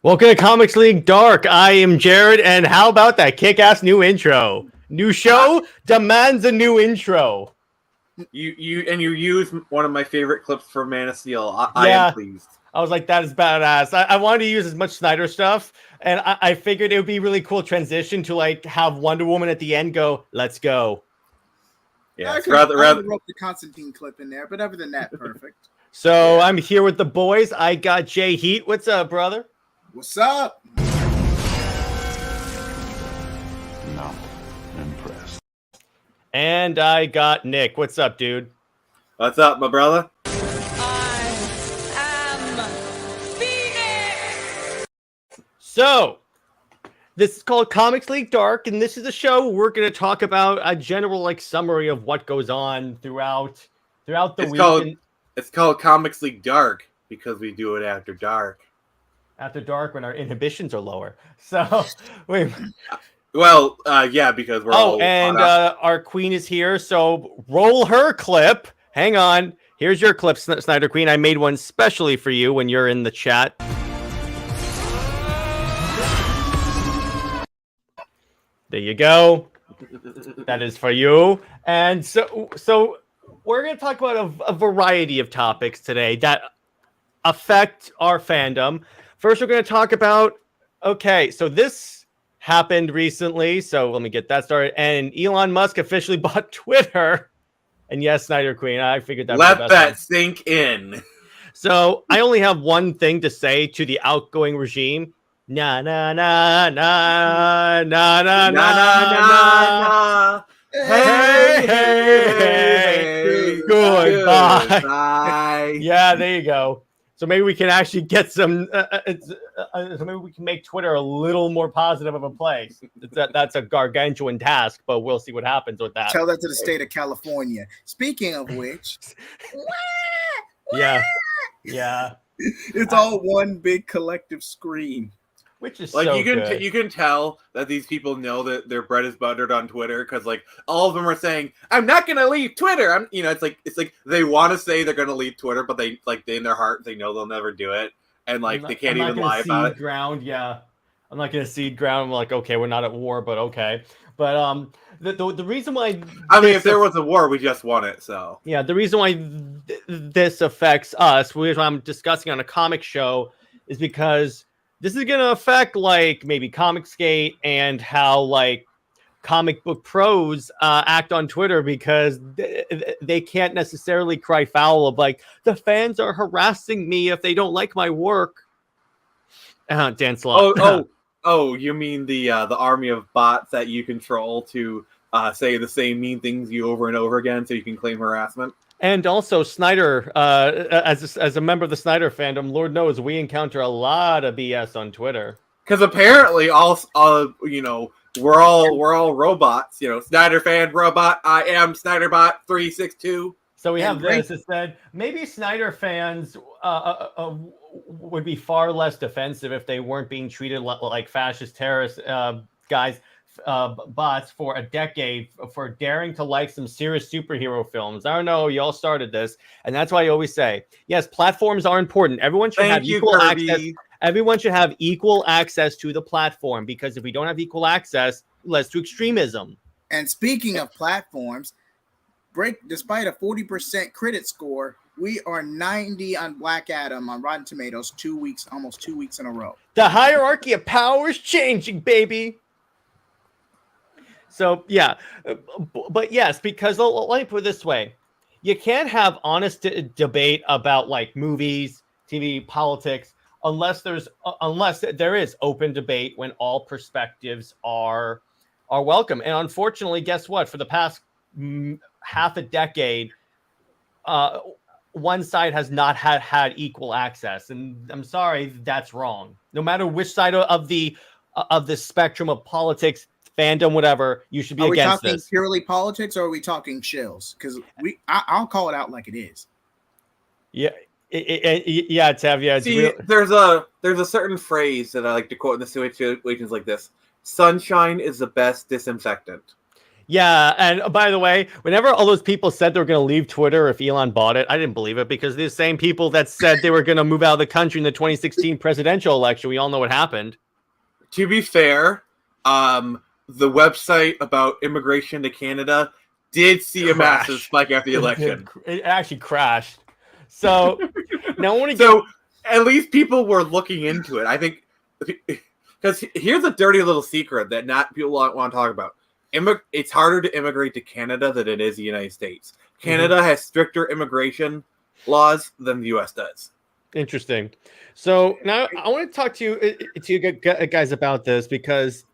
Welcome to Comics League Dark. I am Jared, and how about that kick-ass new intro? New show demands a new intro. You use one of my favorite clips from Man of Steel. I am pleased. I was like, that is badass. I wanted to use as much Snyder stuff, and I figured it would be a really cool transition to like have Wonder Woman at the end go, "Let's go." Yeah, I wrote the Constantine clip in there, but other than that, perfect. So I'm here with the boys. I got Jay Heat. What's up, brother? What's up? Not impressed. And I got Nick. What's up, dude? What's up, my brother? I am Phoenix! So, this is called Comics League Dark, and this is a show where we're going to talk about a general like summary of what goes on throughout the week. It's called Comics League Dark because we do it after dark. After dark, when our inhibitions are lower. So, wait. Well, yeah, because we're all. Oh, and our queen is here. So roll her clip. Hang on. Here's your clip, Snyder Queen. I made one specially for you when you're in the chat. There you go. That is for you. And so we're going to talk about a variety of topics today that affect our fandom. First, we're going to talk about, okay, so this happened recently, so let me get that started. And Elon Musk officially bought Twitter. And yes, Snyder Queen, I figured that let that sink in. So I only have one thing to say to the outgoing regime. Na na na na na na na na. Hey, hey, hey. Goodbye. Yeah, there you go. So maybe we can actually get some. So maybe we can make Twitter a little more positive of a place. That's a gargantuan task, but we'll see what happens with that. Tell that to the state of California. Speaking of which, yeah, it's all one big collective scream. Which is like so you can tell that these people know that their bread is buttered on Twitter because like all of them are saying, "I'm not gonna leave Twitter." It's like they want to say they're gonna leave Twitter, but they in their heart they know they'll never do it, and like they can't even lie about it. Yeah, I'm not gonna cede ground. I'm like, okay, we're not at war, but okay. But the reason why if there was a war, we just won it. So yeah, the reason why this affects us, which I'm discussing on a comic show, is because this is going to affect like maybe Comicsgate and how like comic book pros act on Twitter because they can't necessarily cry foul of like the fans are harassing me if they don't like my work. Dan Slott. Oh, you mean the army of bots that you control to say the same mean things you over and over again so you can claim harassment? And also Snyder, as a member of the Snyder fandom, Lord knows we encounter a lot of BS on Twitter. Because apparently, we're all robots. Snyder fan robot. I am Snyderbot 362. So we have this. It said maybe Snyder fans would be far less defensive if they weren't being treated like fascist terrorist guys. Bots for a decade for daring to like some serious superhero films. I don't know, y'all started this, and that's why I always say, yes, platforms are important. Everyone should have equal access. Everyone should have equal access to the platform because if we don't have equal access, it leads to extremism. And speaking of platforms, despite a 40% critic score, we are 90 on Black Adam on Rotten Tomatoes almost 2 weeks in a row. The hierarchy of power is changing, baby. So, yeah, but yes, because let me put it this way. You can't have honest debate about like movies, TV, politics, unless there is open debate when all perspectives are welcome. And unfortunately, guess what? For the past half a decade, one side has not had equal access. And I'm sorry, that's wrong. No matter which side of the spectrum of politics, fandom, whatever, you should be against this. Are we talking purely politics or are we talking shills? Because I'll call it out like it is. Yeah, Tev. Yeah. See, there's a certain phrase that I like to quote in the situations like this: "Sunshine is the best disinfectant." Yeah, and by the way, whenever all those people said they were going to leave Twitter if Elon bought it, I didn't believe it because the same people that said they were going to move out of the country in the 2016 presidential election, we all know what happened. To be fair, the website about immigration to Canada did see a massive spike after the election. It actually crashed. So now I want to So at least people were looking into it. I think because here's a dirty little secret that not people want to talk about. It's harder to immigrate to Canada than it is the United States. Canada has stricter immigration laws than the U.S. does. Interesting. So now I want to talk to you guys about this because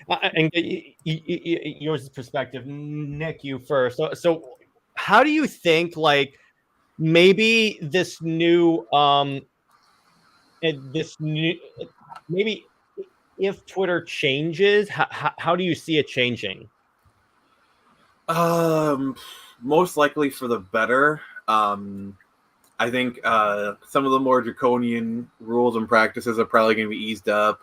and get your perspective, Nick. You first. So how do you think like maybe maybe if Twitter changes, how do you see it changing? Most likely for the better. I think some of the more draconian rules and practices are probably going to be eased up.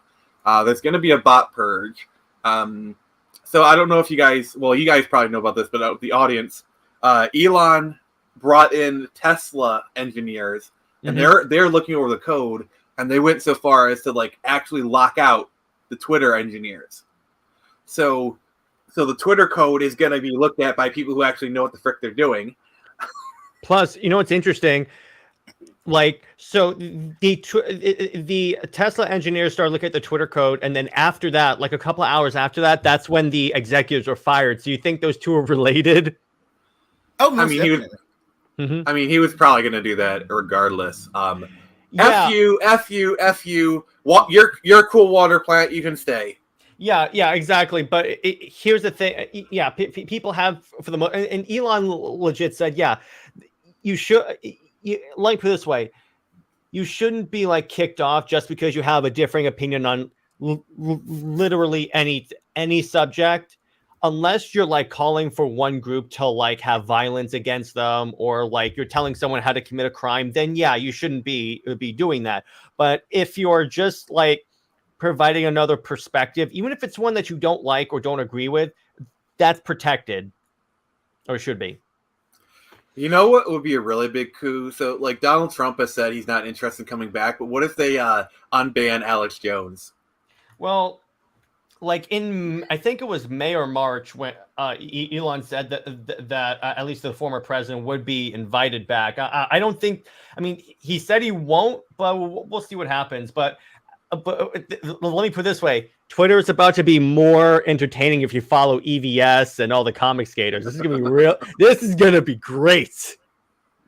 There's going to be a bot purge. So I don't know if you guys probably know about this, but the audience, Elon brought in Tesla engineers, and they're looking over the code, and they went so far as to like actually lock out the Twitter engineers. So the Twitter code is going to be looked at by people who actually know what the frick they're doing. Plus, you know what's interesting? Like, so the Tesla engineers started looking at the Twitter code, and then after that, like a couple of hours after that, that's when the executives were fired. So you think those two are related? Oh, most definitely. He was probably going to do that regardless. Yeah. F you. What? You're a cool water plant. You can stay. Yeah, exactly. But here's the thing. Yeah, people have for the and Elon legit said, yeah, you should. Let me put it this way: you shouldn't be like kicked off just because you have a differing opinion on literally any subject, unless you're like calling for one group to like have violence against them, or like you're telling someone how to commit a crime. Then yeah, you shouldn't be doing that. But if you're just like providing another perspective, even if it's one that you don't like or don't agree with, that's protected, or should be. You know what would be a really big coup? So, like, Donald Trump has said he's not interested in coming back, but what if they unban Alex Jones? Well, like I think it was May or March when Elon said that at least the former president would be invited back. I don't think. I mean, he said he won't, but we'll see what happens. But let me put it this way: Twitter is about to be more entertaining if you follow EVS and all the comic skaters. This is gonna be real. This is gonna be great.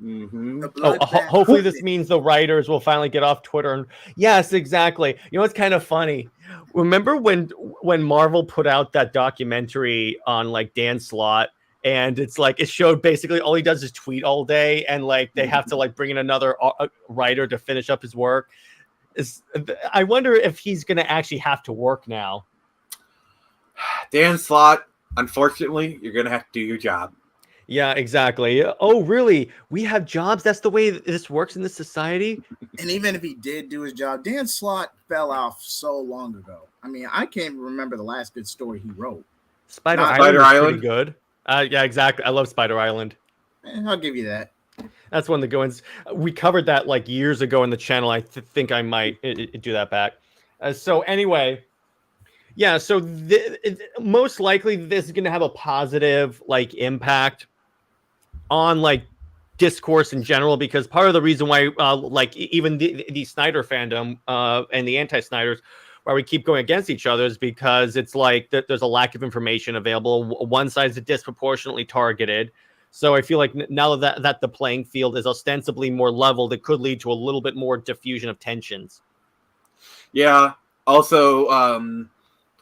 Hopefully this means the writers will finally get off Twitter. And yes, exactly. You know what's kind of funny? Remember when Marvel put out that documentary on like Dan Slott, and it's like it showed basically all he does is tweet all day, and like they have to like bring in another writer to finish up his work. I wonder if he's going to actually have to work now. Dan Slott, unfortunately, you're going to have to do your job. Yeah, exactly. Oh, really? We have jobs? That's the way this works in this society? And even if he did do his job, Dan Slott fell off so long ago. I mean, I can't remember the last good story he wrote. Spider Island. Pretty good. Yeah, exactly. I love Spider Island. I'll give you that. That's one of the good ones. We covered that like years ago in the channel. I think I might do that back. So anyway, yeah. So most likely this is going to have a positive like impact on like discourse in general, because part of the reason why like even the Snyder fandom and the anti-Snyders, why we keep going against each other, is because it's like there's a lack of information available. One side is disproportionately targeted. So I feel like now that the playing field is ostensibly more leveled, it could lead to a little bit more diffusion of tensions. Yeah. Also,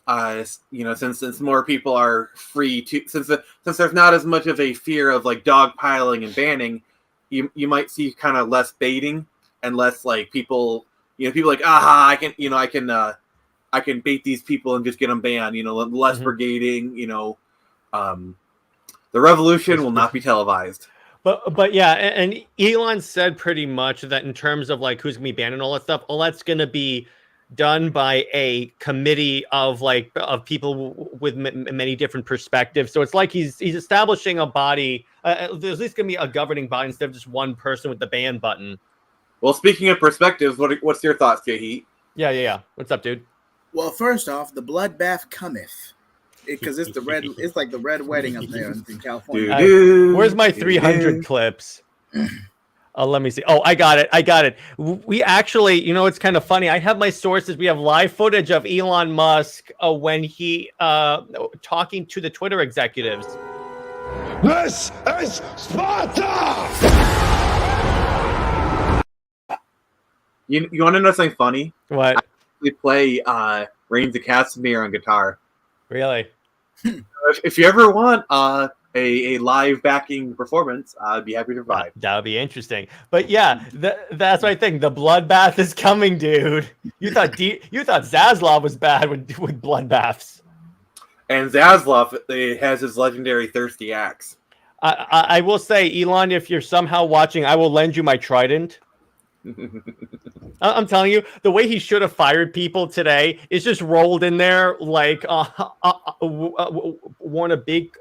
since more people are free to, since there's not as much of a fear of like dogpiling and banning, you might see kind of less baiting and less like people like, aha, I can bait these people and just get them banned. Less brigading. The revolution will not be televised. But yeah, and Elon said pretty much that in terms of like who's gonna be banned and all that stuff, all that's gonna be done by a committee of people with many different perspectives. So it's like he's establishing a body. There's at least going to be a governing body instead of just one person with the ban button. Well, speaking of perspectives, what's your thoughts, J-Heat? Yeah. What's up, dude? Well, first off, the bloodbath cometh. Because it's the red. It's like the red wedding up there in California. Where's my 300 clips? Let me see. Oh, I got it. We actually, it's kind of funny. I have my sources. We have live footage of Elon Musk when he talking to the Twitter executives. This is Sparta! You want to know something funny? What? We play Reigns of Casimir on guitar. Really? If you ever want a live backing performance, I'd be happy to provide. That would be interesting. But yeah, that's what I think. The bloodbath is coming, dude. You thought Zaslav was bad with bloodbaths. And Zaslav has his legendary thirsty axe. I will say, Elon, if you're somehow watching, I will lend you my trident. I'm telling you, the way he should have fired people today is just rolled in there like worn a big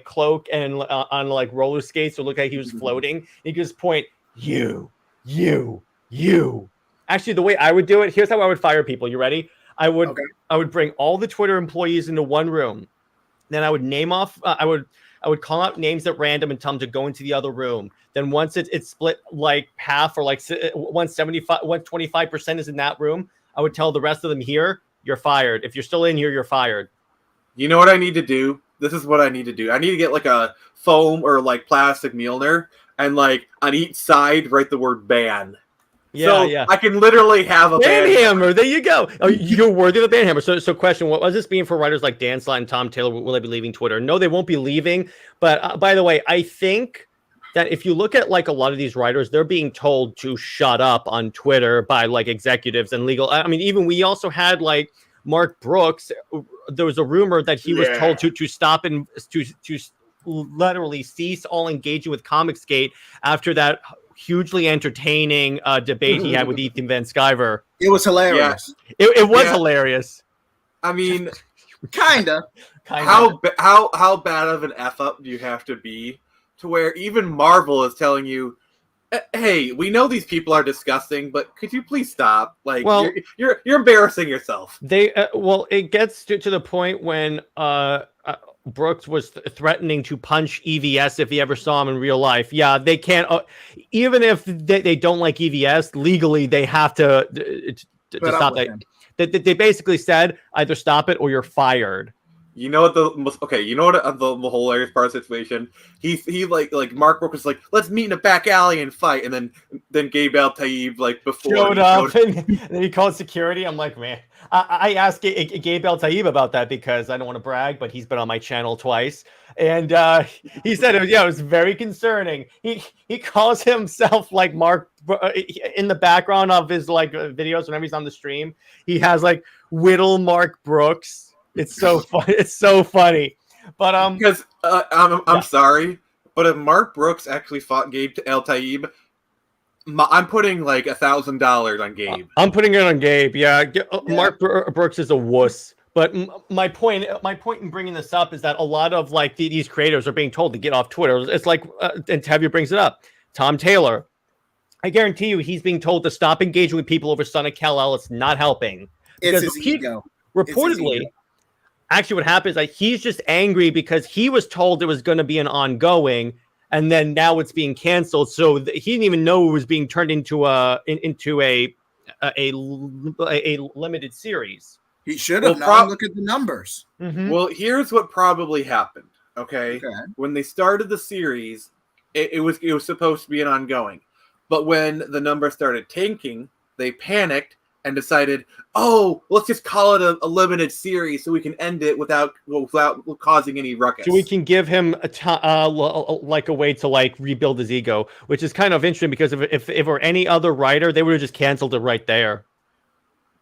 cloak and on roller skates, so look like he was floating. He could just point you. Actually, the way I would do it, here's how I would fire people. You ready? I would bring all the Twitter employees into one room. Then I would name off. I would call out names at random and tell them to go into the other room. Then once it's split like half or like 125% is in that room, I would tell the rest of them here, you're fired. If you're still in here, you're fired. You know what I need to do? This is what I need to do. I need to get like a foam or like plastic Mjolnir and like on each side write the word ban. Yeah. I can literally have a ban hammer. There you go. Oh, you're worthy of a ban hammer. So question, what was this being for writers like Dan Slott and Tom Taylor? Will they be leaving Twitter? No, they won't be leaving. But by the way, I think that if you look at like a lot of these writers, they're being told to shut up on Twitter by like executives and legal. I mean, even we also had like Mark Brooks. There was a rumor that he was told to stop and to literally cease all engaging with Comicsgate after that hugely entertaining debate he had with Ethan Van Sciver. It was hilarious. Yeah. It was hilarious. I mean, kinda. How bad of an F up do you have to be to where even Marvel is telling you, hey, we know these people are disgusting, but could you please stop? Like, you're embarrassing yourself. It gets to the point when Brooks was threatening to punch EVS if he ever saw him in real life. Yeah, they can't. Even if they don't like EVS, legally they have to stop that. They basically said either stop it or you're fired. You know what the whole hilarious part of the situation? He like Mark Brooks was like, let's meet in a back alley and fight, and then Gabe El-Taib showed up and then he called security. I'm like, man, I asked Gabe El-Taib about that because I don't want to brag, but he's been on my channel twice, and he said it was very concerning. He calls himself like Mark in the background of his like videos whenever he's on the stream. He has like Whittle Mark Brooks. It's so funny. It's so funny. But because I'm sorry, but if Mark Brooks actually fought Gabe El-Taib, I'm putting like $1,000 on Gabe. I'm putting it on Gabe. Yeah. Mark Brooks is a wuss. But my point in bringing this up is that a lot of like these creators are being told to get off Twitter. It's like, and Tavia brings it up. Tom Taylor, I guarantee you, he's being told to stop engaging with people over Son of Kal-El. It's not helping. It's his ego. Reportedly. Actually, what happened is that he's just angry because he was told it was going to be an ongoing, and then now it's being canceled. So he didn't even know it was being turned into a limited series. He should have known. Look at the numbers. Mm-hmm. Well, here's what probably happened. Okay, when they started the series, it was supposed to be an ongoing, but when the numbers started tanking, they panicked and decided, let's just call it a limited series so we can end it without causing any ruckus. So we can give him like a way to like rebuild his ego, which is kind of interesting because if it were any other writer, they would have just canceled it right there.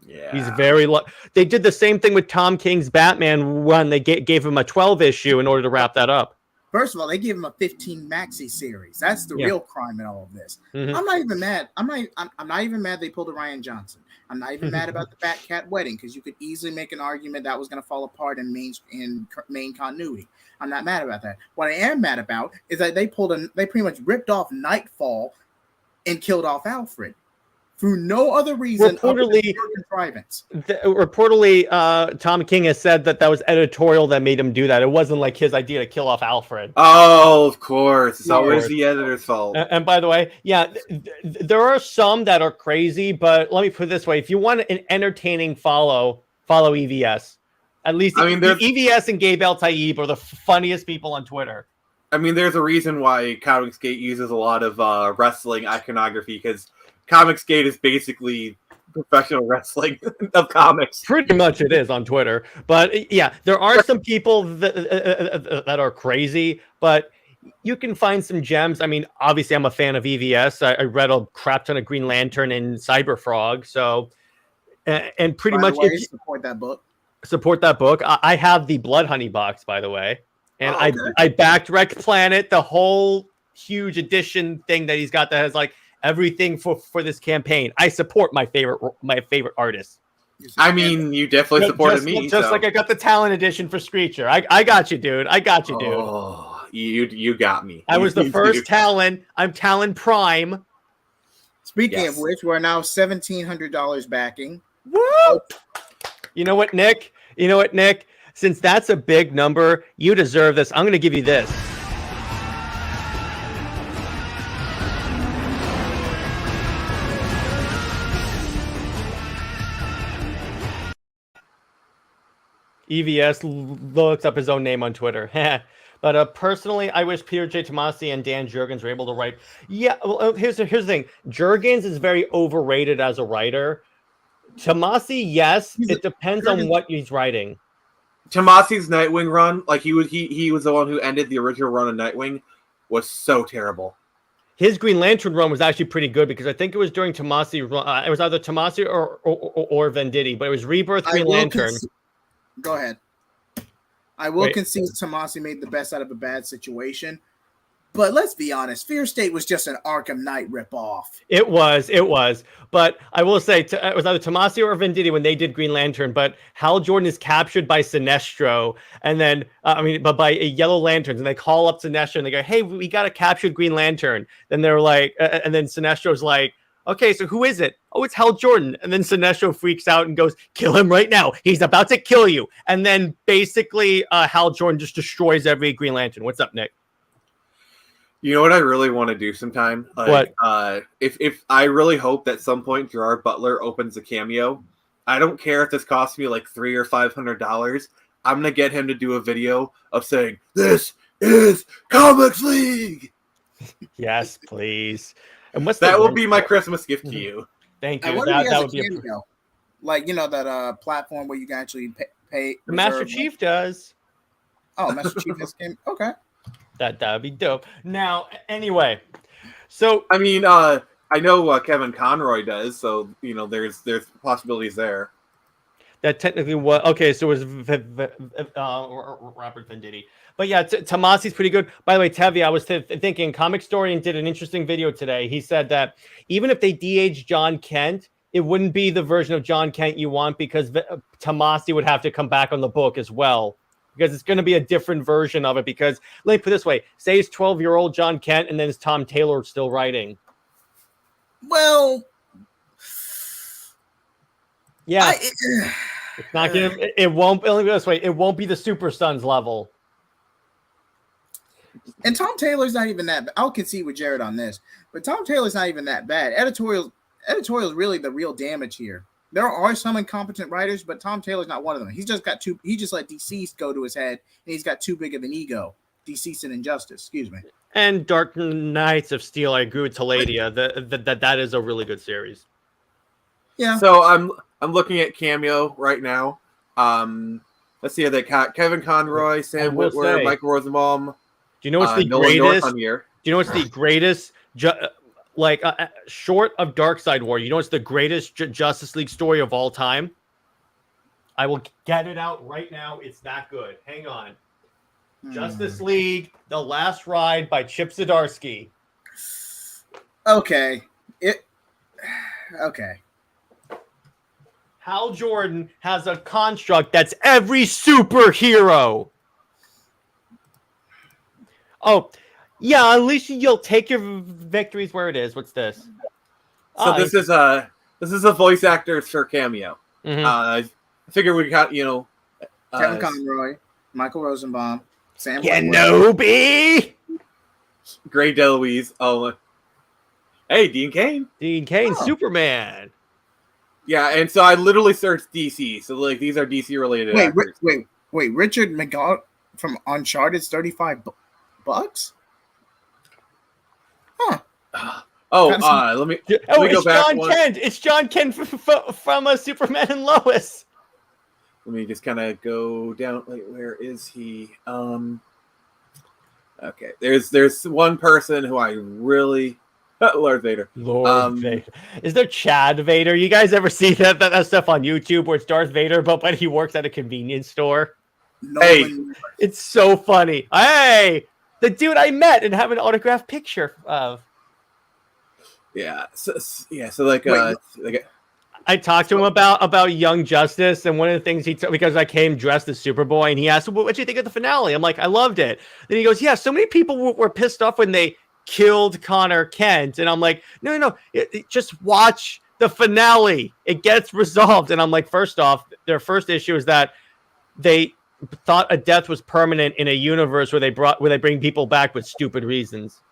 Yeah, he's very. They did the same thing with Tom King's Batman when they gave him a 12 issue in order to wrap that up. First of all, they give him a 15 maxi series. That's the real crime in all of this. Mhm. I'm not even mad. I'm not even mad they pulled a Ryan Johnson. I'm not even mad about the Batcat wedding because you could easily make an argument that was going to fall apart in main continuity. I'm not mad about that. What I am mad about is that they pretty much ripped off Nightfall and killed off Alfred through no other reason Reportedly, contrivance. Tom King has said that was editorial that made him do that. It wasn't like his idea to kill off Alfred. Oh, of course. It's always the editor's fault. And by the way, there are some that are crazy, but let me put it this way. If you want an entertaining follow EVS. At least EVS and Gabe El Taib are the funniest people on Twitter. I mean, there's a reason why Comicsgate uses a lot of wrestling iconography, because Comicsgate is basically professional wrestling of comics. Pretty much it is on Twitter. But yeah, there are some people that are crazy, but you can find some gems. I mean, obviously, I'm a fan of EVS. I read a crap ton of Green Lantern and Cyberfrog. So, and pretty much support that book. Support that book. I have the Blood Honey box, by the way. And I backed Rex Planet, the whole huge edition thing that he's got that has like everything for this campaign. I support my favorite artist. I mean, you definitely supported me. Just like I got the Talon edition for Screecher. I got you, dude. I got you, dude. Oh, you got me. I was the first Talon. I'm Talon Prime. Speaking of which, we're now $1,700 backing. Woo! You know what, Nick? Since that's a big number, you deserve this. I'm going to give you this. EVS looks up his own name on Twitter. But personally, I wish Peter J. Tomasi and Dan Jurgens were able to write. Yeah, well, here's the thing. Jurgens is very overrated as a writer. Tomasi, yes, it depends on what he's writing. Tomasi's Nightwing run, like he was the one who ended the original run of Nightwing, was so terrible. His Green Lantern run was actually pretty good because I think it was during Tomasi. It was either Tomasi or Venditti, but it was Rebirth Green Lantern. Go ahead. I will concede Tomasi made the best out of a bad situation. But let's be honest, Fear State was just an Arkham Knight ripoff. It was. But I will say, it was either Tomasi or Venditti when they did Green Lantern, but Hal Jordan is captured by Sinestro, and then, but by Yellow Lanterns, and they call up Sinestro, and they go, hey, we got a captured Green Lantern. Then they're like, and then Sinestro's like, okay, so who is it? Oh, it's Hal Jordan. And then Sinestro freaks out and goes, kill him right now. He's about to kill you. And then basically Hal Jordan just destroys every Green Lantern. What's up, Nick? You know what I really want to do sometime? Like, what? If I really hope that at some point Gerard Butler opens a cameo. I don't care if this costs me like $300 or $500. I'm gonna get him to do a video of saying, "This is Comics League." Yes, please. And that will be my Christmas gift to you. Thank you. That would be like that platform where you can actually pay. The Master Chief does. Oh, Master Chief has came. Okay. That'd be dope. Now, anyway, so I mean, I know Kevin Conroy does, so there's possibilities there. That technically was okay. So it was Robert Venditti, but yeah, Tomasi's pretty good. By the way, Tevi, I was thinking, Comic Historian did an interesting video today. He said that even if they de-age John Kent, it wouldn't be the version of John Kent you want because Tomasi would have to come back on the book as well. Because it's going to be a different version of it. Because let me put it this way: say it's 12-year-old John Kent, and then it's Tom Taylor still writing. Well, yeah, it's not gonna. It won't. Let me put it this way: it won't be the Super Sons level. And Tom Taylor's not even that. I'll concede with Jared on this, but Tom Taylor's not even that bad. Editorial is really the real damage here. There are some incompetent writers, but Tom Taylor's not one of them. He's just got too. He just let Deceased go to his head, and he's got too big of an ego. Deceased and Injustice, excuse me. And Dark Knights of Steel, I agree with Taladia. That is a really good series. Yeah. So I'm looking at Cameo right now. Let's see how they got Kevin Conroy, Sam Witwer, Michael Rosenbaum. Do you know what's the greatest? Do you know what's the greatest? Short of Darkseid War, you know it's the greatest Justice League story of all time? I will get it out right now. It's that good. Hang on. Justice League: The Last Ride by Chip Zdarsky. Okay. Okay. Hal Jordan has a construct that's every superhero. Oh, yeah, at least you'll take your victories where it is. What's this? So this is a voice actor's for cameo. Mhm. I figure we got Kevin Conroy, Michael Rosenbaum, Sam Kenobi, Gray DeLuise. Oh, hey, Dean Cain. Dean Cain, Superman. Yeah, and so I literally searched DC. So like these are DC related actors. Wait. Richard McGaw from Uncharted's $35. Huh. Let me go back. John Kent. It's John Kent from Superman and Lois. Let me just kind of go down. Like, where is he? Okay, there's one person who I really Lord Vader. Vader. Is there Chad Vader? You guys ever see that stuff on YouTube where it's Darth Vader, but he works at a convenience store? Hey, it's so funny. Hey, the dude I met and have an autographed picture of. Yeah. So like, I talked to him about Young Justice, and one of the things because I came dressed as Superboy, and he asked, "What did you think of the finale?" I'm like, "I loved it." Then he goes, "Yeah, so many people were pissed off when they killed Connor Kent," and I'm like, "No, just watch the finale. It gets resolved." And I'm like, first off, their first issue is that they thought a death was permanent in a universe where they bring people back with stupid reasons.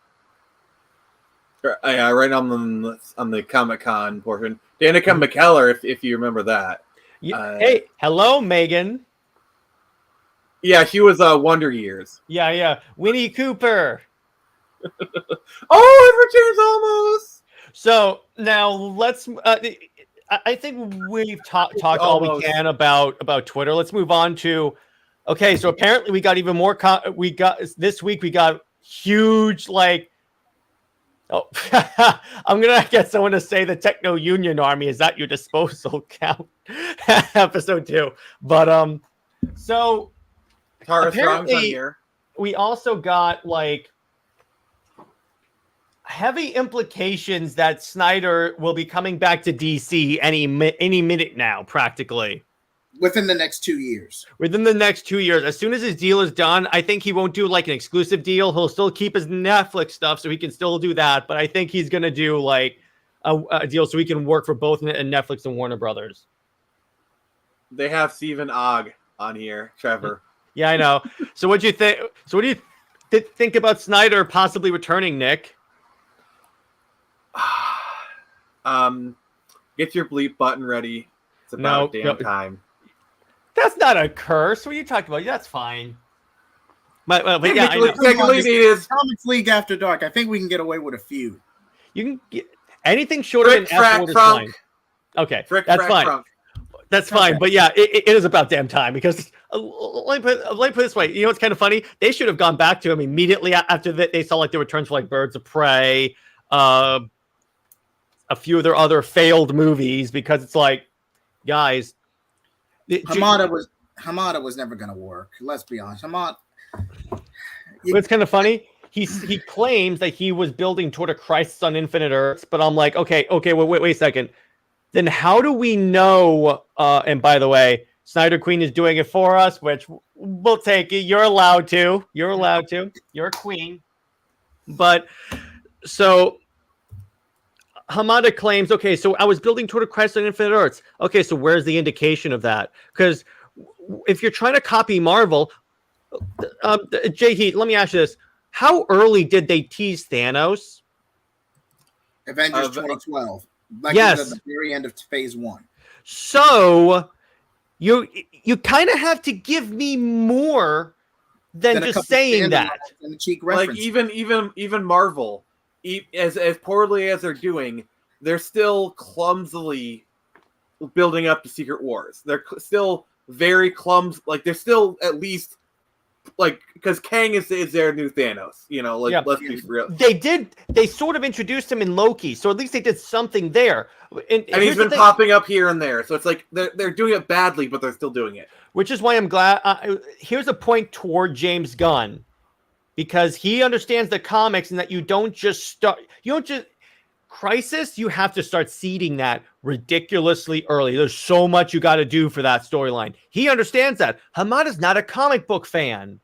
Yeah, right on the Comic-Con portion. Danica McKellar, if you remember that. Hey, hello, Megan. Yeah, she was Wonder Years. Yeah. Winnie Cooper. Oh, it returns almost. So now let's. I think we've talked all we can about Twitter. Let's move on to. Okay, so apparently we got even more. This week. We got huge like. Oh, I'm gonna get someone to say the Techno Union Army is at your disposal. Count episode 2, but so Tara Strong's on here. We also got like heavy implications that Snyder will be coming back to DC any minute now, practically. Within the next 2 years. Within the next 2 years. As soon as his deal is done, I think he won't do like an exclusive deal. He'll still keep his Netflix stuff, so he can still do that. But I think he's going to do like a deal so he can work for both Netflix and Warner Brothers. They have Stephen Ogg on here, Trevor. Yeah, I know. So what do you think? So what do you think about Snyder possibly returning, Nick? Get your bleep button ready. It's about damn time. That's not a curse. What are you talking about? That's fine. But yeah, Comics League After Dark. I think we can get away with a few. You can get anything shorter than F-word is fine. Okay, that's fine. Frunk. That's fine. Okay. But yeah, it is about damn time because let me put it this way. You know what's kind of funny? They should have gone back to him immediately after that. They saw like the returns for like Birds of Prey, a few of their other failed movies because it's like, guys. Hamada was never going to work. Let's be honest. It's kind of funny. He claims that he was building toward a Crisis on Infinite Earths, but I'm like, okay, wait a second. Then how do we know? And by the way, Snyder Queen is doing it for us, which we'll take it. You're allowed to. You're a queen. But so Hamada claims, okay, so I was building toward a Crisis on Infinite Earths. Okay, so where's the indication of that? Because if you're trying to copy Marvel, Jay Heat, let me ask you this. How early did they tease Thanos? Avengers 2012. Yes. At the very end of phase 1. So you kind of have to give me more than just saying that. Like even Marvel, as poorly as they're doing, they're still clumsily building up to Secret Wars. They're still very clumsy. Like they're still at least because Kang is their new Thanos. Let's be real. They sort of introduced him in Loki, so at least they did something there. And he's been popping up here and there, so it's like they're doing it badly, but they're still doing it. Which is why I'm glad. Here's a point toward James Gunn, because he understands the comics and that you don't just Crisis, you have to start seeding that ridiculously early. There's so much you got to do for that storyline. He understands that. Hamada's not a comic book fan.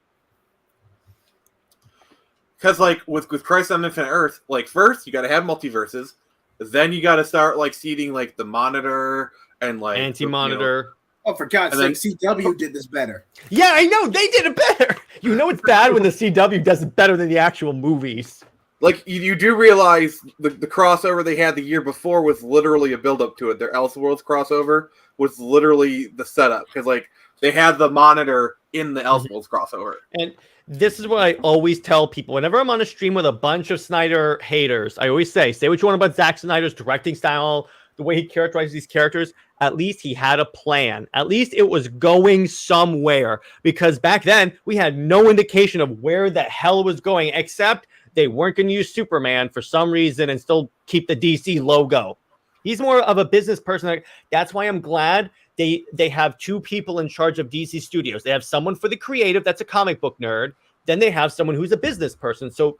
Because, with Crisis on Infinite Earth, first, you got to have multiverses. Then you got to start, seeding, the Monitor and, Anti-Monitor. Oh, for God's sake, CW did this better. Yeah, I know. They did it better. It's bad when the CW does it better than the actual movies. You do realize the crossover they had the year before was literally a build-up to it. Their Elseworlds crossover was literally the setup. Because, they had the Monitor in the Elseworlds crossover. And this is what I always tell people. Whenever I'm on a stream with a bunch of Snyder haters, I always say what you want about Zack Snyder's directing style, the way he characterizes these characters. At least he had a plan. At least it was going somewhere. Because back then, we had no indication of where the hell it was going, except they weren't going to use Superman for some reason and still keep the DC logo. He's more of a business person. That's why I'm glad they have two people in charge of DC Studios. They have someone for the creative that's a comic book nerd. Then they have someone who's a business person. So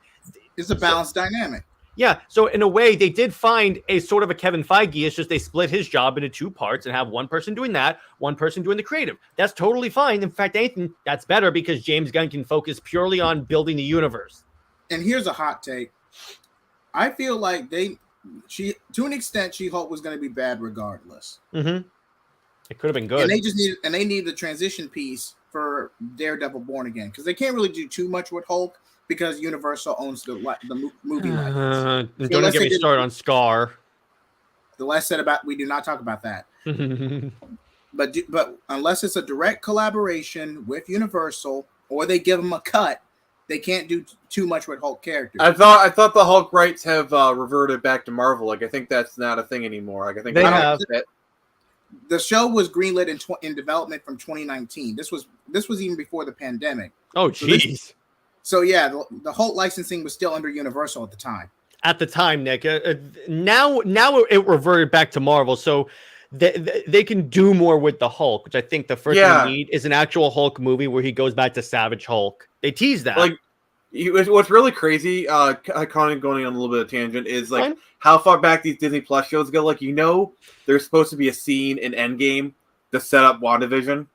it's a balanced dynamic. Yeah. So in a way, they did find a sort of a Kevin Feige. It's just they split his job into two parts and have one person doing that, one person doing the creative. That's totally fine. In fact, Nathan, that's better because James Gunn can focus purely on building the universe. And here's a hot take. I feel like to an extent, She-Hulk was going to be bad regardless. Mm-hmm. It could have been good. And they needed a transition piece for Daredevil Born Again because they can't really do too much with Hulk because Universal owns the movie license. Don't get me started on Scar. The less said about, we do not talk about that. But unless it's a direct collaboration with Universal or they give them a cut, they can't do too much with Hulk characters. I thought the Hulk rights have reverted back to Marvel. I think that's not a thing anymore. I think they have. The show was greenlit in development from 2019. This was even before the pandemic. Oh, jeez. So yeah, the Hulk licensing was still under Universal at the time. At the time, Nick. Now it reverted back to Marvel, so they can do more with the Hulk, which I think the first thing we need is an actual Hulk movie where he goes back to Savage Hulk. They tease that. What's really crazy, kind of going on a little bit of tangent, is how far back these Disney Plus shows go. There's supposed to be a scene in Endgame to set up WandaVision.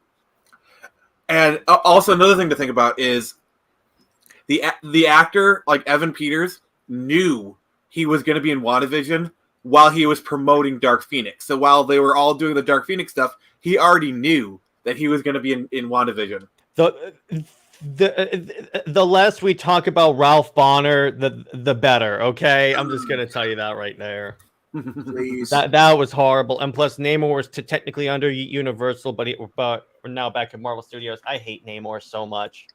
And also another thing to think about is the actor, Evan Peters, knew he was going to be in WandaVision while he was promoting Dark Phoenix. So while they were all doing the Dark Phoenix stuff, he already knew that he was going to be in WandaVision. The less we talk about Ralph Bonner, the better. Okay, I'm just gonna tell you that right there. Please. That was horrible. And plus, Namor was technically under Universal, but we're now back at Marvel Studios. I hate Namor so much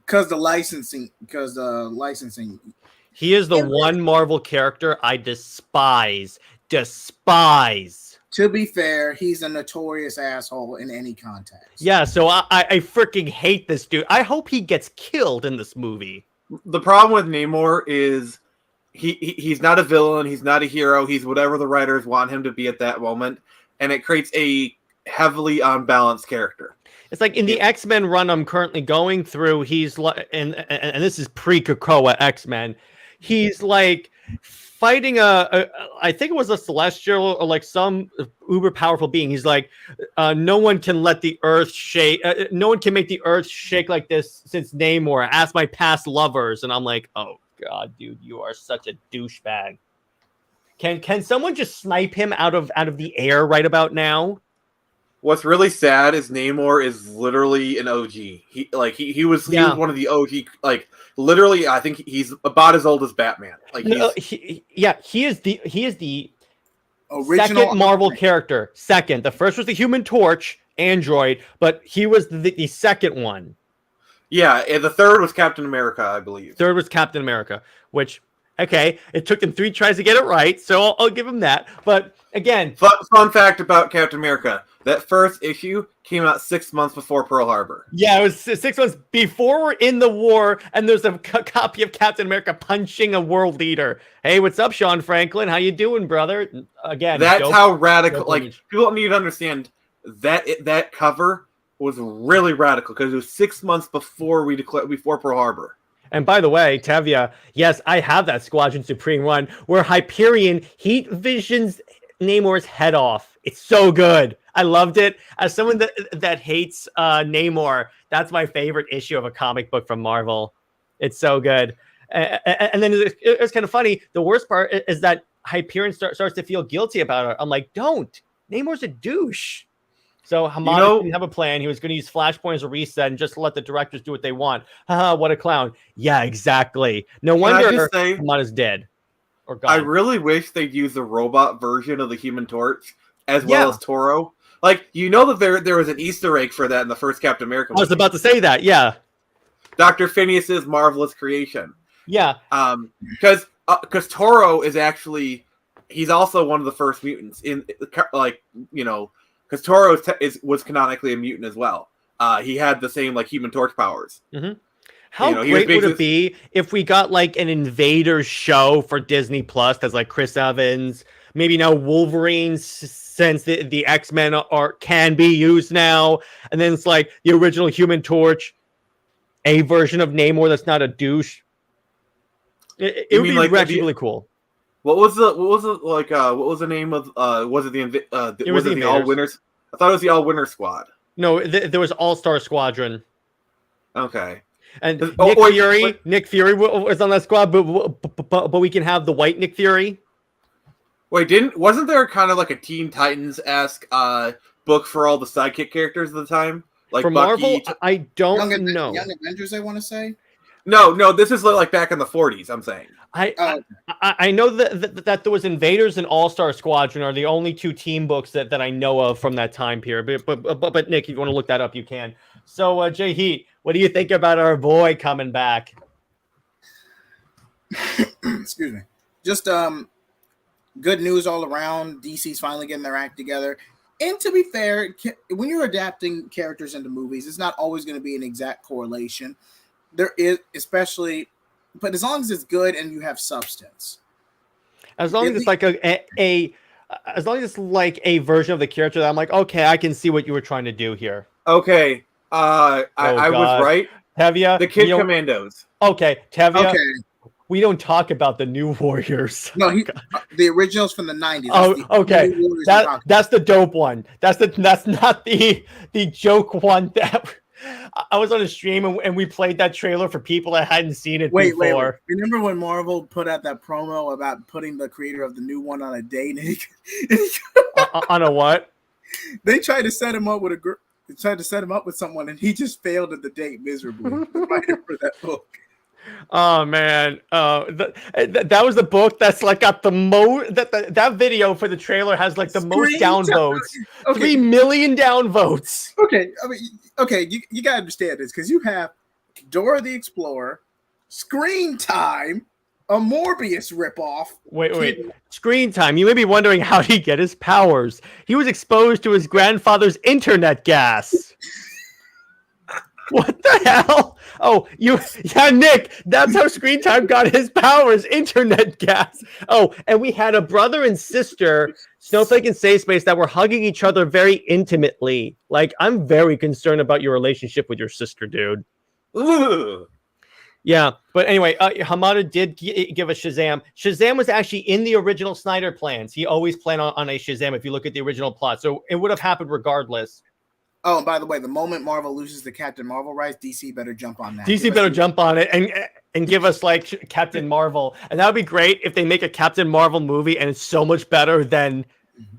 because the licensing. He is the one Marvel character I despise. To be fair, he's a notorious asshole in any context. Yeah, so I freaking hate this dude. I hope he gets killed in this movie. The problem with Namor is he's not a villain. He's not a hero. He's whatever the writers want him to be at that moment. And it creates a heavily unbalanced character. It's like in the X-Men run I'm currently going through, he's like, and this is pre-Krakoa X-Men. He's like fighting I think it was a celestial or some uber powerful being. He's like, no one can let the earth shake. No one can make the earth shake like this since Namor. Ask my past lovers. And I'm like, oh God, dude, you are such a douchebag. Can someone just snipe him out of the air right about now? What's really sad is Namor is literally an OG. He was one of the OG. Literally, I think he's about as old as Batman. He is the original second Marvel character. Second, the first was the Human Torch android, but he was the second one. Yeah, and the third was Captain America, I believe. Third was Captain America, which Okay, it took them 3 tries to get it right, so I'll give him that. But again, fun fact about Captain America: that first issue came out 6 months before Pearl Harbor. yeah, it was 6 months before we're in the war, and there's a copy of Captain America punching a world leader. Hey, what's up, Sean Franklin? How you doing, brher? Again, That's how radical. dope Like image. people need to understand that cover was really radical because it was 6 months before before Pearl Harbor. And by the way, Tevya, yes, I have that Squadron Supreme run where Hyperion heat visions Namor's head off. It's so good. I loved it. As someone that hates Namor, that's my favorite issue of a comic book from Marvel. It's so good. And then it's kind of funny. The worst part is that Hyperion starts to feel guilty about it. I'm like, don't. Namor's a douche. So Hamada didn't have a plan. He was going to use Flashpoint as a reset and just let the directors do what they want. Haha, what a clown. Yeah, exactly. No wonder Hamada's dead. Or gone. I really wish they'd use the robot version of the Human Torch as well as Toro. Like, you know that there was an Easter egg for that in the first Captain America movie. I was about to say that, yeah. Dr. Phineas's marvelous creation. Yeah. Because Toro is actually, he's also one of the first mutants in, like, you know, because Toro was canonically a mutant as well. He had the same like Human Torch powers. Mm-hmm. How great would it be if we got like an Invaders show for Disney Plus that's like Chris Evans, maybe now Wolverine, since the X-Men can be used now, and then it's like the original Human Torch, a version of Namor that's not a douche. It would be like actually really cool. What was the name of was it the All Winners? I thought it was the All Winner Squad. No, there was All-Star Squadron. Okay. And Nick Fury was on that squad, but we can have the white Nick Fury. Wait, wasn't there kind of like a Teen Titans-esque book for all the sidekick characters at the time? Like for Bucky, Marvel, I don't know. Young Avengers, I want to say. No, this is like back in the 40s, I'm saying. I know that there was Invaders and All-Star Squadron are the only 2 team books that I know of from that time period. But Nick, if you want to look that up, you can. So, Jay Heat, what do you think about our boy coming back? Excuse me. Just good news all around. DC's finally getting their act together. And to be fair, when you're adapting characters into movies, it's not always going to be an exact correlation. There is, especially, but as long as it's good and you have substance. As long as it's like as long as it's like a version of the character that I'm like, okay, I can see what you were trying to do here. Okay. I was right. Tevya, the Kid Commandos. Okay, Tevya. Okay. We don't talk about the New Warriors. No, the originals from the 90s. Okay. That's the dope one. That's not the joke one that I was on a stream and we played that trailer for people that hadn't seen it before. Wait. Remember when Marvel put out that promo about putting the creator of the new one on a date? On a what? They tried to set him up with with someone, and he just failed at the date miserably. The writer for that book. Oh man, that was the book that's like got the most. That video for the trailer has like the most downvotes. Okay. 3 million downvotes. Okay, I mean, you gotta understand this because you have Dora the Explorer, Screen Time, a Morbius ripoff. Wait. Screen Time. You may be wondering how did he get his powers. He was exposed to his grandfather's internet gas. What the hell? Oh, Nick, that's how Screen Time got his powers, internet gas. Oh, and we had a brother and sister, Snowflake and Safe Space, that were hugging each other very intimately. Like, I'm very concerned about your relationship with your sister, dude. Ugh. Yeah, but anyway, Hamada did give us Shazam. Shazam was actually in the original Snyder plans. He always planned on a Shazam if you look at the original plot. So it would have happened regardless. Oh, and by the way, the moment Marvel loses the Captain Marvel rights, DC better jump on that. DC better jump on it and give us like Captain Marvel. And that would be great if they make a Captain Marvel movie and it's so much better than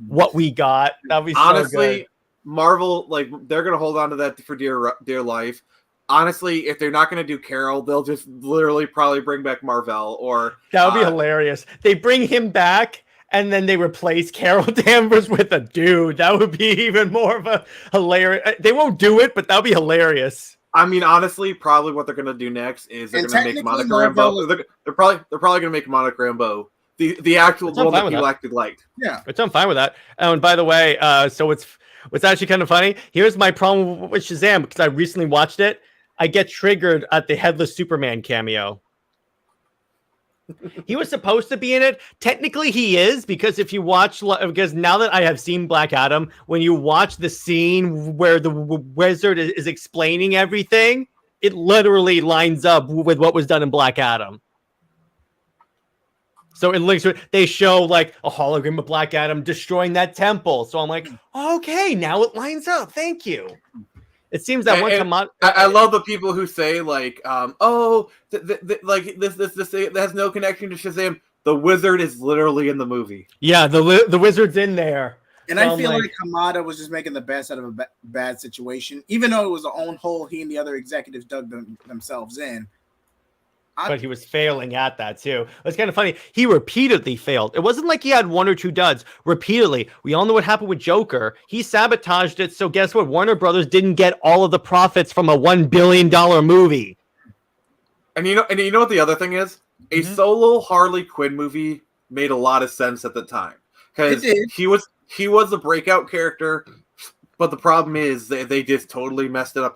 what we got. That would be honestly, so good. Marvel, like, they're going to hold on to that for dear life. Honestly, if they're not going to do Carol, they'll just literally probably bring back Marvel or... That would be hilarious. They bring him back and then they replace Carol Danvers with a dude. That would be even more of a hilarious... They won't do it, but that would be hilarious. I mean, honestly, probably what they're gonna do next is they're gonna make Monica Rambeau. They're probably gonna make Monica Rambeau the actual one that people actually liked. Yeah, which I'm fine with that. Oh, and by the way, so what's actually kind of funny. Here's my problem with Shazam because I recently watched it. I get triggered at the Headless Superman cameo. He was supposed to be in it. Technically, he is, because if you watch, because now that I have seen Black Adam, when you watch the scene where the wizard is explaining everything, it literally lines up with what was done in Black Adam. So it links to it. They show like a hologram of Black Adam destroying that temple. So I'm like, okay, now it lines up. Thank you. It seems that I love the people who say like, like this has no connection to Shazam. The wizard is literally in the movie. Yeah, the wizard's in there. And so I feel like Hamada was just making the best out of a bad situation, even though it was the own hole he and the other executives dug themselves in. But he was failing at that too. It's kind of funny. He repeatedly failed. It wasn't like he had one or two duds. Repeatedly. We all know what happened with Joker. He sabotaged it. So guess what? Warner Brothers didn't get all of the profits from a $1 billion movie. And you know what the other thing is? A solo Harley Quinn movie made a lot of sense at the time because he was a breakout character. But the problem is they just totally messed it up.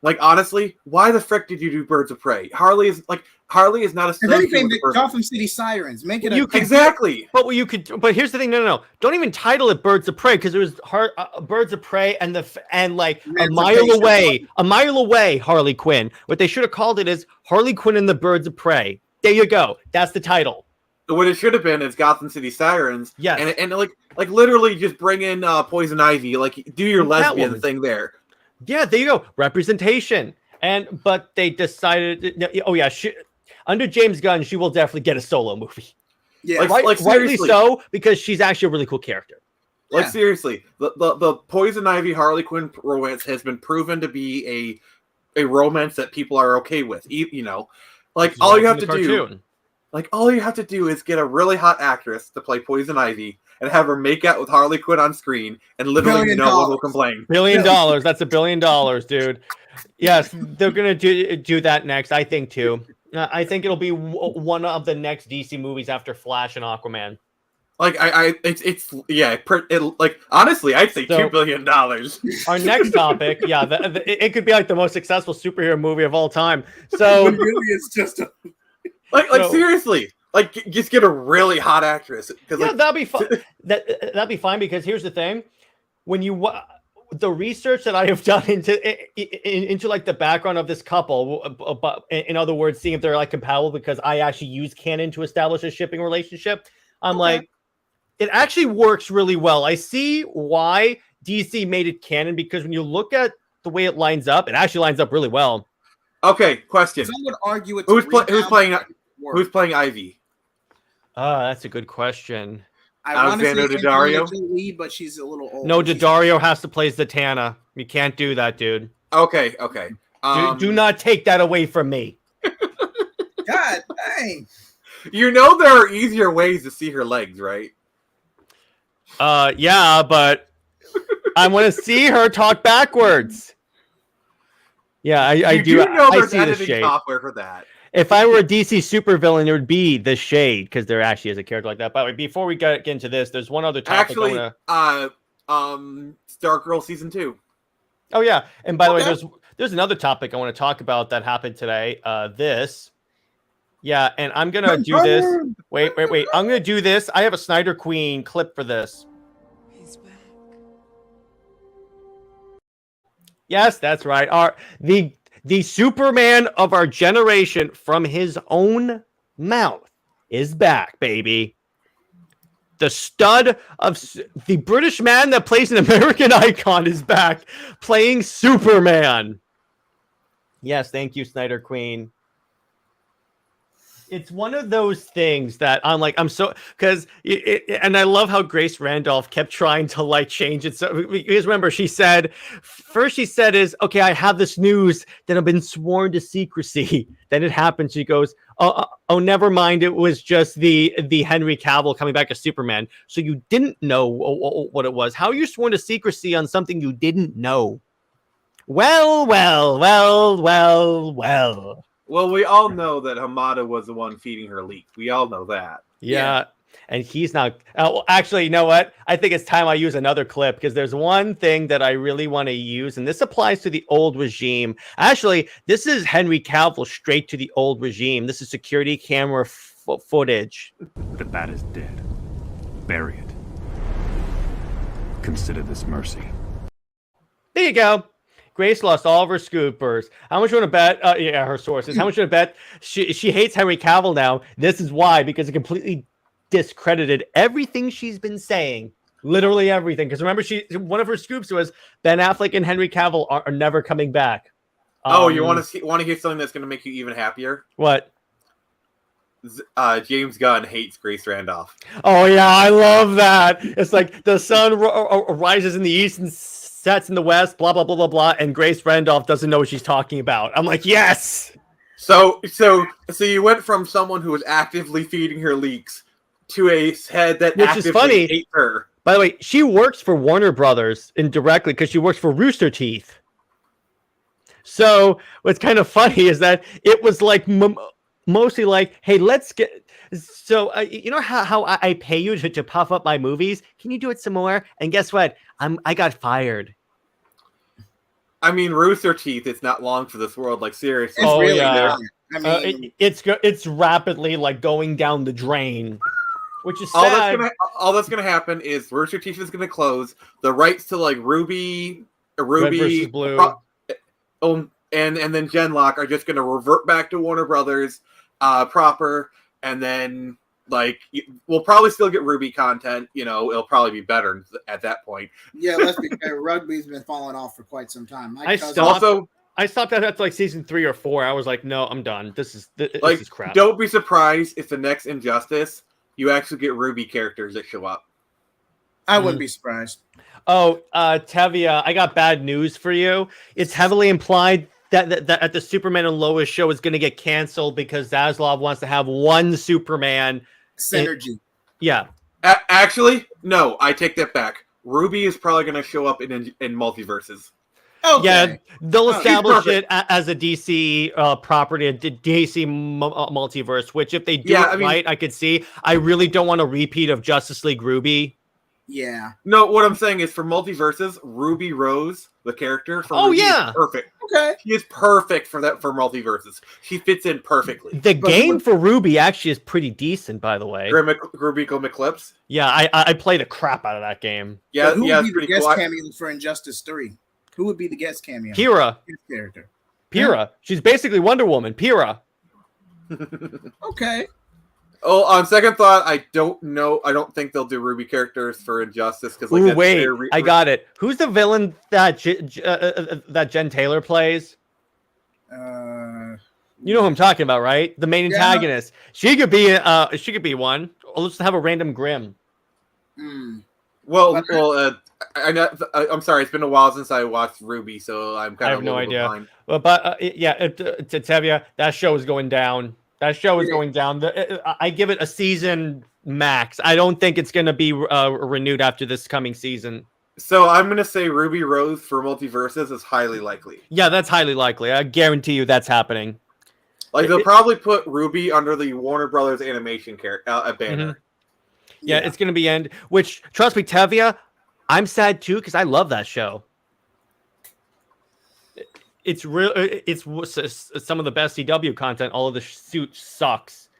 Like honestly, why the frick did you do Birds of Prey? Harley is not a. And then he came to Gotham City Sirens. Make it exactly. But But here's the thing. No. Don't even title it Birds of Prey because it was Birds of Prey and a mile away. Harley Quinn. What they should have called it is Harley Quinn and the Birds of Prey. There you go. That's the title. What it should have been is Gotham City Sirens. Yeah. And like literally just bring in Poison Ivy. Like do your lesbian thing there. Yeah, there you go. Representation. But they decided, under James Gunn, she will definitely get a solo movie. Yeah, rightly so, because she's actually a really cool character. Like seriously, the Poison Ivy Harley Quinn romance has been proven to be a romance that people are okay with. You know, like all you have to do is get a really hot actress to play Poison Ivy and have her make out with Harley Quinn on screen, and literally no one will complain. $1 billion. That's $1 billion, dude. Yes, they're gonna do that next. I think too. I think it'll be one of the next DC movies after Flash and Aquaman. Like honestly, I'd say $2 billion. Our next topic, it could be like the most successful superhero movie of all time. So really, it's just seriously. Like, just get a really hot actress. That'd be fun. That'd be fine because here's the thing: when you the research that I have done into like the background of this couple, but in other words, seeing if they're like compatible, because I actually use canon to establish a shipping relationship. I'm like, it actually works really well. I see why DC made it canon because when you look at the way it lines up, it actually lines up really well. Okay, question. Some would argue it's who's playing Ivy? That's a good question. Alexander Daddario, but she's a little old. No, Daddario has to play Zatanna. You can't do that, dude. Okay. Do not take that away from me. God dang. You know there are easier ways to see her legs, right? Yeah, but I want to see her talk backwards. Yeah, I do. I see the shade. Software for that. If I were a DC supervillain, it would be the Shade, because there actually is a character like that. By the way, before we get into this, there's one other topic. Actually, Stargirl season 2. Oh yeah, and by the way, there's another topic I want to talk about that happened today. And I'm gonna do this. Wait. I'm gonna do this. I have a Snyder Queen clip for this. He's back. Yes, that's right. The Superman of our generation from his own mouth is back, baby. The stud of the British man that plays an American icon is back playing Superman. Yes, thank you, Snyder Queen. It's one of those things that and I love how Grace Randolph kept trying to change it. So because remember, she said, okay, I have this news that I've been sworn to secrecy. Then it happened. She goes, oh, never mind. It was just the Henry Cavill coming back as Superman. So you didn't know what it was. How are you sworn to secrecy on something you didn't know? Well. Well, we all know that Hamada was the one feeding her leak. We all know that. Yeah. And he's not. Well, actually, you know what? I think it's time I use another clip because there's one thing that I really want to use, and this applies to the old regime. Actually, this is Henry Cavill straight to the old regime. This is security camera footage. The bat is dead. Bury it. Consider this mercy. There you go. Grace lost all of her scoopers. How much you want to bet? Yeah, her sources. How much you want to bet? She hates Henry Cavill now. This is why, because it completely discredited everything she's been saying. Literally everything. Because remember, one of her scoops was Ben Affleck and Henry Cavill are never coming back. You want to hear something that's going to make you even happier? What? James Gunn hates Grace Randolph. Oh yeah, I love that. It's like the sun rises in the east and sets in the west, blah blah blah blah blah, and Grace Randolph doesn't know what she's talking about. I'm like, yes. So you went from someone who was actively feeding her leaks to a head that Which actively is funny. hates her. By the way, she works for Warner Brothers indirectly because she works for Rooster Teeth. So what's kind of funny is that it was like mostly like, hey, let's get. So you know how I pay you to puff up my movies? Can you do it some more? And guess what? I got fired. I mean, Rooster Teeth. It's not long for this world. Like seriously. It's really yeah. not. I mean, it's rapidly like going down the drain, which is sad. All that's gonna happen is Rooster Teeth is gonna close. The rights to like Ruby, Red versus Blue, and then Genlock are just gonna revert back to Warner Brothers proper, and then like we'll probably still get Ruby content. You know, it'll probably be better at that point. yeah, let's be fair. Rugby's been falling off for quite some time. I stopped after like season 3 or 4. I was like, no, I'm done. This is crap. Don't be surprised if the next Injustice you actually get Ruby characters that show up. I wouldn't be surprised. Oh, Tevia, I got bad news for you. It's heavily implied that the Superman and Lois show is going to get canceled because Zaslav wants to have one Superman Synergy. Yeah. Actually, no, I take that back. Ruby is probably going to show up in multiverses. Okay. Yeah, they'll establish it as a DC property, a DC multiverse, which if they do right, I could see. I really don't want a repeat of Justice League Ruby. Yeah. No, what I'm saying is for multiverses, Ruby Rose, the character from Ruby is perfect. Okay. She is perfect for multiverses. She fits in perfectly. The game for Ruby actually is pretty decent, by the way. Rubico McClips? Yeah, I play the crap out of that game. Yeah, who would be the guest cameo for Injustice 3? Who would be the guest cameo? Pyrrha. Character. Pyrrha. She's basically Wonder Woman. Pyrrha. Okay. Oh, on second thought, I don't know. I don't think they'll do Ruby characters for Injustice because. Like, wait, I got it. Who's the villain that that Jen Taylor plays? You know who I'm talking about, right? The main antagonist. She could be one. Or let's have a random Grimm. Well, I'm sorry. It's been a while since I watched Ruby, so I'm kind of. I have no idea. Behind. Well, but to Tevia, that show is going down. That show is going down. I give it a season max. I don't think it's going to be renewed after this coming season. So I'm going to say Ruby Rose for multiverses is highly likely. Yeah, that's highly likely. I guarantee you that's happening. Like they'll probably put Ruby under the Warner Brothers animation banner. Mm-hmm. Yeah, it's going to be end. Which, trust me, Tevia, I'm sad too because I love that show. It's real. It's some of the best CW content. All of the suit sucks,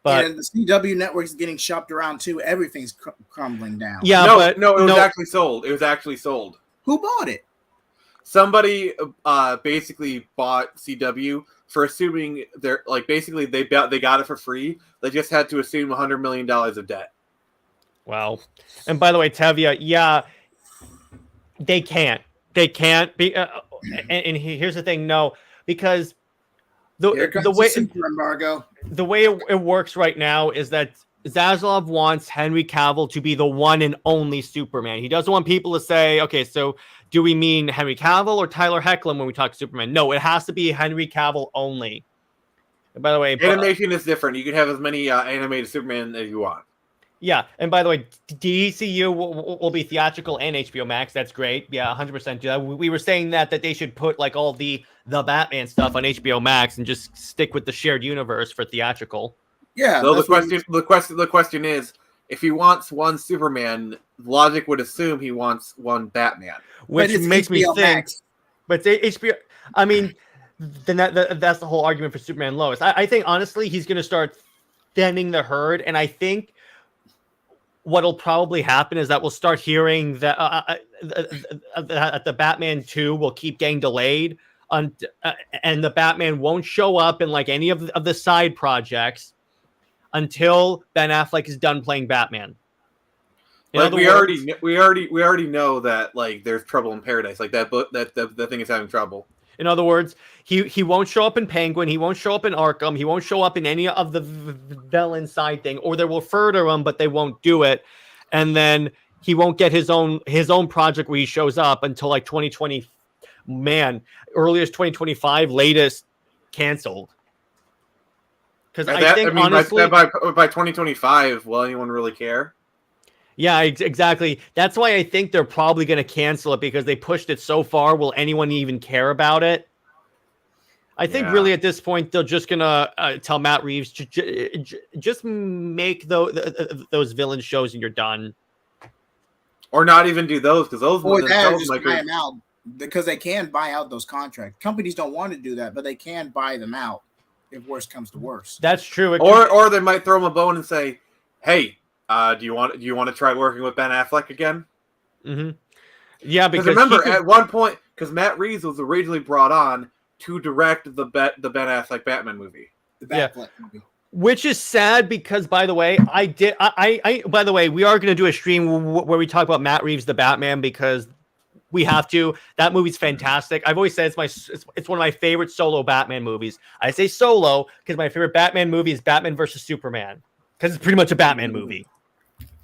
but the CW network is getting shopped around too. Everything's crumbling down. Yeah, it was actually sold. It was actually sold. Who bought it? Somebody basically bought CW for assuming they're like basically they got it for free. They just had to assume $100 million of debt. Wow. And by the way, Tevia, they can't be. And here's the thing, no, because the way it works right now is that Zaslav wants Henry Cavill to be the one and only Superman. He doesn't want people to say, okay, so do we mean Henry Cavill or Tyler Hoechlin when we talk Superman? No, it has to be Henry Cavill only. And by the way, animation is different. You can have as many animated Superman as you want. Yeah, and by the way, DCU will be theatrical and HBO Max. That's great. Yeah, 100% do that. We were saying that they should put like all the Batman stuff on HBO Max and just stick with the shared universe for theatrical. Yeah. So the question is, if he wants one Superman, logic would assume he wants one Batman. Which makes me think. Max. But HBO, I mean, then that's the whole argument for Superman Lois. I think honestly, he's going to start thinning the herd, and I think what'll probably happen is that we'll start hearing that the Batman 2 will keep getting delayed, and the Batman won't show up in like any of the side projects until Ben Affleck is done playing Batman. Like we already know that like there's trouble in paradise, like that book that the thing is having trouble. In other words, he won't show up in Penguin, he won't show up in Arkham, he won't show up in any of the villain side thing, or they will refer to him, but they won't do it. And then he won't get his own project where he shows up until like 2020, earliest 2025, latest canceled. Because honestly, by 2025, will anyone really care? Yeah, exactly. That's why I think they're probably going to cancel it, because they pushed it so far. Will anyone even care about it? I think really at this point, they're just going to tell Matt Reeves, just make those villain shows and you're done. Or not even do those, because those or that, just buy them out, because they can buy out those contracts. Companies don't want to do that, but they can buy them out if worse comes to worse. That's true. Or they might throw them a bone and say, hey, do you want to try working with Ben Affleck again? Mm-hmm. Yeah, because remember at one point, because Matt Reeves was originally brought on to direct the Ben Affleck Batman movie. The Batfleck movie. Which is sad, because by the way, by the way, we are going to do a stream where we talk about Matt Reeves the Batman, because we have to. That movie's fantastic. I've always said it's one of my favorite solo Batman movies. I say solo because my favorite Batman movie is Batman versus Superman, because it's pretty much a Batman movie.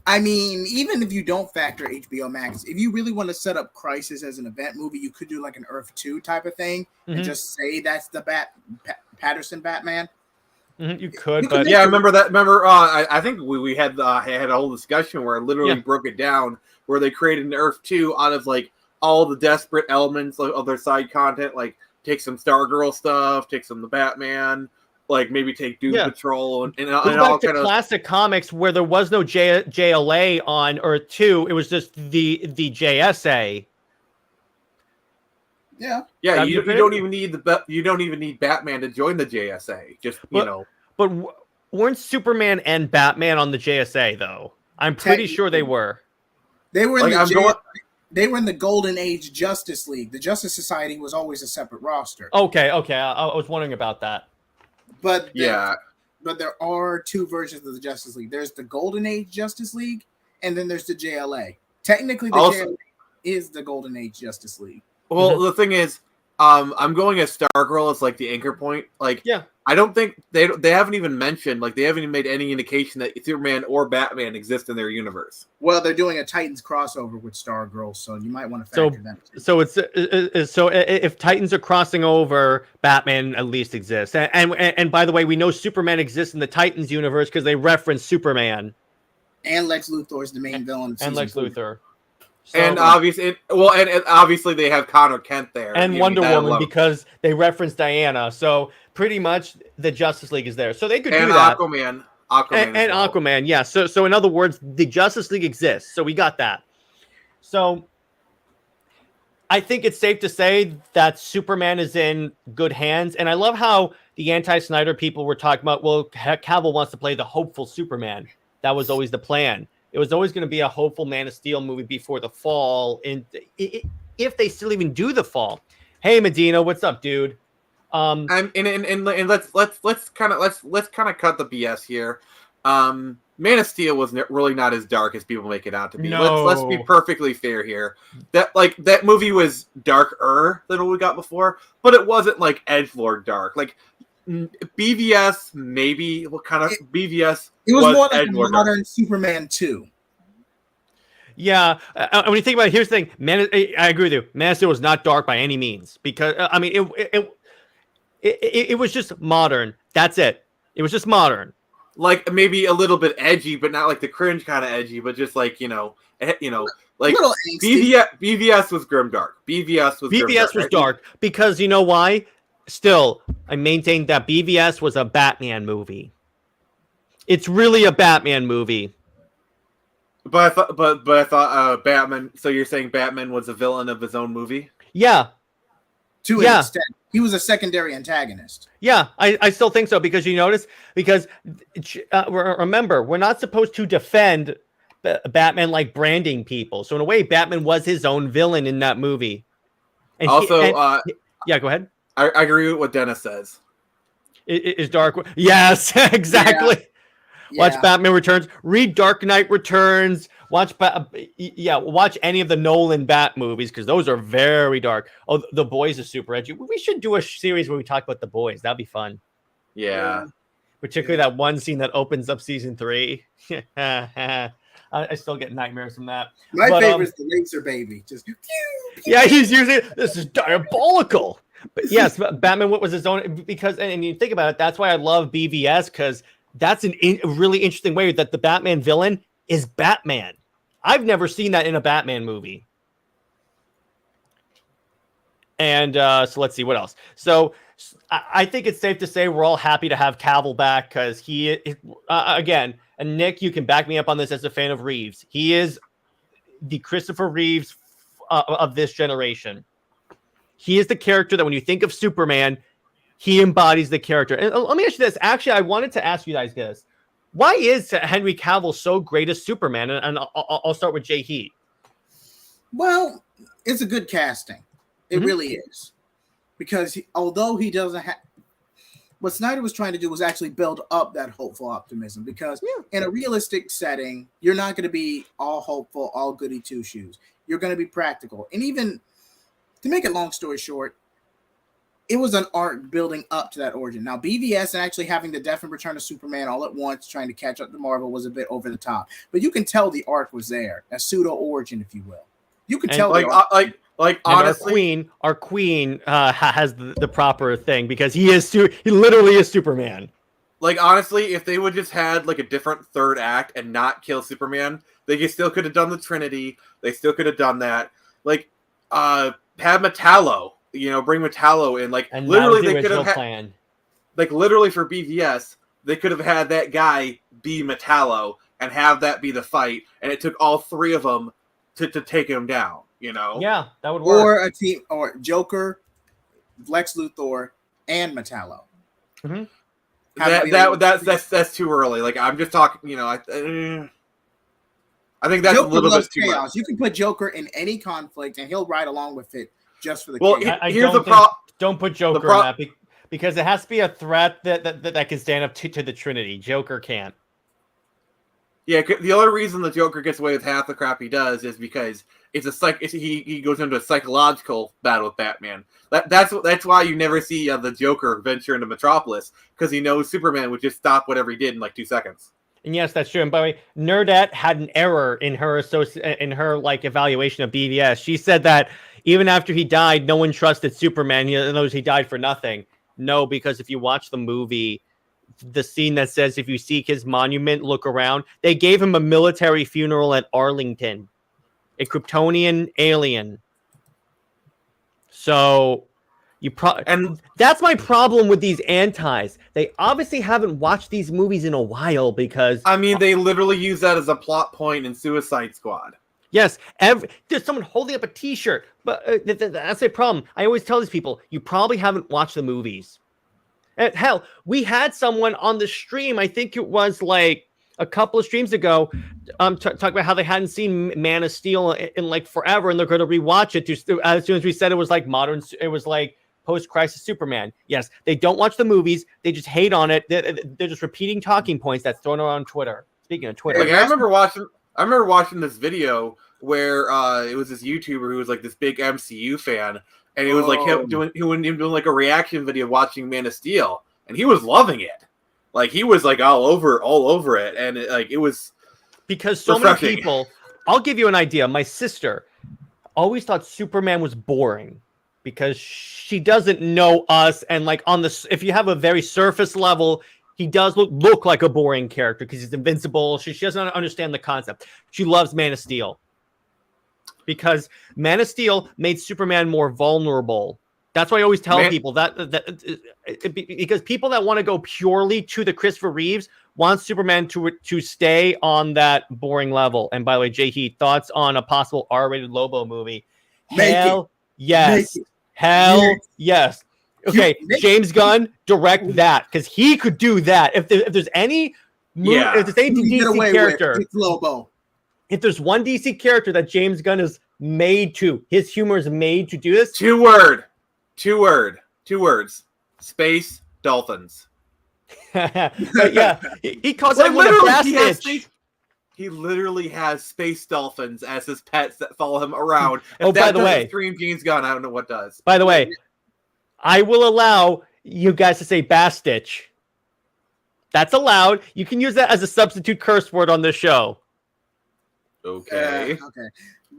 I mean, even if you don't factor HBO Max, if you really want to set up Crisis as an event movie, you could do like an Earth 2 type of thing and just say that's the Patterson Batman. Mm-hmm. You could, but yeah, I remember that. I think we had a whole discussion where I literally broke it down, where they created an Earth 2 out of like all the desperate elements of their side content, like take some Stargirl stuff, take some the Batman, like maybe take Doom Patrol and all kind of classic comics where there was no JLA on Earth 2. It was just the JSA. Yeah. Yeah, you don't even need Batman to join the JSA. But weren't Superman and Batman on the JSA though? I'm pretty sure they were. They were in they were in the Golden Age Justice League. The Justice Society was always a separate roster. Okay. I was wondering about that. But there are two versions of the Justice League. There's the Golden Age Justice League, and then there's the JLA. Technically, the JLA is the Golden Age Justice League. Well, the thing is, I'm going as Stargirl as like the anchor point. Like, I don't think they haven't even mentioned, like, they haven't even made any indication that Superman or Batman exist in their universe. Well, they're doing a Titans crossover with Stargirl, so you might want to factor them. So if Titans are crossing over, Batman at least exists. And by the way, we know Superman exists in the Titans universe because they reference Superman. And Lex Luthor is the main villain. And Lex Luthor. So, and obviously they have Connor Kent there. And Wonder Woman, because they reference Diana. So pretty much the Justice League is there. So they could do that. Aquaman. And Aquaman, yeah. So in other words, the Justice League exists. So we got that. So I think it's safe to say that Superman is in good hands. And I love how the anti-Snyder people were talking about, well, Cavill wants to play the hopeful Superman. That was always the plan. It was always going to be a hopeful Man of Steel movie before the fall, and if they still even do the fall. Hey, Medina, what's up, dude? And let's kind of cut the BS here. Man of Steel was really not as dark as people make it out to be. No. Let's be perfectly fair here. That movie was darker than what we got before, but it wasn't like edgelord dark. Like BVS, maybe BVS. It was more like a modern Superman 2. Yeah, when you think about it, here's the thing. I agree with you. Man of Steel was not dark by any means, because I mean it was just modern. That's it. It was just modern. like maybe a little bit edgy, but not like the cringe kind of edgy, but just like like little angsty. BVS was grimdark. BVS was dark because you know why? Still, I maintain that BVS was a Batman movie. It's really a Batman movie. But I thought Batman. So you're saying Batman was a villain of his own movie? Yeah. To an extent, he was a secondary antagonist. Yeah, I still think so because you notice remember, we're not supposed to defend Batman like branding people. So in a way, Batman was his own villain in that movie. And yeah, go ahead. I agree with what Dennis says. Is Dark? Yes, exactly. Yeah. Watch Batman Returns. Read Dark Knight Returns. Watch any of the Nolan Bat movies because those are very dark. Oh, The Boys is super edgy. We should do a series where we talk about The Boys. That'd be fun. Yeah. Particularly that one scene that opens up season 3. I still get nightmares from that. My favorite is the laser baby. Just yeah, he's using this is diabolical. But yes, Batman was his own because, and you think about it, that's why I love BVS because that's a really interesting way that the Batman villain is Batman. I've never seen that in a Batman movie. And so let's see what else. So I think it's safe to say we're all happy to have Cavill back because he again, and Nick, you can back me up on this as a fan of Reeves. He is the Christopher Reeves of this generation. He is the character that when you think of Superman, he embodies the character. And let me ask you this. Actually, I wanted to ask you guys this. Why is Henry Cavill so great as Superman? And I'll start with Jay Heat. Well, it's a good casting. It really is. Because although he doesn't have... What Snyder was trying to do was actually build up that hopeful optimism. Because in a realistic setting, you're not going to be all hopeful, all goody two-shoes. You're going to be practical. And even... To make a long story short, it was an arc building up to that origin. Now, BVS and actually having the death and return of Superman all at once, trying to catch up to Marvel, was a bit over the top. But you can tell the arc was there, a pseudo origin, if you will. You can tell, honestly, our queen has the proper thing because he literally is Superman. Like honestly, if they would just had like a different third act and not kill Superman, they still could have done the Trinity. They still could have done that. Like, have Metallo, bring Metallo in. Like, and literally, they could have had, like, literally for BVS, they could have had that guy be Metallo and have that be the fight, and it took all three of them to take him down. Yeah, that would work. Or a team, or Joker, Lex Luthor, and Metallo. Mm-hmm. That's too early. Like, I'm just talking. I think that's Joker a little bit too chaos. much. You can put Joker in any conflict, and he'll ride along with it just for the chaos. Here's the problem. Don't put Joker in that because it has to be a threat that can stand up to the Trinity. Joker can't. Yeah, the only reason the Joker gets away with half the crap he does is because he goes into a psychological battle with Batman. That's why you never see the Joker venture into Metropolis, because he knows Superman would just stop whatever he did in like 2 seconds. And yes, that's true. And by the way, Nerdette had an error in her evaluation of BVS. She said that even after he died, no one trusted Superman. He knows he died for nothing. No, because if you watch the movie, the scene that says if you seek his monument, look around, they gave him a military funeral at Arlington, a Kryptonian alien. So and that's my problem with these antis. They obviously haven't watched these movies in a while because they literally use that as a plot point in Suicide Squad. Yes, there's someone holding up a T-shirt, but that's a problem. I always tell these people, you probably haven't watched the movies. And hell, we had someone on the stream, I think it was like a couple of streams ago, talk about how they hadn't seen Man of Steel in like forever, and they're going to rewatch it. As soon as we said it was like post-crisis Superman. Yes, they don't watch the movies. They just hate on it. They're just repeating talking points that's thrown around Twitter. Speaking of Twitter. Like, I remember watching this video where it was this YouTuber who was like this big MCU fan, and it was like him doing like a reaction video watching Man of Steel, and he was loving it. Like, he was like all over it, and it was because so refreshing. Many people. I'll give you an idea. My sister always thought Superman was boring because she doesn't know us, and like if you have a very surface level, he does look like a boring character because he's invincible. She doesn't understand the concept. She loves Man of Steel because Man of Steel made Superman more vulnerable. That's why I always tell people that because people that want to go purely to the Christopher Reeves want Superman to stay on that boring level. And by the way, Jay Heath, thoughts on a possible R-rated Lobo movie? Hell yes. Hell yes. Okay, James Gunn, direct that because he could do that. If there's any if there's any DC character, it's Lobo. If there's one DC character that James Gunn is made to, his humor is made to do this. Two words. Space dolphins. But yeah, he calls it a bastard. He literally has space dolphins as his pets that follow him around. If by the way, stream James Gunn, I don't know what does. By the way, I will allow you guys to say Bastitch. That's allowed. You can use that as a substitute curse word on this show. Okay. Okay.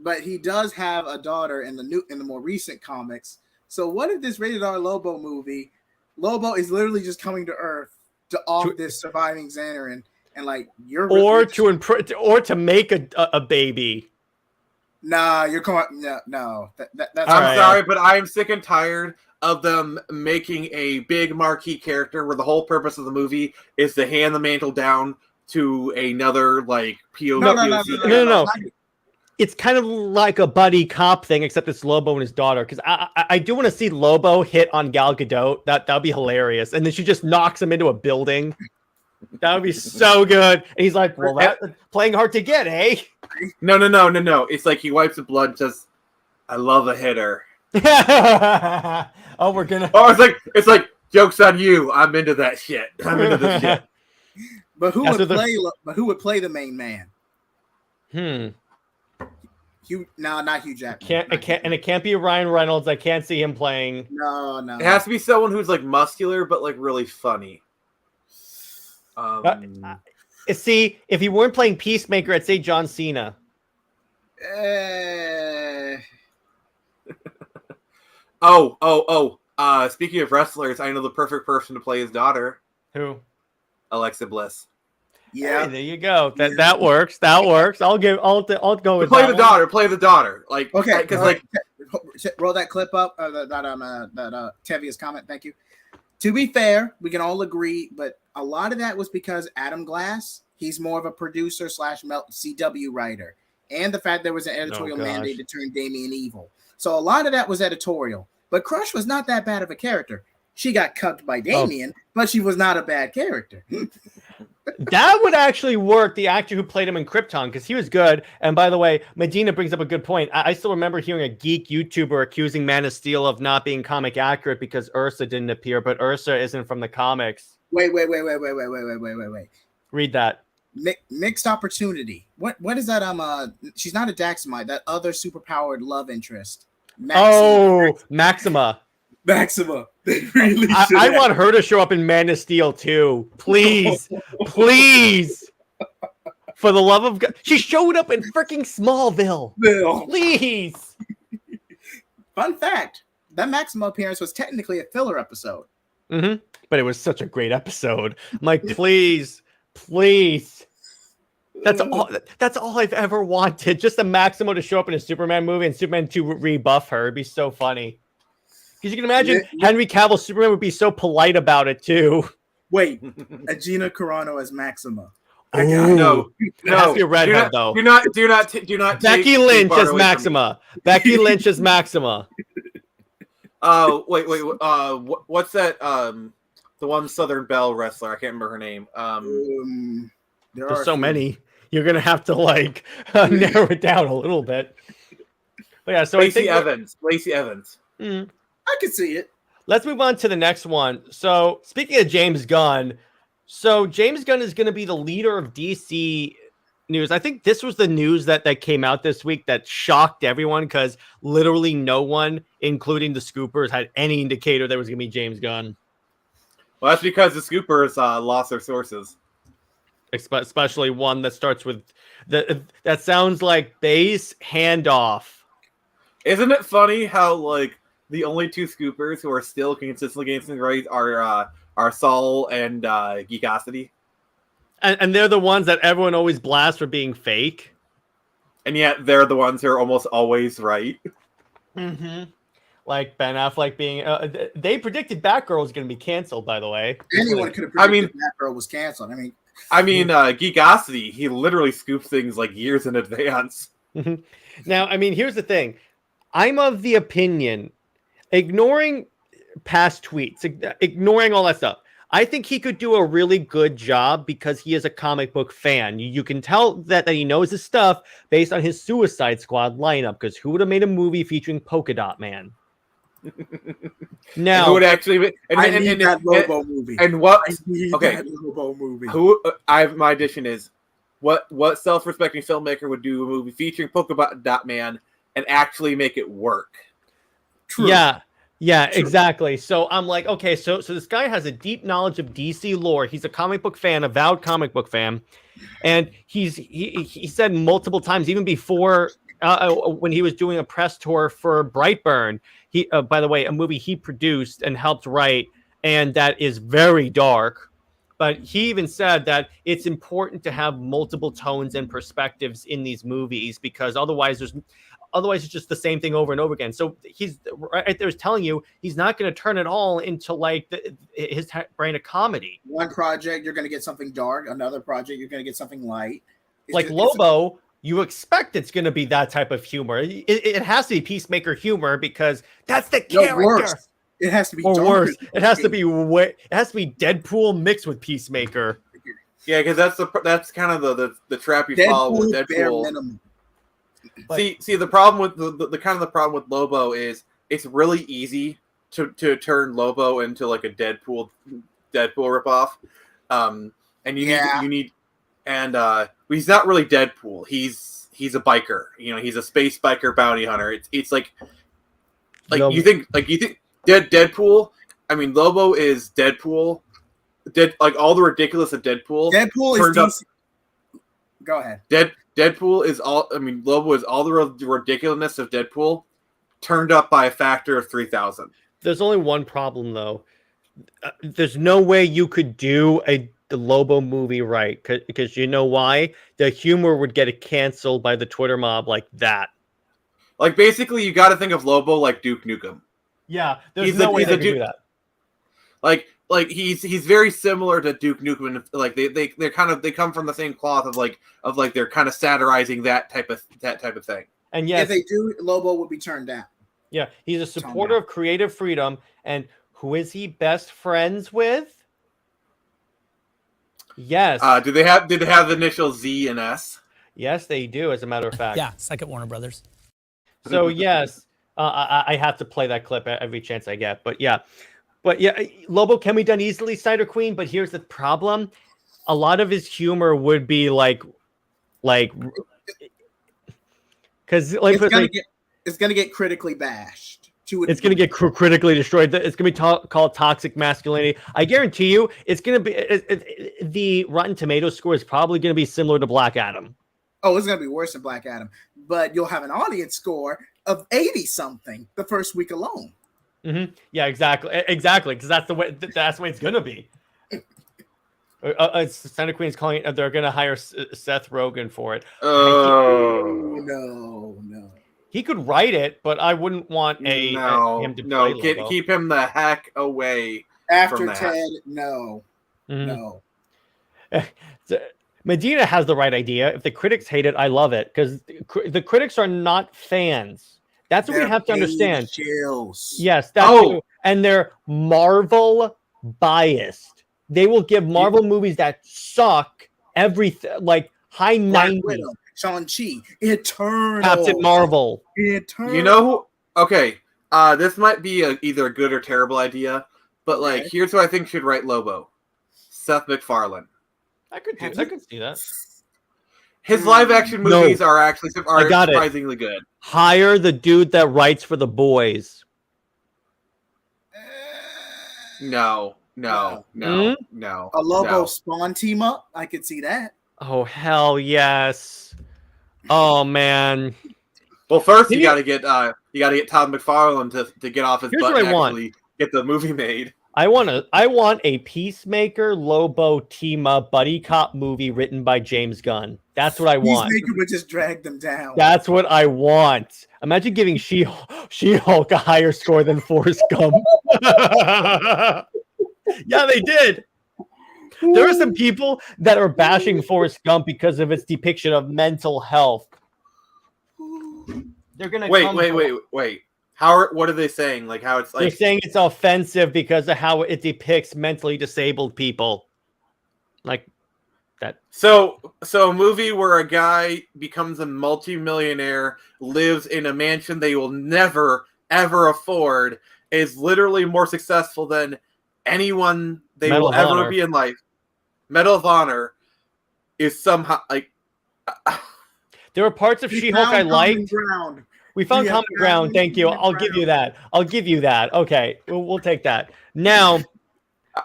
But he does have a daughter in the more recent comics. So what if this rated R Lobo movie, Lobo is literally just coming to Earth to off this surviving Xanarin and like to make a baby. Nah, you're calling no. That's I'm sorry, but I'm sick and tired of them making a big marquee character where the whole purpose of the movie is to hand the mantle down to another like POW. No. It's kind of like a buddy cop thing, except it's Lobo and his daughter. Because I do want to see Lobo hit on Gal Gadot. That'd be hilarious. And then she just knocks him into a building. That would be so good. And he's like, "Well, that's playing hard to get, eh?" No. It's like he wipes the blood and says, "I love a hitter." Oh, we're gonna. Oh, it's like joke's on you. I'm into that shit. I'm into this shit. But who would play the main man? Not Hugh Jackman. It can't be Ryan Reynolds. I can't see him playing. No. It has to be someone who's like muscular but like really funny. See, if he weren't playing Peacemaker, I'd say John Cena. Speaking of wrestlers, I know the perfect person to play his daughter. Who? Alexa Bliss. Yeah, hey, there you go. That works. That works. I'll go with play the daughter. Play the daughter. Like okay, because like roll that clip up. That Tevia's comment. Thank you. To be fair, we can all agree, but a lot of that was because Adam Glass. He's more of a producer / CW writer, and the fact there was an editorial mandate to turn Damian evil. So a lot of that was editorial. But Crush was not that bad of a character. She got cucked by Damian, but she was not a bad character. That would actually work, the actor who played him in Krypton, because he was good. And by the way, Medina brings up a good point. I still remember hearing a geek YouTuber accusing Man of Steel of not being comic accurate because Ursa didn't appear, but Ursa isn't from the comics. Wait. Read that. Mixed opportunity. What is that? She's not a Daxamite. That other superpowered love interest. Maxima. Maxima. They really I want her to show up in Man of Steel too. Please. For the love of God. She showed up in freaking Smallville. Please. Fun fact. That Maxima appearance was technically a filler episode. Mm-hmm. But it was such a great episode. I'm like, please. That's all I've ever wanted. Just a Maximo to show up in a Superman movie and Superman to rebuff her. It'd be so funny. Because you can imagine Henry Cavill Superman would be so polite about it too. Wait, Gina Carano as Maxima. No. It has to be a redhead though. Do not. Becky Lynch as Maxima. Becky Lynch as Maxima. Wait. What's that? The one Southern Belle wrestler. I can't remember her name. There's so many. You're gonna have to like narrow it down a little bit. But yeah, so Lacey Evans. I can see it. Let's move on to the next one. So speaking of James Gunn, James Gunn is going to be the leader of DC news. I think this was the news that came out this week that shocked everyone because literally no one, including the Scoopers, had any indicator there was going to be James Gunn. Well, that's because the Scoopers lost their sources. Especially one that starts with that sounds like base handoff. Isn't it funny how like the only two Scoopers who are still consistently against the right are Saul and Geekosity. And they're the ones that everyone always blasts for being fake. And yet they're the ones who are almost always right. Mm-hmm. Like Ben Affleck being... they predicted Batgirl was going to be canceled, by the way. Anyone could have predicted Batgirl was canceled. Geekosity, he literally scoops things like years in advance. Now, I mean, here's the thing. I'm of the opinion, ignoring past tweets, ignoring all that stuff, I think he could do a really good job because he is a comic book fan. You can tell that he knows his stuff based on his Suicide Squad lineup, because who would have made a movie featuring Polka Dot Man? Now, who would actually... I need that Lobo movie. And what... Okay. That Lobo movie. My addition is, what self-respecting filmmaker would do a movie featuring Polka Dot Man and actually make it work? True. Yeah, exactly. So I'm like, okay, so this guy has a deep knowledge of DC lore. He's a comic book fan, avowed comic book fan, and he said multiple times, even before when he was doing a press tour for Brightburn, he by the way, a movie he produced and helped write, and that is very dark. But he even said that it's important to have multiple tones and perspectives in these movies, because otherwise it's just the same thing over and over again. So he's right there telling you he's not going to turn it all into like his brand of comedy. One project, you're going to get something dark. Another project, you're going to get something light. Lobo, you expect it's going to be that type of humor. It has to be Peacemaker humor because that's the character. Worse. It has to be worse. It has to be Deadpool mixed with Peacemaker. Yeah, because that's kind of the trap you fall with Deadpool. See, the problem with the problem with Lobo is it's really easy to turn Lobo into like a Deadpool ripoff, and he's not really Deadpool. He's a biker. He's a space biker bounty hunter. It's like you think Deadpool. I mean, Lobo is Deadpool. Like all the ridiculous of Deadpool. Deadpool is DC. Go ahead. Deadpool is all. I mean, Lobo is all the ridiculousness of Deadpool, turned up by a factor of 3,000. There's only one problem, though. There's no way you could do the Lobo movie right, because you know why? The humor would get canceled by the Twitter mob like that. Like basically, you got to think of Lobo like Duke Nukem. Yeah, there's no way they could do that. Like he's very similar to Duke Nukem. Like they come from the same cloth of they're kind of satirizing that type of thing. And yes, if they do, Lobo would be turned down. Yeah, he's a supporter of creative freedom, and who is he best friends with? Yes. Did they have the initial Z and S? Yes, they do. As a matter of fact. Yeah, second Warner Brothers. So yes, I have to play that clip every chance I get. But yeah, Lobo can be done easily, Snyder Queen. But here's the problem: a lot of his humor would be like, because it's gonna get critically bashed. It's going to get critically destroyed. It's going to be called toxic masculinity. I guarantee you, it's going to be the Rotten Tomatoes score is probably going to be similar to Black Adam. Oh, it's going to be worse than Black Adam, but you'll have an audience score of 80-something the first week alone. Mm-hmm. Yeah, exactly, because that's the way it's going to be. Santa Queen's calling it. They're going to hire Seth Rogen for it. Oh no. He could write it, but I wouldn't want him to play Lobo. Keep him the heck away. After from that. Ted, no. No. Medina has the right idea. If the critics hate it, I love it, because the critics are not fans. That's what we have to understand. Chills. Yes, that's true. And they're Marvel biased. They will give Marvel movies that suck everything, like high 90s. Shang-Chi, Eternal, Captain Marvel, Eternal. You know who? Okay, this might be either a good or terrible idea, but here's who I think should write Lobo: Seth MacFarlane. I could see that. His live-action movies are surprisingly good. Hire the dude that writes for The Boys. No. A Lobo Spawn team up. I could see that. Oh hell yes! Oh man. Well, first you got to get Todd McFarlane to get off his butt and actually get the movie made. I want a Peacemaker Lobo team up buddy cop movie written by James Gunn. That's what I want. Peacemaker would just drag them down. That's what I want. Imagine giving She-Hulk a higher score than Forrest Gump. Yeah, they did. There are some people that are bashing Forrest Gump because of its depiction of mental health. They're gonna wait. What are they saying? Like how it's like they're saying it's offensive because of how it depicts mentally disabled people. Like that. So a movie where a guy becomes a multimillionaire, lives in a mansion they will never ever afford, is literally more successful than anyone they Medal will of ever Honor. be in life. Medal of Honor is somehow like There were parts of She-Hulk I liked. We found common ground. Thank you. I'll give you that. Okay, we'll take that. Now,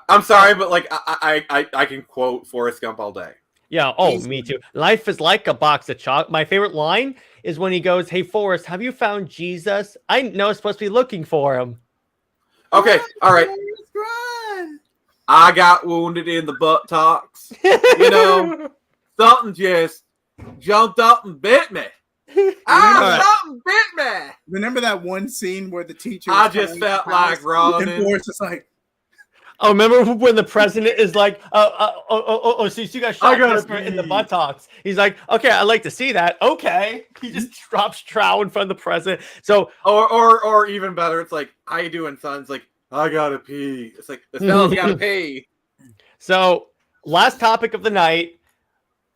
I'm sorry, but like I can quote Forrest Gump all day. yeah. Oh, me too. Life is like a box of chocolate. My favorite line is when he goes, "Hey, Forrest, have you found Jesus? I know I'm supposed to be looking for him." Okay, all right. I got wounded in the buttocks. You know, something just jumped up and bit me. Something bit me. Remember that one scene where the teacher? I just felt like running. And Forrest is like, Oh, remember when the president is like, so you got shot in the buttocks. He's like, okay, I'd like to see that. Okay. He just drops trow in front of the president. So, or even better, it's like, how you doing, son? It's like, I gotta pee. It's like, this fella's gotta pee. So, last topic of the night.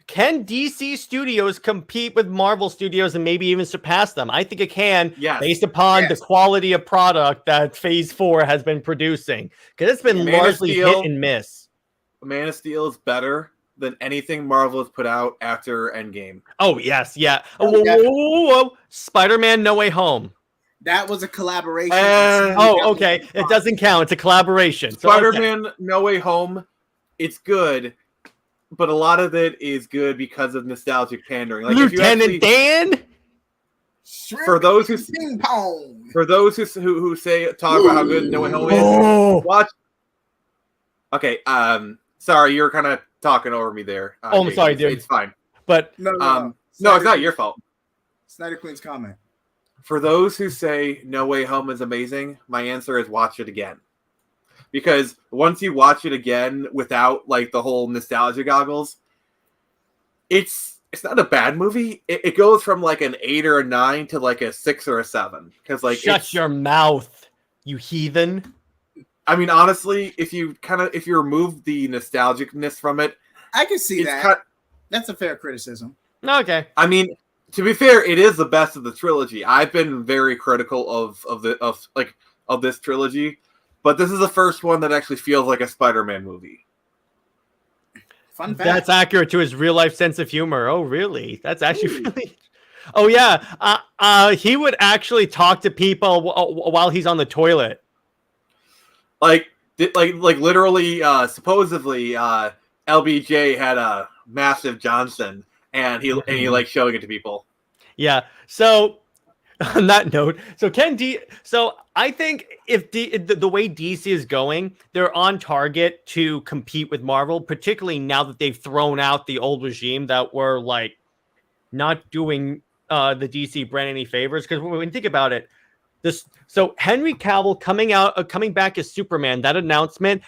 Can DC Studios compete with Marvel Studios and maybe even surpass them? I think it can, based upon the quality of product that Phase 4 has been producing. Because it's been largely hit and miss. Man of Steel is better than anything Marvel has put out after Endgame. Oh, yes, yeah. Whoa. Spider-Man No Way Home. That was a collaboration. Okay. It doesn't count. It's a collaboration. Spider-Man No Way Home, it's good. But a lot of it is good because of nostalgic pandering. Like Lieutenant Dan. For those who say talk about how good No Way Home is, watch. Okay, sorry, you were kind of talking over me there. I'm sorry, dude. It's fine. But no, it's not your fault. Snyder Queen's comment. For those who say No Way Home is amazing, my answer is watch it again. Because once you watch it again without like the whole nostalgia goggles, it's not a bad movie. It goes from like an 8 or a 9 to like a 6 or a 7. Because like shut your mouth, you heathen. I mean, honestly, if you remove the nostalgicness from it, I can see that. That's a fair criticism. Okay. I mean, to be fair, it is the best of the trilogy. I've been very critical of this trilogy. But this is the first one that actually feels like a Spider-Man movie. Fun fact. That's accurate to his real-life sense of humor. Oh, really? That's actually really... Oh, yeah. He would actually talk to people while he's on the toilet. Like literally, supposedly, LBJ had a massive Johnson, and he likes showing it to people. Yeah. So... On that note, so I think if the way DC is going, they're on target to compete with Marvel, particularly now that they've thrown out the old regime that were like not doing the DC brand any favors. Because when you think about it, so Henry Cavill coming back as Superman, that announcement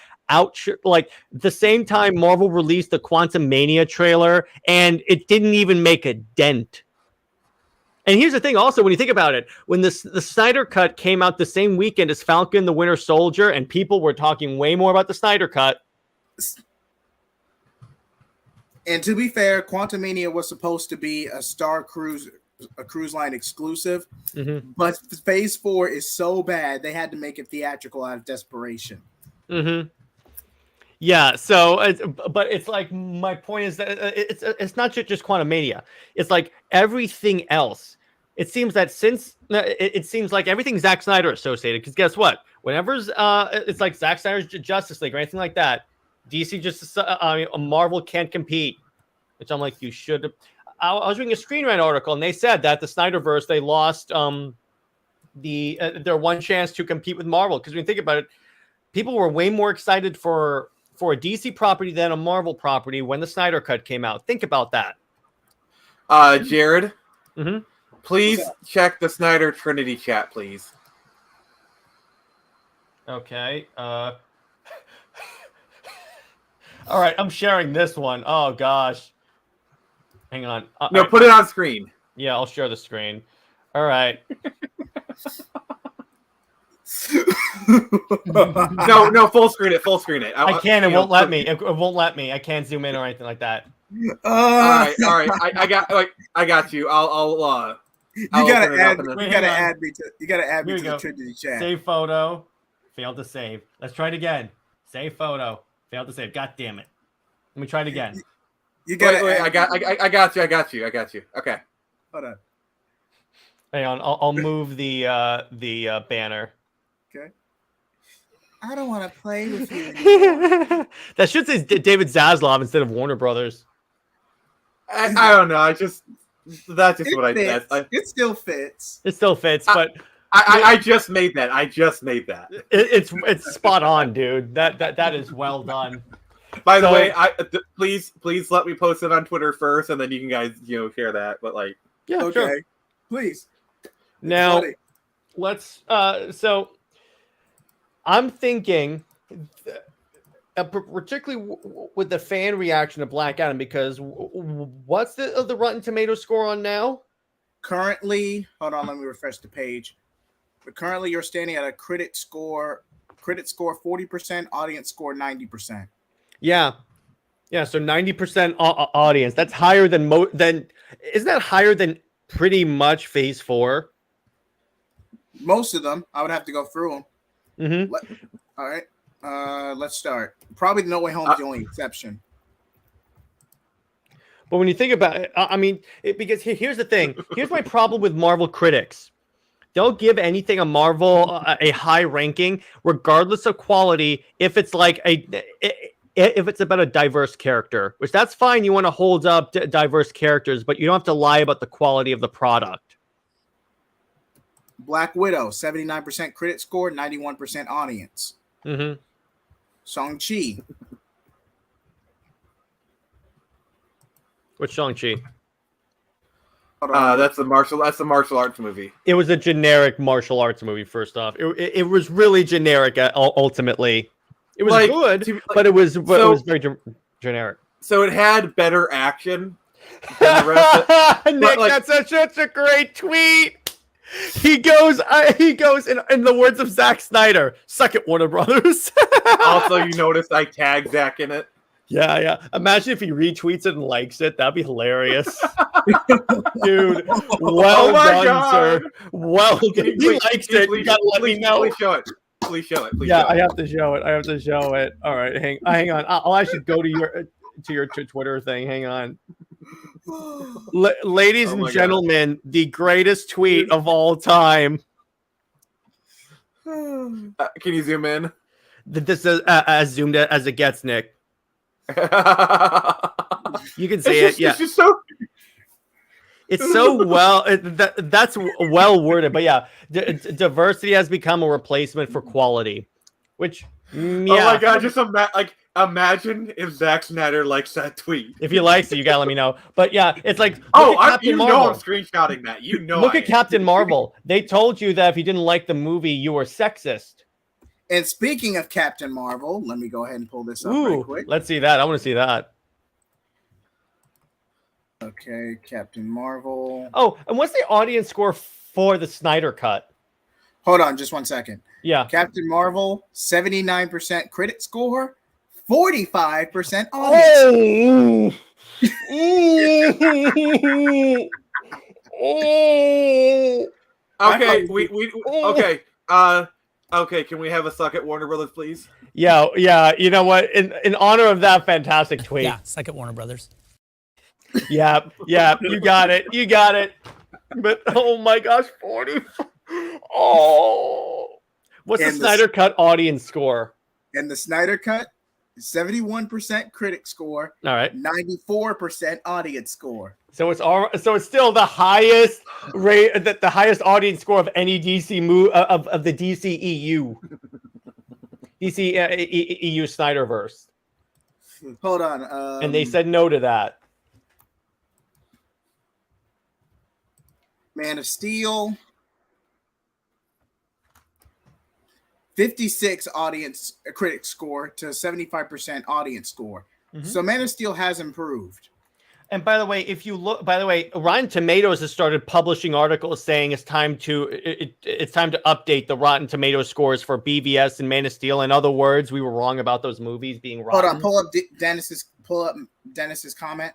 like the same time Marvel released the Quantum Mania trailer, and it didn't even make a dent. And here's the thing also, when you think about it, when the Snyder Cut came out the same weekend as Falcon the Winter Soldier, and people were talking way more about the Snyder Cut. And to be fair, Quantumania was supposed to be a cruise line exclusive, but Phase 4 is so bad, they had to make it theatrical out of desperation. Mm-hmm. Yeah, so, but it's like, my point is that it's not just Quantumania. It's like everything else. It seems that it seems like everything Zack Snyder associated, because guess what? Whenever it's like Zack Snyder's Justice League or anything like that, DC Marvel can't compete, which I'm like, you should. I was reading a Screen Rant article, and they said that the Snyderverse, they lost their one chance to compete with Marvel, because when you think about it, people were way more excited for a DC property than a Marvel property when the Snyder Cut came out. Think about that. Jared, Mm-hmm. please check the Snyder Trinity chat, please. Okay. All right, I'm sharing this one. Oh gosh. Hang on. No, put it on screen. Yeah, I'll share the screen. All right. No, full screen it. Full screen it. I can't. It won't let me. It won't let me. I can't zoom in or anything like that. All right. I got you. I'll you gotta add me to Here we the go. Trinity chat. Save photo. Failed to save. Let's try it again. Save photo. Failed to save. God damn it. Let me try it again. You gotta. Wait. I got you. Okay. Hold on. Hang on. I'll move the banner. Okay. I don't want to play with you anymore. That should say David Zaslav instead of Warner Brothers. I don't know. That's just what I said. It still fits. It still fits, but I just made that. It's spot on, dude. That is well done. By the way, please let me post it on Twitter first, and then you can guys share that. But like, yeah, okay, sure. Please. Now, let's. So, I'm thinking, particularly with the fan reaction to Black Adam, because what's the Rotten Tomatoes score on now? Currently, hold on, let me refresh the page. But currently, you're standing at a critic score 40%, audience score 90%. Yeah. So 90% audience. That's higher than isn't that higher than pretty much Phase 4? Most of them. I would have to go through them. Mm-hmm. All right. Let's start. Probably No Way Home is the only exception. But when you think about it, because here's the thing. Here's my problem with Marvel critics. They'll give anything a Marvel a high ranking, regardless of quality, if it's like if it's about a diverse character, which that's fine. You want to hold up diverse characters, but you don't have to lie about the quality of the product. Black Widow, 79% critic score, 91% audience. Mm-hmm. Shang-Chi. Which Shang-Chi? That's the martial arts movie. It was a generic martial arts movie. First off, it was really generic. Ultimately, it was good, but it was very generic. So it had better action than the rest of Nick, that's such a great tweet. He goes in the words of Zack Snyder, "Suck it, Warner Brothers." Also, you noticed I tagged Zack in it. Yeah. Imagine if he retweets it and likes it. That'd be hilarious. Dude, well done, sir. Well, he likes it. You gotta let me know. Please show it. I have to show it. All right, hang on. I'll actually go to your Twitter thing. Hang on. Ladies and gentlemen, the greatest tweet of all time. Can you zoom in? This is as zoomed as it gets, Nick. You can see it. Yeah, it's so well. That's well worded. But yeah, diversity has become a replacement for quality. Which, yeah. Oh my god! Just imagine if Zack Snyder likes that tweet. If he likes it, you gotta let me know. But yeah, it's like I'm screenshotting that. Look at Captain Marvel. They told you that if you didn't like the movie, you were sexist. And speaking of Captain Marvel, let me go ahead and pull this up right quick. Let's see that. I want to see that. Okay, Captain Marvel. Oh, and what's the audience score for the Snyder Cut? Hold on, just 1 second. Yeah. Captain Marvel, 79% critic score, 45% audience. Okay, okay. Okay, can we have a suck at Warner Brothers, please? Yeah. You know what? In honor of that fantastic tweet. Yeah, suck at Warner Brothers. Yeah. You got it. But oh my gosh, 40. Oh. What's the Snyder Cut audience score? And the Snyder Cut, 71% critic score. All right. 94% audience score. So it's still the highest rate, the highest audience score of any DC movie of the DCEU. DC EU Snyderverse. Hold on. And they said no to that. Man of Steel. 56 audience critic score to 75% audience score. Mm-hmm. So Man of Steel has improved. And by the way, if you look, Rotten Tomatoes has started publishing articles saying it's time to update the Rotten Tomatoes scores for BVS and Man of Steel. In other words, we were wrong about those movies being rotten. Hold on, pull up Dennis's comment.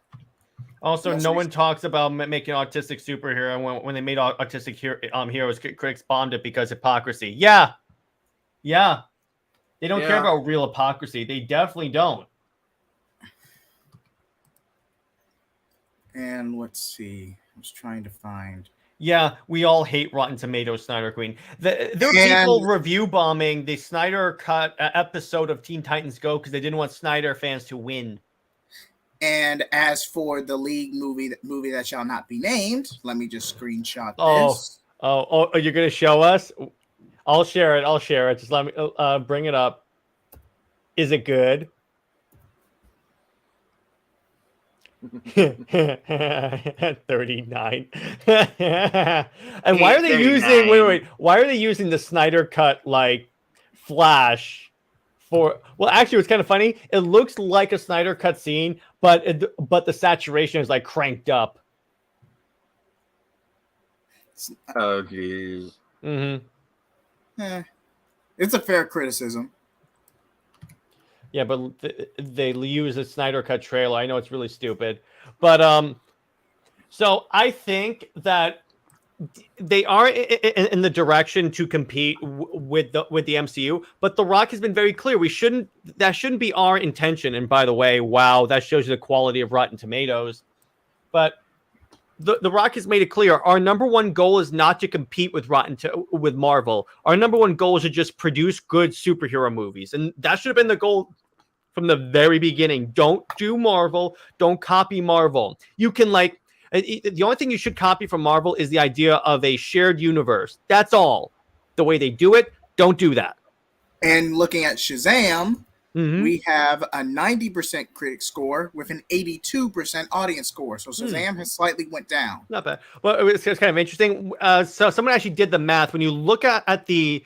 Also, no one talks about making autistic superhero. When they made autistic heroes, critics bombed it because hypocrisy. Yeah. They don't care about real hypocrisy. They definitely don't. And let's see. I was trying to find. Yeah, we all hate Rotten Tomatoes, Snyder Queen. There are people review bombing the Snyder Cut episode of Teen Titans Go because they didn't want Snyder fans to win. And as for the League movie that shall not be named, let me just screenshot this. Oh, you're gonna show us? I'll share it. Just let me bring it up. Is it good? 39. And why are they using why are they using the Snyder Cut like flash for? Well, actually, it's kind of funny. It looks like a Snyder Cut scene, but the saturation is like cranked up. Oh geez. It's a fair criticism. Yeah, but they use a Snyder Cut trailer. I know it's really stupid, but so I think that they are in the direction to compete with the MCU. But The Rock has been very clear. That shouldn't be our intention. And by the way, wow, that shows you the quality of Rotten Tomatoes. But The Rock has made it clear. Our number one goal is not to compete with with Marvel. Our number one goal is to just produce good superhero movies, and that should have been the goal from the very beginning. Don't do Marvel. Don't copy Marvel. You can the only thing you should copy from Marvel is the idea of a shared universe. That's all. The way they do it, don't do that. And looking at Shazam. Mm-hmm. We have a 90% critic score with an 82% audience score. So Shazam has slightly went down. Not bad. Well, it's kind of interesting. So someone actually did the math. When you look at the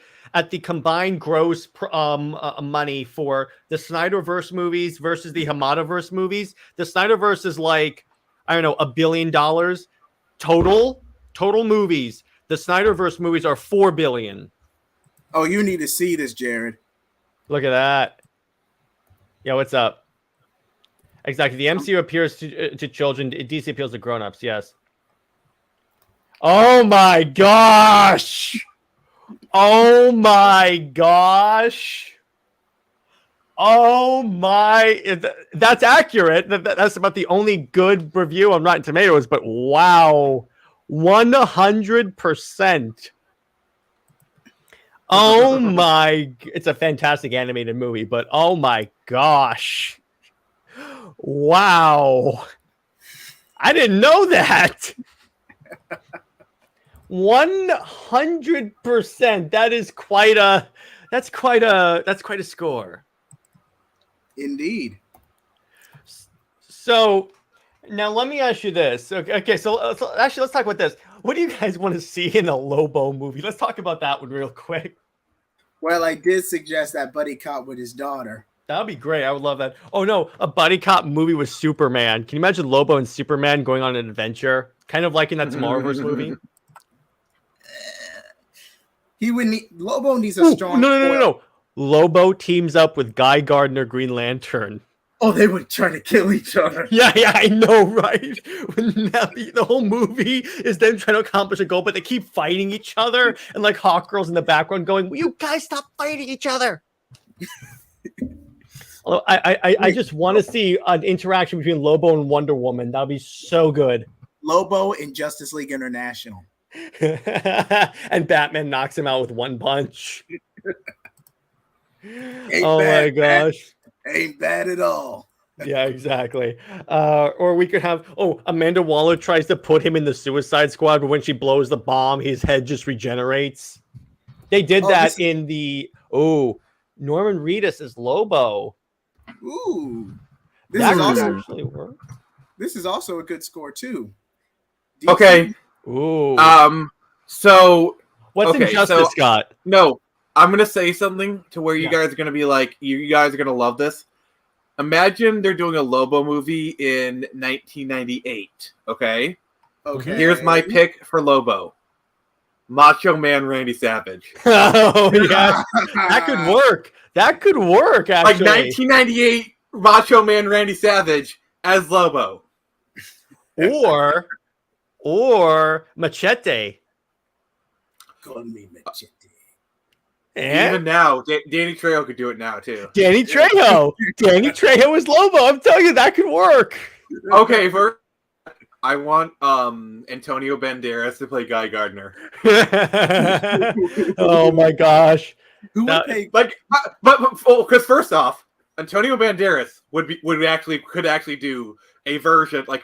combined gross money for the Snyderverse movies versus the Hamadaverse movies, the Snyderverse is like, I don't know, $1 billion total movies. The Snyderverse movies are $4 billion. Oh, you need to see this, Jared. Look at that. Yeah, what's up? Exactly. The MCU appeals to children. DC appeals to grown-ups, yes. Oh, my gosh. Oh, my gosh. Oh, my. That's accurate. That's about the only good review on Rotten Tomatoes, but wow. 100%. Oh my, it's a fantastic animated movie, but oh my gosh. Wow. I didn't know that. 100%. That's quite a score. Indeed. So now let me ask you this. Okay, so actually let's talk about this. What do you guys want to see in a Lobo movie? Let's talk about that one real quick. Well, I did suggest that buddy cop with his daughter. That would be great. I would love that. Oh, no, a buddy cop movie with Superman. Can you imagine Lobo and Superman going on an adventure? Kind of like in that Tomorrowverse movie. Lobo needs a strong... No. Lobo teams up with Guy Gardner, Green Lantern. Oh, they would try to kill each other. Yeah, I know, right? The whole movie is them trying to accomplish a goal, but they keep fighting each other, and like Hawkgirl's in the background going, "Will you guys stop fighting each other?" Although I just want to see an interaction between Lobo and Wonder Woman. That'd be so good. Lobo in Justice League International. And Batman knocks him out with one punch. My gosh. Ain't bad at all. Yeah, exactly. Or we could have, Amanda Waller tries to put him in the Suicide Squad, but when she blows the bomb, his head just regenerates. They did that in the Norman Reedus as Lobo. Ooh, That could actually work. this is also a good score too. Okay. Ooh. So What's Injustice got? No, I'm gonna say something to where you Yeah. guys are gonna be like, you guys are gonna love this. Imagine they're doing a Lobo movie in 1998. Okay. Okay. Here's my pick for Lobo: Macho Man Randy Savage. Oh yeah, that could work. That could work. Actually, Like 1998 Macho Man Randy Savage as Lobo. or Machete. Call me Machete. And Even now, Danny Trejo could do it now too. Danny Trejo. Danny Trejo is Lobo. I'm telling you, that could work. Okay, I want Antonio Banderas to play Guy Gardner. Oh my gosh. Who Now- would pay? Like, but because first off, Antonio Banderas could actually do a version, like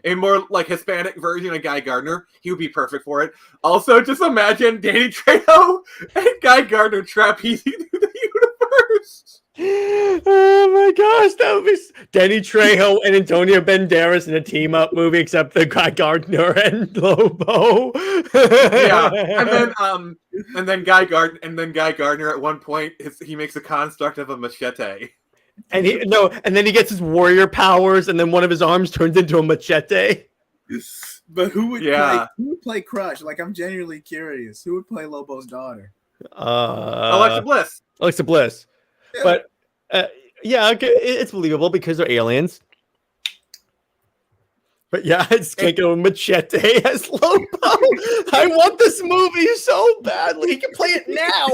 a more like Hispanic version of Guy Gardner. He would be perfect for it. Also, just imagine Danny Trejo and Guy Gardner trapezing through the universe. Oh my gosh, that would be Danny Trejo and Antonio Banderas in a team up movie, except the Guy Gardner and Lobo. Yeah, and then Guy Gardner at one point he makes a construct of a machete. And then he gets his warrior powers, and then one of his arms turns into a machete. But who would play Crush? Like, I'm genuinely curious. Who would play Lobo's daughter? Alexa Bliss. Alexa Bliss. Yeah. But yeah, okay, it's believable because they're aliens. But yeah, I just can't go with Machete as Lobo. I want this movie so badly. He can play it now.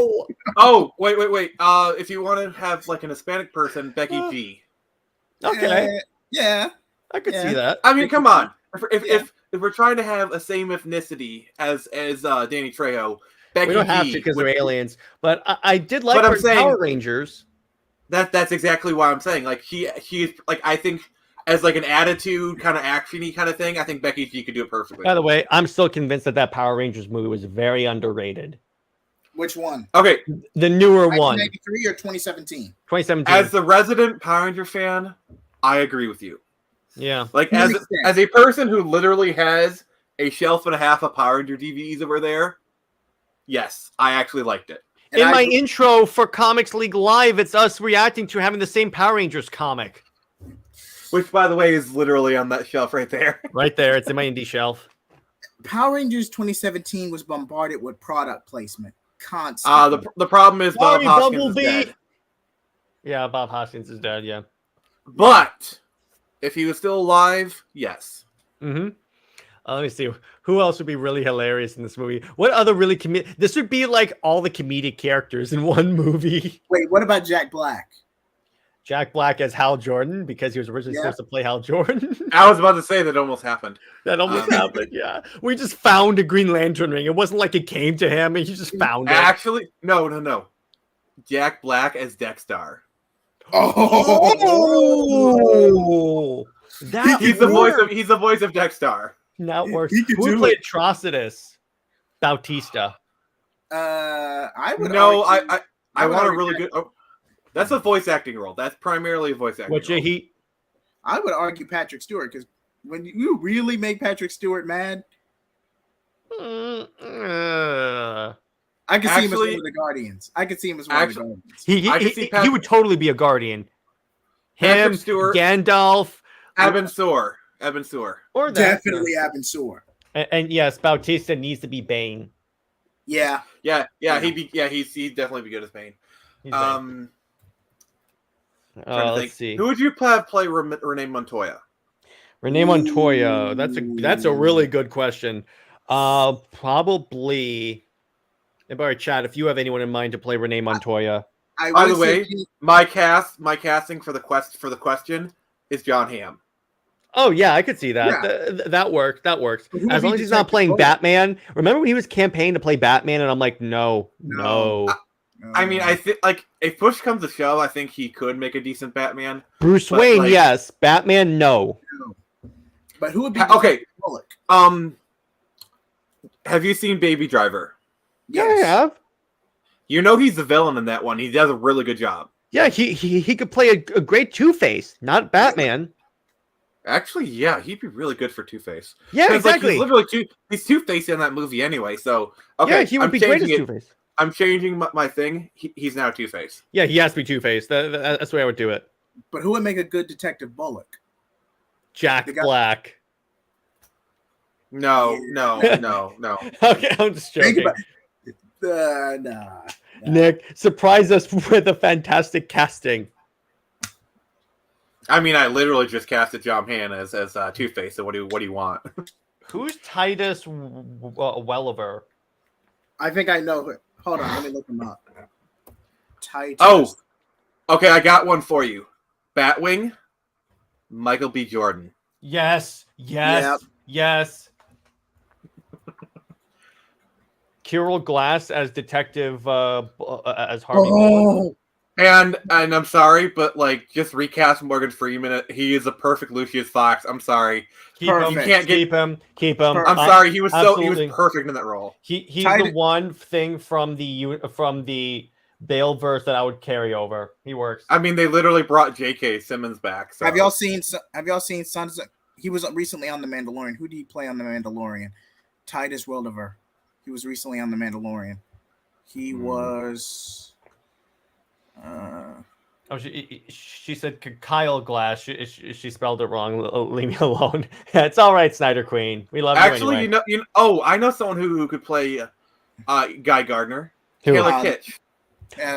Oh, wait. If you want to have like an Hispanic person, Becky G. Okay, Yeah. I could see that. I mean, come on. If we're trying to have the same ethnicity as Danny Trejo, Becky We don't have G to because would- they're aliens. But I did like But her I'm in saying- Power Rangers. That's exactly why I'm saying. Like she's like, I think as like an attitude kind of actiony kind of thing, I think Becky G could do it perfectly. By the way, I'm still convinced that Power Rangers movie was very underrated. Which one? Okay, The newer one, 1993 or 2017? 2017. as the resident Power Ranger fan, I agree with you. Yeah. Like To an as extent. a person who literally has a shelf and a half of Power Ranger DVDs over there, yes, I actually liked it. And In I- my intro for Comics League Live, it's us reacting to having the same Power Rangers comic. Which, by the way, is literally on that shelf right there. Right there. It's in my indie shelf. Power Rangers 2017 was bombarded with product placement constantly. The problem is Bob Sorry, Hoskins Bumblebee. is dead. Yeah, Bob Hoskins is dead. Yeah. But if he was still alive, yes. Mm-hmm. Let me see. Who else would be really hilarious in this movie? What other really This would be like all the comedic characters in one movie. Wait, what about Jack Black? Jack Black as Hal Jordan because he was originally supposed to play Hal Jordan. I was about to say that almost happened. That almost happened. Yeah, we just found a Green Lantern ring. It wasn't like it came to him, and he just found it. Actually, no. Jack Black as Dexter. Oh, that He's the voice of Dexter. that works. He could Who would do play it. Atrocitus? Bautista. I would. No, argue- I would want a argue really Jack- good. Oh, that's a voice acting role. That's primarily a voice acting. What's your role. heat? I would argue Patrick Stewart because when you really make Patrick Stewart mad, Uh, I could see him as one Actually- of the Guardians. I could see him as one of the Guardians. I can see he Patrick- would totally be a guardian. Patrick Him, Stewart- Gandalf, Evan Soar. or that. Definitely Abensor. And yes, Bautista needs to be Bane. Yeah. Yeah, he'd definitely be good as Bane. He's Trying Bane. to think. Let's see. Who would you play Renee Montoya? Renee Montoya. That's a really good question. Probably. Everybody chat if you have anyone in mind to play Renee Montoya. By the way, my casting for the question is John Hamm. Oh yeah, I could see that. Yeah. That works. That works. But who As would long be as he's not Detective playing Bullock? Batman. Remember when he was campaigning to play Batman, and I'm like, no. I mean, I think like if push comes to shove, I think he could make a decent Batman. Bruce But, Wayne, like- yes. Batman, no. But who would be Okay. Detective Bullock? Have you seen Baby Driver? Yeah, I have. You know he's the villain in that one. He does a really good job. Yeah, he could play a great Two-Face, not Batman. Actually, yeah, he'd be really good for Two-Face. Yeah, exactly. Like, he's Two-Face in that movie anyway. So okay, yeah, he would be great as Two-Face. I'm changing my thing. He's now Two-Face. Yeah, he has to be Two-Face. That's the way I would do it. But who would make a good Detective Bullock? Jack Black. No. Okay, I'm just joking. Nah. Nick, surprise us with a fantastic casting. I mean, I literally just casted John Hamm as Two-Face. So what do you want? Who's Titus Welliver? I think I know. Hold on, let me look him up. Titus. Oh, okay, I got one for you. Batwing, Michael B. Jordan. Yes. Kirill Glass as Detective as Harvey Bullock. And I'm sorry, but like just recast Morgan Freeman. He is a perfect Lucius Fox. I'm sorry. Keep him. I'm sorry. He was absolutely. perfect in that role. He's the one thing from the Bale-verse that I would carry over. He works. I mean, they literally brought J.K. Simmons back. So. Have y'all seen Sons? He was recently on The Mandalorian. Who did he play on The Mandalorian? Titus Welliver. He was recently on The Mandalorian. He was. She said Kyle Glass. She spelled it wrong. Leave me alone. It's all right, Snyder Queen. We love you Actually, anyway. I know someone who could play Guy Gardner. Who? Taylor Kitsch.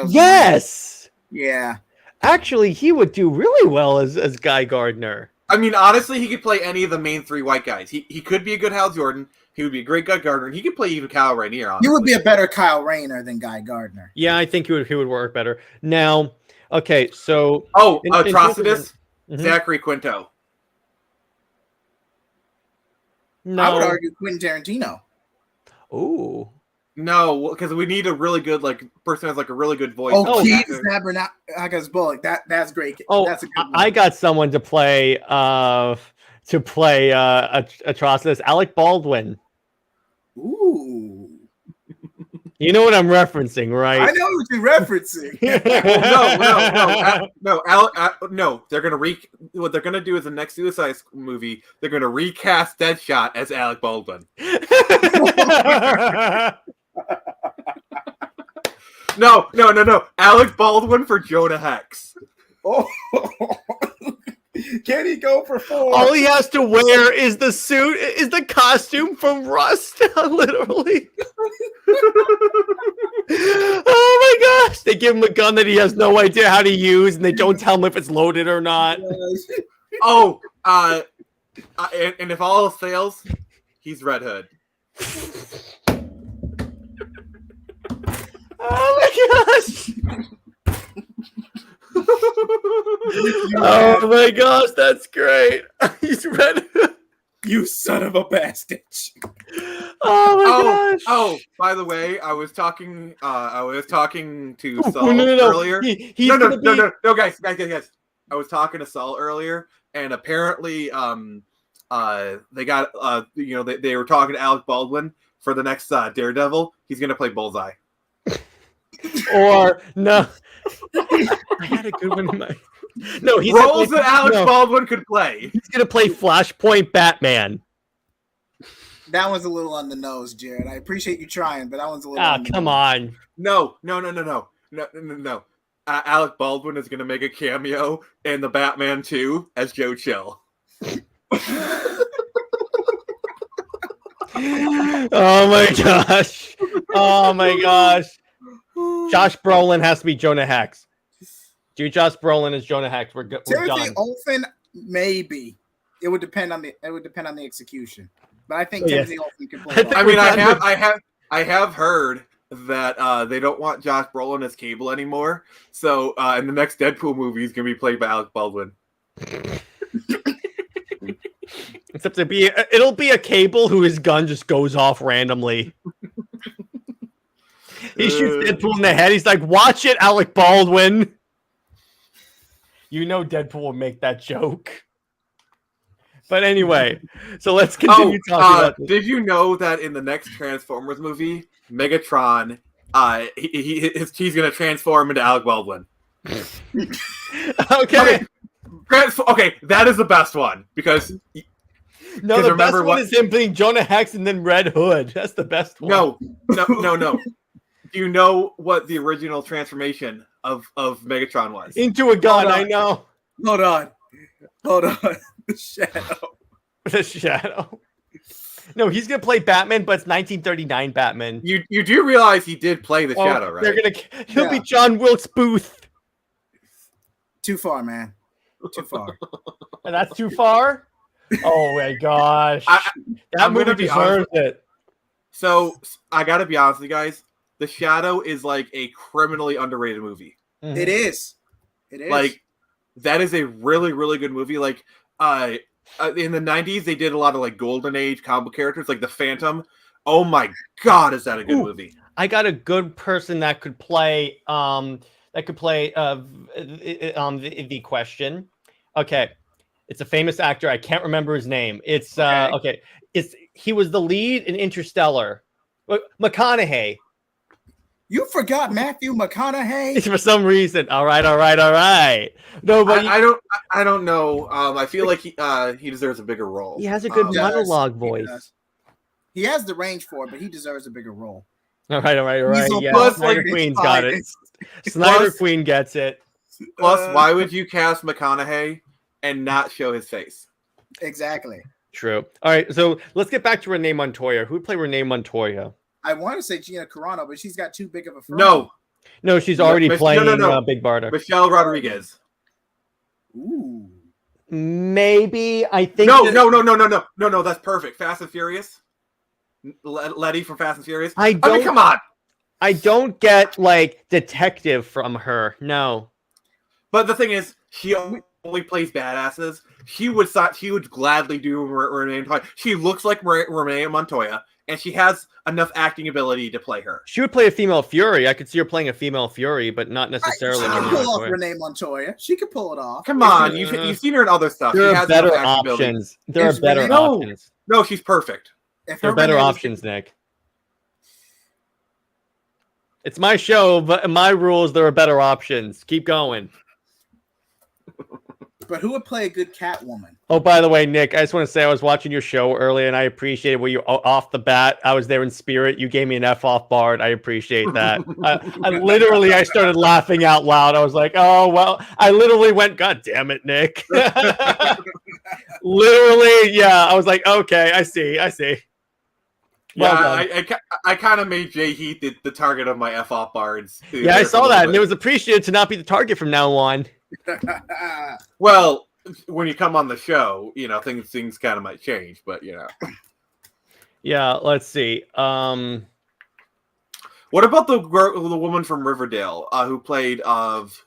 Yes. Yeah. Actually, he would do really well as Guy Gardner. I mean, honestly, he could play any of the main three white guys. He could be a good Hal Jordan. He would be a great Guy Gardner. And he could play even Kyle Rayner. Honestly. He would be a better Kyle Rayner than Guy Gardner. Yeah, I think he would work better. Now, okay, so Atrocitus, Zachary Quinto. No, I would argue Quentin Tarantino. Ooh. No, because we need a really good person who has a really good voice. Keith Zabernaka's Bullock. That's great. Oh, that's a good one. I got someone to play Atrocitus. Alec Baldwin. Ooh. You know what I'm referencing, right? I know what you're referencing. No. They're gonna what they're gonna do is the next Suicide movie. They're gonna recast Deadshot as Alec Baldwin. No. Alec Baldwin for Jonah Hex. Oh. Can he go for 4? All he has to wear is the suit, is the costume from Rust, literally. Oh my gosh! They give him a gun that he has no idea how to use, and they don't tell him if it's loaded or not. And if all else fails, he's Red Hood. Oh my gosh! Oh my gosh, that's great. He's Red Hood. You son of a bastard. Oh my gosh. Oh, by the way, I was talking to Saul earlier. No, guys. I was talking to Saul earlier, and apparently they got they were talking to Alec Baldwin for the next Daredevil. He's gonna play Bullseye. Or no. I had a good one in my. No, he's roles that Alex Baldwin could play. He's gonna play Flashpoint Batman. That one's a little on the nose, Jared. I appreciate you trying, but that one's a little. Ah, come on. No. Alec Baldwin is gonna make a cameo in the Batman 2 as Joe Chill. Oh my gosh! Oh my gosh! Josh Brolin has to be Jonah Hex. Do Josh Brolin as Jonah Hex. We're done. Olsen, maybe it would depend on the execution, but I think Timothy Olsen could play. I mean, I have heard that they don't want Josh Brolin as Cable anymore. So in the next Deadpool movie, he's gonna be played by Alec Baldwin. Except it'll be a Cable whose gun just goes off randomly. He shoots Deadpool in the head. He's like, "Watch it, Alec Baldwin." You know Deadpool will make that joke. But anyway, so let's continue talking about this. Did you know that in the next Transformers movie, Megatron he's gonna transform into Alec Baldwin. Okay. Okay, that is the best one because No, the remember best one is him being Jonah Hex and then Red Hood. That's the best one. No. Do you know what the original transformation of Megatron was? Into a gun, I know. Hold on. The Shadow. The Shadow. No, he's gonna play Batman, but it's 1939 Batman. You do realize he did play the Shadow, right? He'll be John Wilkes Booth. Too far, man. Too far. And that's too far? Oh my gosh. That movie deserves it. So I gotta be honest with you guys. The Shadow is like a criminally underrated movie. Mm-hmm. It is. Like that is a really, really good movie. Like in the 90s, they did a lot of like golden age comic characters, like the Phantom. Oh my god, is that a good movie? I got a good person that could play the Question. Okay. It's a famous actor. I can't remember his name. It's okay. He was the lead in Interstellar. McConaughey. You forgot Matthew McConaughey? For some reason. All right. No, but I don't know. I feel like he deserves a bigger role. He has a good monologue voice. He has the range for it, but he deserves a bigger role. All right. Yeah, plus, Snyder Queen's got it. Snyder Queen gets it. Plus, why would you cast McConaughey and not show his face? Exactly. True. All right, so let's get back to Renee Montoya. Who would play Renee Montoya? I want to say Gina Carano, but she's got too big of a front. No, she's already playing Big Barda. Michelle Rodriguez. Ooh. Maybe. I think. No. That's perfect. Fast and Furious. Letty from Fast and Furious. I mean, come on. I don't get like detective from her. No. But the thing is, she only plays badasses. She would gladly do Renee Montoya. She looks like Renee Montoya, and she has enough acting ability to play her. She would play a female Fury. I could see her playing a female Fury, but not necessarily. She could pull off Renee Montoya. She could pull it off. Come on, you've seen her in other stuff. There are better options. Options. No, she's perfect. There are better options, Nick. It's my show, but my rules, there are better options. Keep going. But who would play a good Catwoman? Oh, by the way, Nick, I just want to say I was watching your show earlier, and I appreciated what you off the bat. I was there in spirit. You gave me an F off Bard. I appreciate that. I started laughing out loud. I was like, oh well. I literally went, God damn it, Nick. Literally, yeah. I was like, okay, I see. Well I kind of made Jay Heath the target of my F off Bards. Yeah, I saw that, and it was appreciated to not be the target from now on. Well, when you come on the show, things kind of might change, but Yeah, let's see. What about the woman from Riverdale who played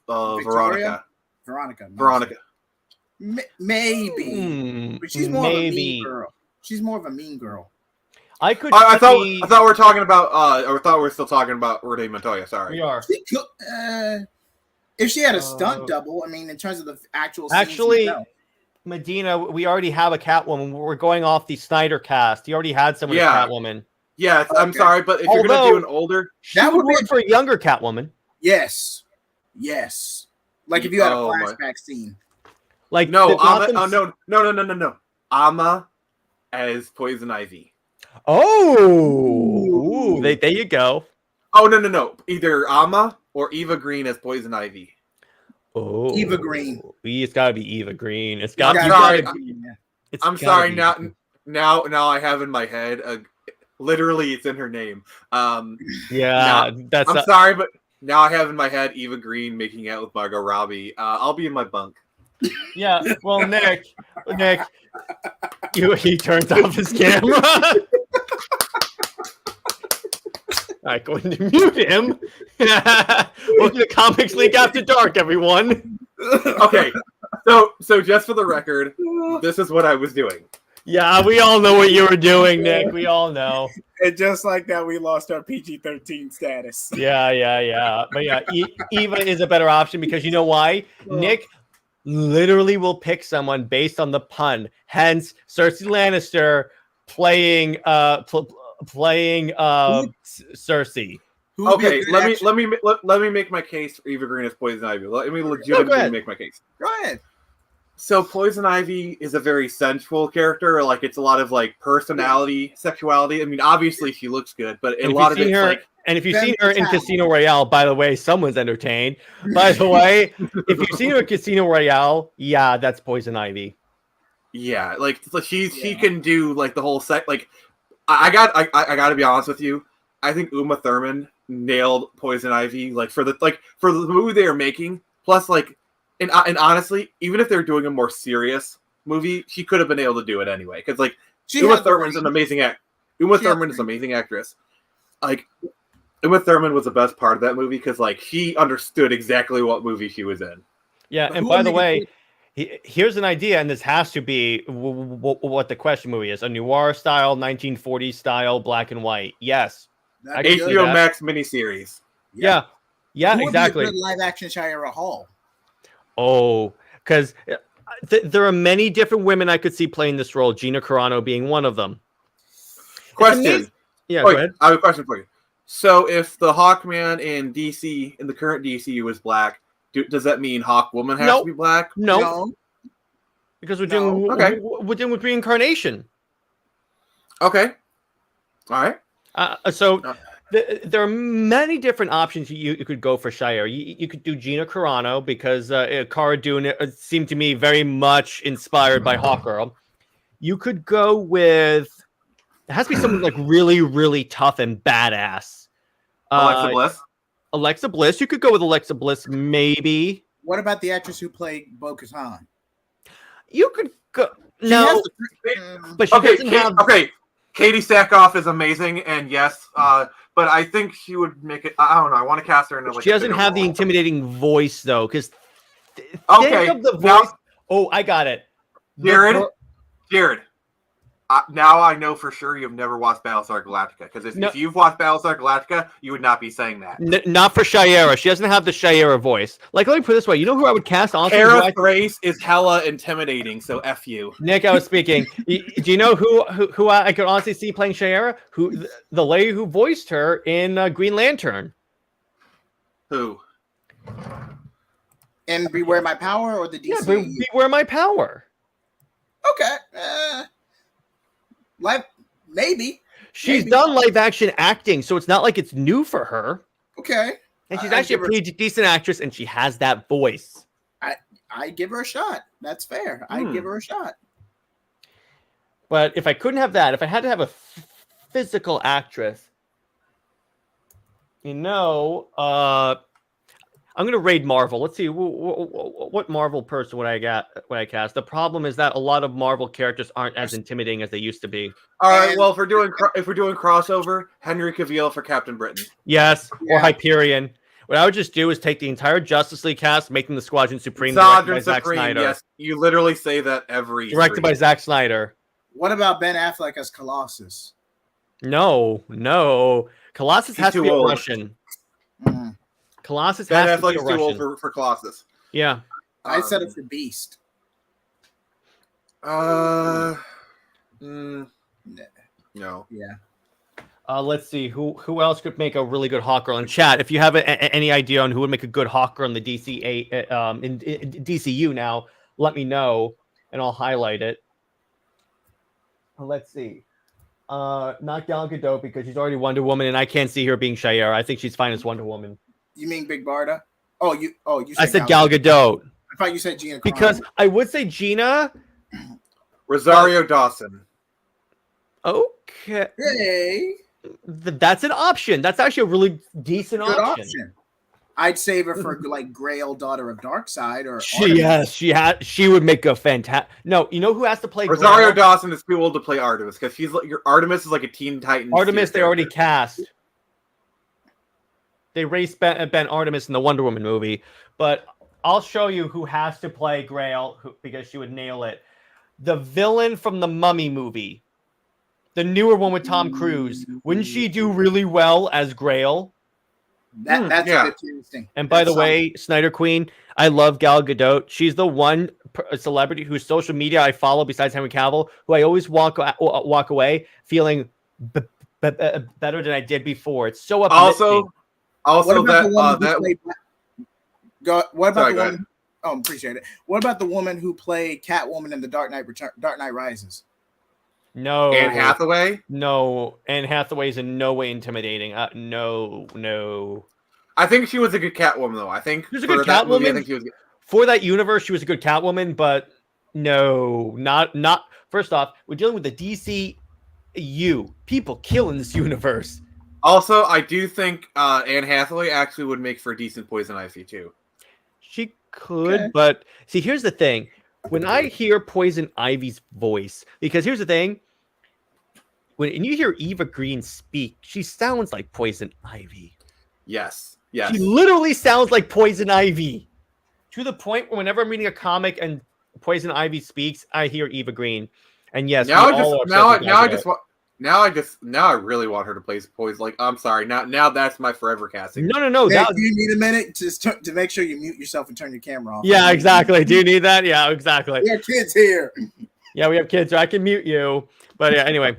Veronica? Veronica. Maybe. But she's more of a mean girl. She's more of a mean girl. I thought we were talking about I thought we were still talking about Renee Montoya. Sorry. We are. If she had a stunt double, I mean, in terms of the actual scenes, actually, Medina, we already have a Catwoman. We're going off the Snyder cast. You already had someone as Catwoman. Yeah, I'm sorry, but if you're going to do an older... That would work for a younger Catwoman. Yes. Like if you had a flashback scene. Like no. Amma as Poison Ivy. Oh, there you go. Oh, no. Either Amma or Eva Green as Poison Ivy. Oh, Eva Green. It's got to be Eva Green. It's got. I'm sorry. Now I have in my head. Literally, it's in her name. I'm sorry, but now I have in my head Eva Green making out with Margot Robbie. I'll be in my bunk. Yeah. Well, Nick, he turns off his camera. All right, going to mute him. Welcome to Comics League After Dark, everyone. Okay, so just for the record, this is what I was doing. Yeah, we all know what you were doing, Nick. We all know. And just like that, we lost our PG-13 status. Yeah. But yeah, Eva is a better option because you know why? Nick literally will pick someone based on the pun. Hence, Cersei Lannister playing Cersei. Who would be a Okay, good let action- me make my case for Eva Green as Poison Ivy. Let me legitimately make my case. Go ahead. So Poison Ivy is a very sensual character. Like it's a lot of like personality, sexuality. I mean, obviously she looks good, but a lot of it's like. And if you've Very seen her in Italian. Casino Royale, by the way, someone's entertained. By the way, if you've seen her in Casino Royale, yeah, that's Poison Ivy. Yeah, like she can do like the whole set. Like I got to be honest with you. I think Uma Thurman nailed Poison Ivy. Like for the movie they are making. Plus, like, and honestly, even if they're doing a more serious movie, she could have been able to do it anyway. Because like Uma Thurman's an amazing Uma Thurman is an amazing actress. Like Uma Thurman was the best part of that movie because like he understood exactly what movie she was in. Yeah, and by the way, here's an idea, and this has to be what the question movie is: a noir style, 1940s style, black and white. Yes, HBO Max miniseries. Yeah, Who would exactly. be a good live action Shira Hall? Oh, because there are many different women I could see playing this role. Gina Carano being one of them. Question. Yeah, Wait, go ahead. I have a question for you. So, if the Hawkman in DC, in the current DCU, is black, does that mean Hawkwoman has to be black? No. Because we're doing with reincarnation. Okay. All right. There are many different options you could go for Shire. You could do Gina Carano because Cara Dune seemed to me very much inspired by Hawkgirl. You could go with. It has to be someone like really, really tough and badass. Alexa Bliss. Alexa Bliss. You could go with Alexa Bliss, maybe. What about the actress who played Bo-Katan? You could go. No, but she doesn't have. Okay, Katie Sackhoff is amazing, and yes, but I think she would make it. I don't know. I want to cast her in. She doesn't have the intimidating voice though, because think of the voice. Now, I got it. Jared. Now I know for sure you've never watched Battlestar Galactica, because if you've watched Battlestar Galactica, you would not be saying that. Not for Shira. She doesn't have the Shira voice. Like, let me put it this way. You know who I would cast? Honestly, Kara Thrace is hella intimidating, so F you. Nick, I was speaking. Do you know who I could honestly see playing Shira? Who the lady who voiced her in Green Lantern? Who? And Beware My Power or the DC? Yeah, Beware My Power. Okay. Maybe. She's done live action acting, so it's not like it's new for her. Okay. And she's actually a pretty decent actress, and she has that voice. I give her a shot. That's fair. I give her a shot. But if I couldn't have that, if I had to have a physical actress, I'm going to raid Marvel. Let's see what Marvel person would I cast. The problem is that a lot of Marvel characters aren't as intimidating as they used to be. All right. Well, if we're doing crossover, Henry Cavill for Captain Britain. Yes, or Hyperion. What I would just do is take the entire Justice League cast, make them the Squadron Supreme, directed by Zack Snyder. Yes, you literally say that every directed by Zack Snyder. What about Ben Affleck as Colossus? No. Colossus has to be a Russian. Colossus Ben has to be a Affleck's too Russian. old for Colossus. Yeah. I said it for Beast. No. Yeah. Let's see who else could make a really good Hawkgirl in chat. If you have any idea on who would make a good Hawkgirl in the in DCU now, let me know and I'll highlight it. Let's see. Not Gal Gadot because she's already Wonder Woman, and I can't see her being Shayera. I think she's fine as Wonder Woman. You mean Big Barda? You I said Gal Gadot. I thought you said Gina. Because I would say Gina. Rosario Dawson. Okay. Hey. That's an option. That's actually a really decent option. I'd save her for like Grail, Daughter of Darkseid, or she would make a fantastic. No, you know who has to play Rosario Grail? Dawson is too old to play Artemis because she's like Artemis is like a Teen Titans. Artemis they already cast. They raised Ben Artemis in the Wonder Woman movie, but I'll show you who has to play Grail because she would nail it. The villain from the Mummy movie, the newer one with Tom Cruise. Wouldn't she do really well as Grail? That's interesting. And by the way, Snyder Queen, I love Gal Gadot. She's the one celebrity whose social media I follow besides Henry Cavill, who I always walk away feeling better than I did before. It's so uplifting. Also, Also, what about the woman that who played? What about Sorry, the go woman? Oh, appreciate it. What about the woman who played Catwoman in the Dark Knight Rises? No. Anne Hathaway. No, Anne Hathaway is in no way intimidating. No. I think she was a good Catwoman, though. I think She was a for good that movie, I Catwoman. think she was good. For that universe, she was a good Catwoman, but no, not. First off, we're dealing with the DCU. People kill in this universe. Also, I do think Anne Hathaway actually would make for a decent Poison Ivy too. She could, but see, here's the thing. When I hear Poison Ivy's voice, because here's the thing. When you hear Eva Green speak, she sounds like Poison Ivy. Yes. She literally sounds like Poison Ivy. To the point where whenever I'm reading a comic and Poison Ivy speaks, I hear Eva Green. And yes, now I really want her to play Poison. Like, I'm sorry. Now that's my forever casting. No. Nick, do you need a minute to make sure you mute yourself and turn your camera off? Yeah, exactly. Do you need that? Yeah, exactly. We have kids here. Yeah, we have kids, so I can mute you. But yeah, anyway,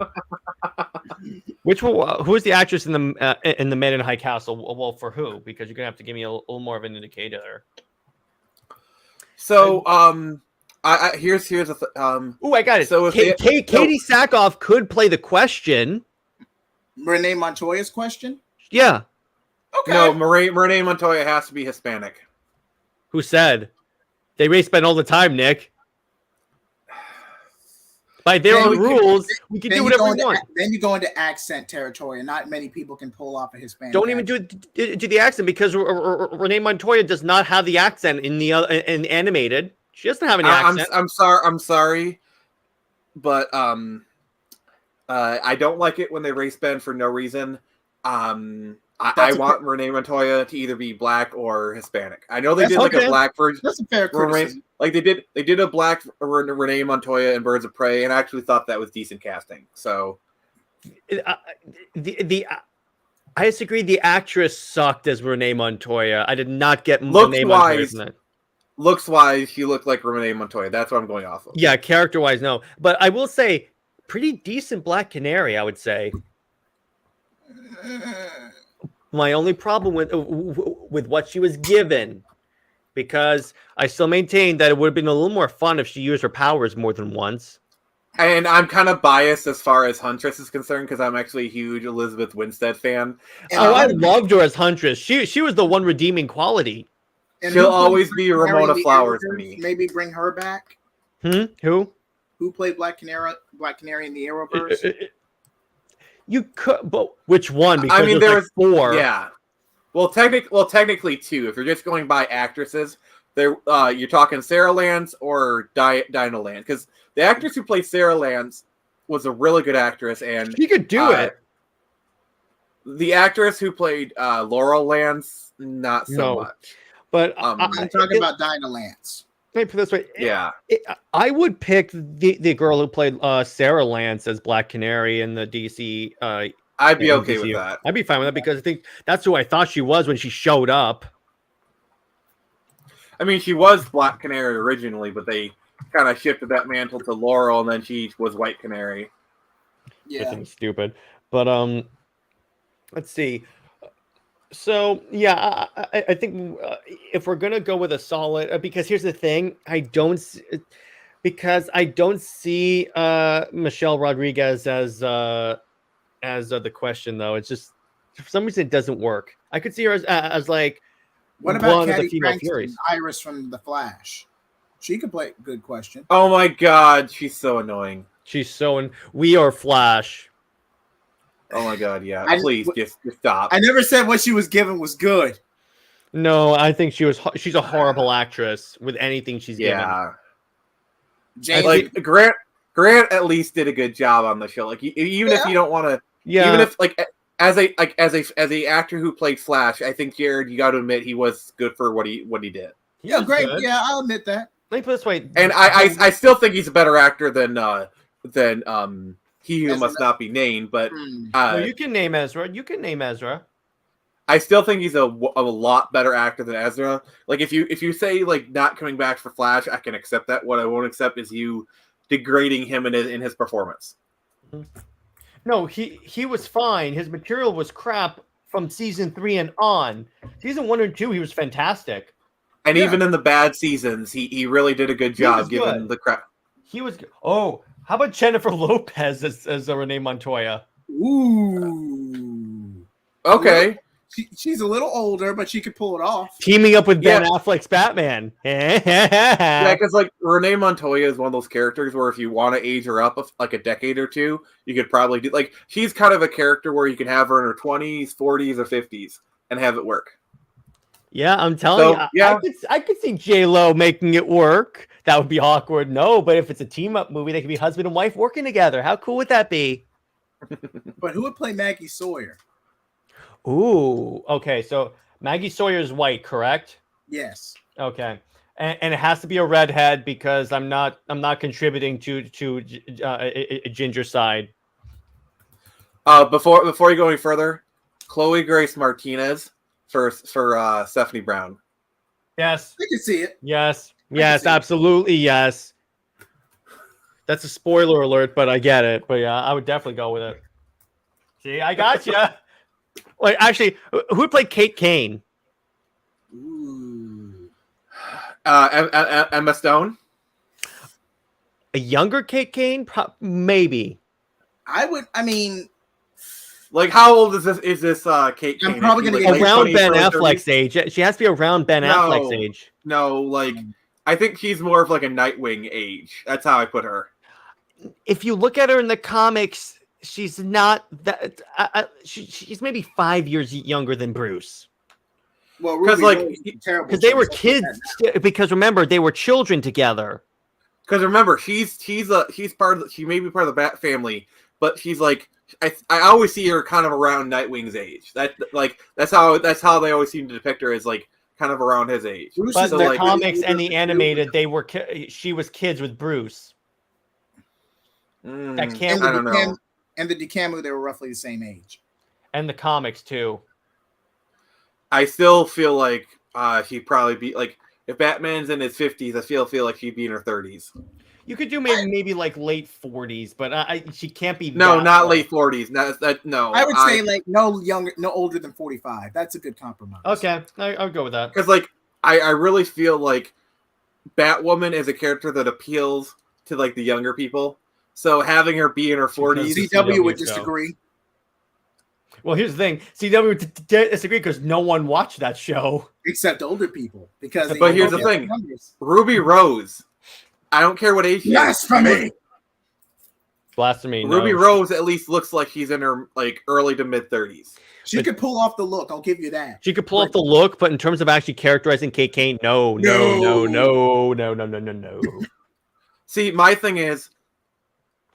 who is the actress in the Man in High Castle? Well, for who? Because you're gonna have to give me a little more of an indicator. So, here's a I got it. So if Katie Sackhoff could play the Question. Renee Montoya's Question. Yeah. Okay. No, Renee Montoya has to be Hispanic. Who said? They race bend all the time, Nick. By their own rules, we can do whatever we want. Then you go into accent territory, and not many people can pull off a Hispanic. Don't even do the accent because Renee Montoya does not have the accent in the in animated. She doesn't have any accent. I'm sorry, but I don't like it when they race bend for no reason. I want Renee Montoya to either be black or Hispanic. I know they did like a black version. That's a fair criticism. Like they did a black Renee Montoya in Birds of Prey, and I actually thought that was decent casting. So, I disagree. The actress sucked as Renee Montoya. I did not get Renee Montoya from that. Looks wise, she looked like Renee Montoya. That's what I'm going off of. Yeah, character wise, no. But I will say, pretty decent Black Canary. I would say. My only problem with what she was given, because I still maintain that it would have been a little more fun if she used her powers more than once. And I'm kind of biased as far as Huntress is concerned because I'm actually a huge Elizabeth Winstead fan. I loved her as Huntress. She was the one redeeming quality. And she'll always be Ramona Flowers to me. Maybe bring her back. Who? Who played Black Canary in the Arrowverse? You could, but which one? Because I mean, there's like 4. Yeah. Well, technically 2. If you're just going by actresses, you're talking Sarah Lance or Dinah Lance, because the actress who played Sarah Lance was a really good actress, and she could do it. The actress who played Laurel Lance, not so much. But I'm talking about Dinah Lance. Let me put it this way. Yeah. I would pick the girl who played Sarah Lance as Black Canary in the DC. I'd be okay with that. I'd be fine with that because I think that's who I thought she was when she showed up. I mean, she was Black Canary originally, but they kind of shifted that mantle to Laurel, and then she was White Canary. Yeah. It's stupid. But let's see. So yeah, I think if we're gonna go with a solid, because here's the thing, I don't see Michelle Rodriguez as the Question though. It's just for some reason it doesn't work. I could see her as like what about one of the Katty female Frankston, Furies. Iris from The Flash? She could play. Good Question. Oh my God, she's so annoying. We are Flash. Oh my God, yeah. Please, just stop. I never said what she was given was good. No, I think she's a horrible actress with anything she's given. Yeah. Like Grant at least did a good job on the show. Like even if you don't want to, even if like as a actor who played Flash, I think Jared, you got to admit he was good for what he did. Yeah, great. Good. Yeah, I'll admit that. Let me put it this way, and I still think he's a better actor than He Who Must Not Be Named, but you can name Ezra. I still think he's a lot better actor than Ezra. Like if you say like not coming back for Flash, I can accept that. What I won't accept is you degrading him in his performance. No, he was fine. His material was crap from season 3 and on. Season 1 and 2, he was fantastic. And even in the bad seasons, he really did a good job given the crap. He was good. Oh, how about Jennifer Lopez as Renee Montoya? Ooh. Okay. She's a little older, but she could pull it off. Teaming up with Ben Affleck's Batman. Yeah, because like Renee Montoya is one of those characters where if you want to age her up like a decade or two, you could probably do like she's kind of a character where you can have her in her 20s, 40s, or 50s and have it work. Yeah, I'm telling you, yeah. I could see J-Lo making it work. That would be awkward. No, but if it's a team-up movie, they could be husband and wife working together. How cool would that be? But who would play Maggie Sawyer? Ooh, okay. So Maggie Sawyer is white, correct? Yes. Okay, and it has to be a redhead because I'm not contributing to a ginger side. Before you go any further, Chloe Grace Martinez for Stephanie Brown. Yes, I can see it. yes, absolutely, yes. That's a spoiler alert, but I get it. but yeah, I would definitely go with it. See, I got you. Wait, actually, who would play Kate Kane? Ooh. Emma Stone. A younger Kate Kane? Maybe. I mean, like how old is this Kate Kane? I'm probably gonna get Around late Ben 20s, Affleck's age. She has to be around Ben Affleck's age. No, like I think she's more of like a Nightwing age. That's how I put her. If you look at her in the comics, she's not that. She's maybe 5 years younger than Bruce. well, Because Ruby like Rose is a terrible Because they were choice. kids. Because remember, they were children together. Because remember, she's part of she may be part of the Bat family, but she's like I always see her kind of around Nightwing's age. That's how they always seem to depict her as like kind of around his age. Bruce But is the like- comics and the animated, she was kids with Bruce. That can't. I don't know. And the Decamu, they were roughly the same age. And the comics too. I still feel like she'd probably be like if Batman's in his 50s. I feel like she'd be in her 30s. You could do maybe like late 40s, but she can't be. No, that not old. late 40s. No. I would say like no older than 45. That's a good compromise. Okay, I'll go with that. Because like I really feel like Batwoman is a character that appeals to like the younger people. So having her be in her 40s, CW would show. disagree. Well, here's the thing: CW would disagree because no one watched that show. Except older people. Because But here's the thing. Ruby Rose. I don't care what age she is. Blasphemy! Blasphemy. Ruby no. Rose at least looks like she's in her like early to mid 30s. She could pull off the look. I'll give you that. She could pull off the look, but in terms of actually characterizing Kate Kane, no. See, my thing is,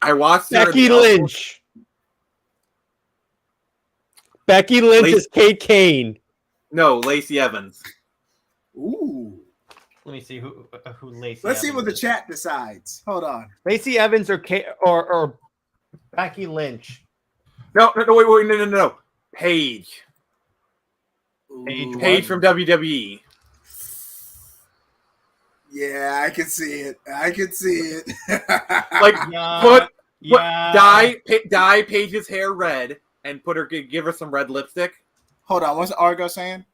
I watched her in Becky the Lynch. Becky Lynch Lacey- is Kate Kane. No, Lacey Evans. Ooh. Let me see who Lacey. Let's see Evans what the is. chat decides. Hold on. Lacey Evans or Becky Lynch. No, wait, no. Paige. Ooh. Paige from WWE. Yeah, I can see it. Like, Yeah, put dye Paige's hair red and give her some red lipstick. Hold on. What's Argo saying?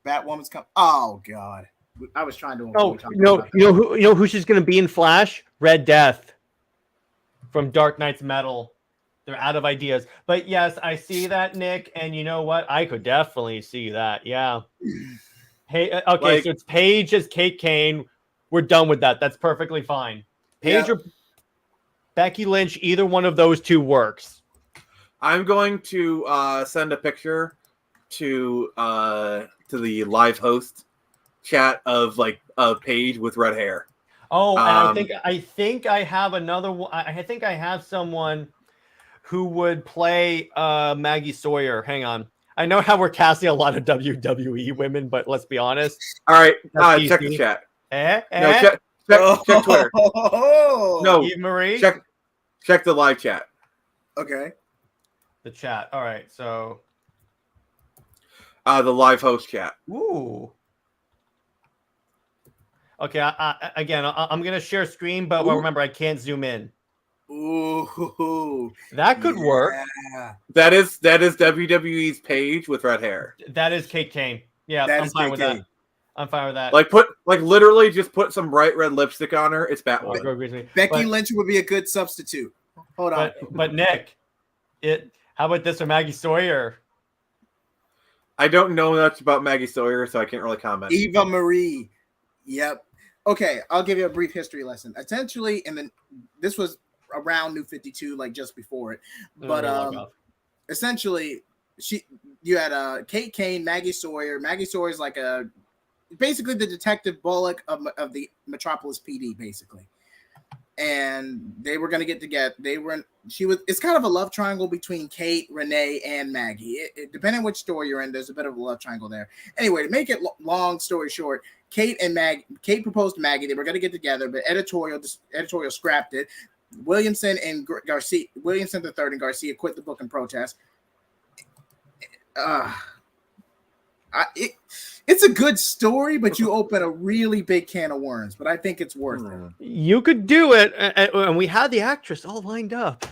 Batwoman's come. Oh God. I was trying to. Oh, avoid talking about that. you know who she's going to be in Flash? Red Death. from Dark Knight's Metal. They're out of ideas. But yes, I see that, Nick. And you know what? I could definitely see that. Yeah. Hey, okay, so it's Paige as Kate Kane. We're done with that. That's perfectly fine. Paige or Becky Lynch, either one of those two works. I'm going to send a picture to the live host chat of Paige with red hair. Oh, and I think I have another one. I think I have someone who would play Maggie Sawyer. Hang on. I know how we're casting a lot of WWE women, but let's be honest. All right, That's check easy. the chat. No, Check Twitter. No, Eve Marie. Check the live chat. Okay. The chat. All right. So. The live host chat. Ooh. Okay. Again, I'm gonna share screen, but remember I can't zoom in. Ooh, That could work. yeah. That is WWE's Paige with red hair. That is Kate Kane. Yeah, That I'm is fine Kate with Kane. that. I'm fine with that. Literally just put some bright red lipstick on her. It's I'll Batwoman. go agree with me. Becky Lynch would be a good substitute. Hold on. But Nick, how about this for Maggie Sawyer? I don't know much about Maggie Sawyer, so I can't really comment. Eva Marie. Yep. Okay, I'll give you a brief history lesson. Essentially, this was around New 52, like just before it. But essentially, you had Kate Kane, Maggie Sawyer. Maggie Sawyer's like basically the Detective Bullock of the Metropolis PD, basically. And they were going to get together. It's kind of a love triangle between Kate, Renee, and Maggie. Depending on which story you're in, there's a bit of a love triangle there. Anyway, to make it long story short, Kate proposed to Maggie. They were going to get together, but editorial scrapped it. Williamson III and Garcia quit the book in protest. It's a good story, but you open a really big can of worms. But I think it's worth it. You could do it, and we had the actress all lined up.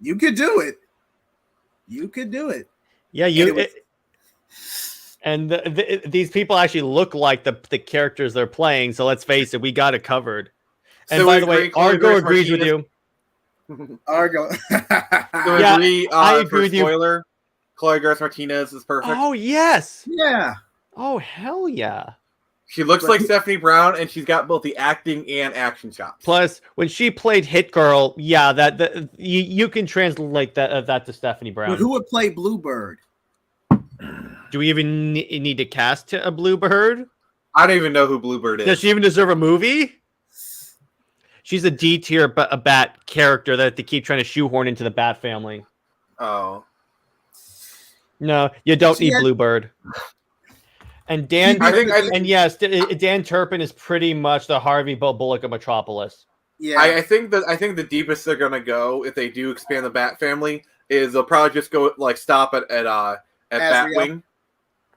You could do it. You could do it. Yeah, these people actually look like the characters they're playing. So let's face it, we got it covered. And So by the way, Argo agrees with you. Argo. I agree with you. Spoiler. Chloe Grace Martinez is perfect. Oh yes. Yeah. Oh hell yeah. She looks like Stephanie Brown, and she's got both the acting and action chops. Plus, when she played Hit Girl, yeah, you can translate that to Stephanie Brown. But who would play Bluebird? Do we even need to cast a Bluebird? I don't even know who Bluebird is. Does she even deserve a movie? She's a D tier Bat character that they keep trying to shoehorn into the Bat family. Oh. No, you don't need Bluebird. And Dan, yes, Dan Turpin is pretty much the Harvey Bullock of Metropolis. Yeah, I think the deepest they're gonna go if they do expand the Bat family is they'll probably just go stop at Batwing.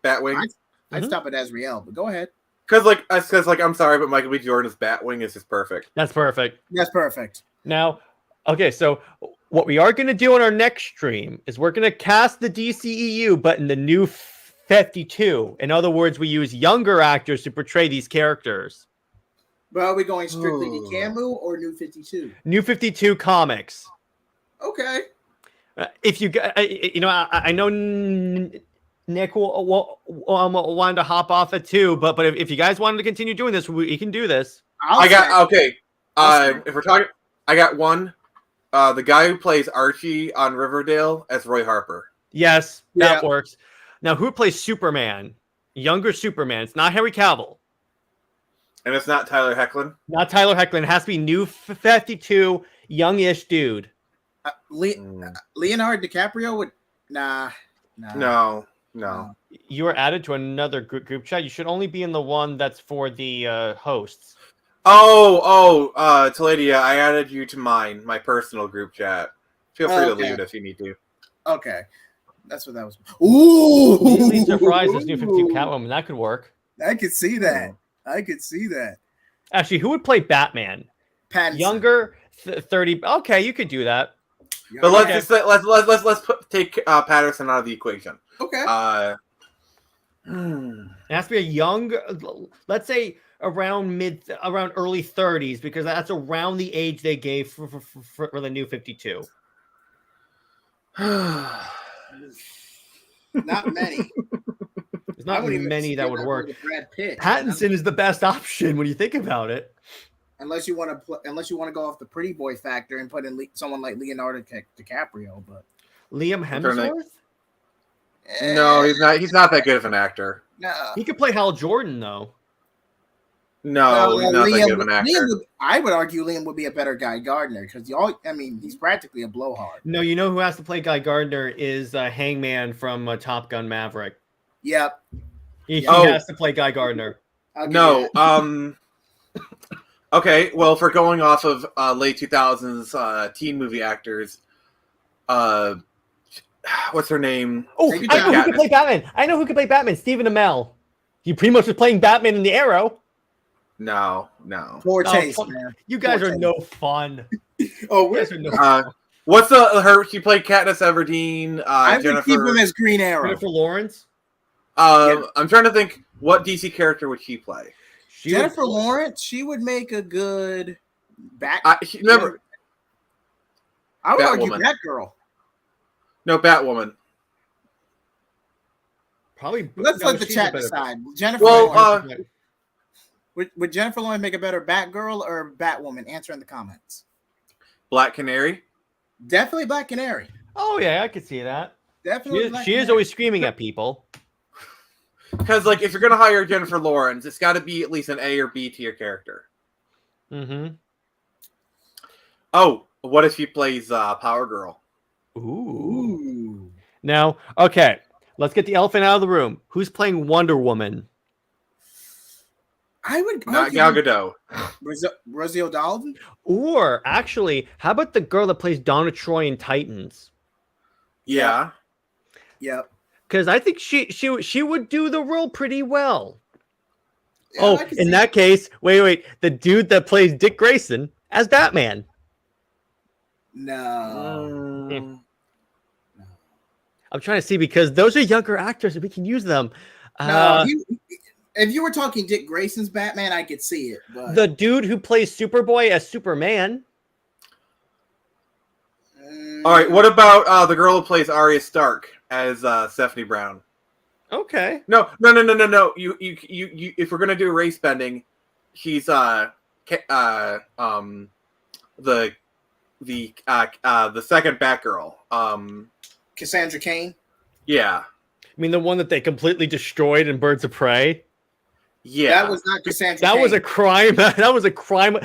Batwing. I'd stop at Azrael, but go ahead. Because I'm sorry, but Michael B. Jordan's Batwing is just perfect. That's perfect. That's perfect. Now, okay, so what we are going to do on our next stream is we're going to cast the DCEU, but in the new 52. In other words, we use younger actors to portray these characters. But are we going strictly to Camu or New 52? New 52 comics. Okay. If you, I know Nick wanted to hop off at 2, but if you guys wanted to continue doing this, we can do this. If we're talking, I got one. The guy who plays Archie on Riverdale as Roy Harper. Yes, that works. Now, who plays Superman? Younger Superman. It's not Henry Cavill. And it's not Tyler Hoechlin? Not Tyler Hoechlin. It has to be new 52, youngish dude. Leonardo DiCaprio would... Nah. No. You are added to another group chat. You should only be in the one that's for the hosts. Taladia, I added you to my personal group chat. Feel free to leave it if you need to. Okay. That's what that was. Ooh! Really surprised this new 52 Catwoman. That could work. I could see that. Actually, who would play Batman? Pattinson. Younger, 30. Okay, you could do that. But let's take Patterson out of the equation. Okay. It has to be a young, let's say around early 30s, because that's around the age they gave for the new 52. Not many. There's not many that would work. Pattinson is the best option when you think about it. Unless you want to go off the pretty boy factor and put in someone like Leonardo DiCaprio, but Liam Hemsworth? No, he's not. He's not that good of an actor. No, he could play Hal Jordan though. No, he's not that good of an actor. I would argue Liam would be a better Guy Gardner because he's practically a blowhard. No, you know who has to play Guy Gardner is Hangman from Top Gun Maverick. Yep. He has to play Guy Gardner. No. Okay, well, if we're going off of late 2000s teen movie actors, what's her name? Oh, I know who could play Batman. Stephen Amell. He pretty much was playing Batman in the Arrow. No. Poor Oh, taste, fuck. man. You guys Poor are taste. no fun. Oh, You guys are no What's her? She played Katniss Everdeen. I would Jennifer. keep him as Green Arrow. Jennifer Lawrence. I'm trying to think. What DC character would she play? Jennifer Lawrence, she would make a good Remember, I would argue Batwoman. Batgirl. No, Batwoman. Probably. Let's let the she's a chat better- decide. Jennifer Well, Lawrence, would Jennifer Lawrence make a better Batgirl or Batwoman? Answer in the comments. Black Canary. Definitely Black Canary. Oh yeah, I could see that. Definitely. She is always screaming at people. Because like, if you're gonna hire Jennifer Lawrence, it's got to be at least an A or B tier character. Mm-hmm. Oh, what if she plays Power Girl? Ooh. Now, okay, let's get the elephant out of the room. Who's playing Wonder Woman? I would Not Gal Gadot. Rosie O'Donnell. Or actually, how about the girl that plays Donna Troy in Titans? Yeah. Yep. Because I think she would do the role pretty well. Yeah, Oh, I can in see that case, wait, the dude that plays Dick Grayson as Batman. No. I'm trying to see because those are younger actors and we can use them. No. If you were talking Dick Grayson's Batman, I could see it. But The dude who plays Superboy as Superman. All right. What about the girl who plays Arya Stark as Stephanie Brown? Okay. No. You. If we're gonna do race bending, she's the second Batgirl. Cassandra Cain. Yeah. I mean, the one that they completely destroyed in Birds of Prey. Yeah. That was not Cassandra. That Cain. was a crime. That was a crime.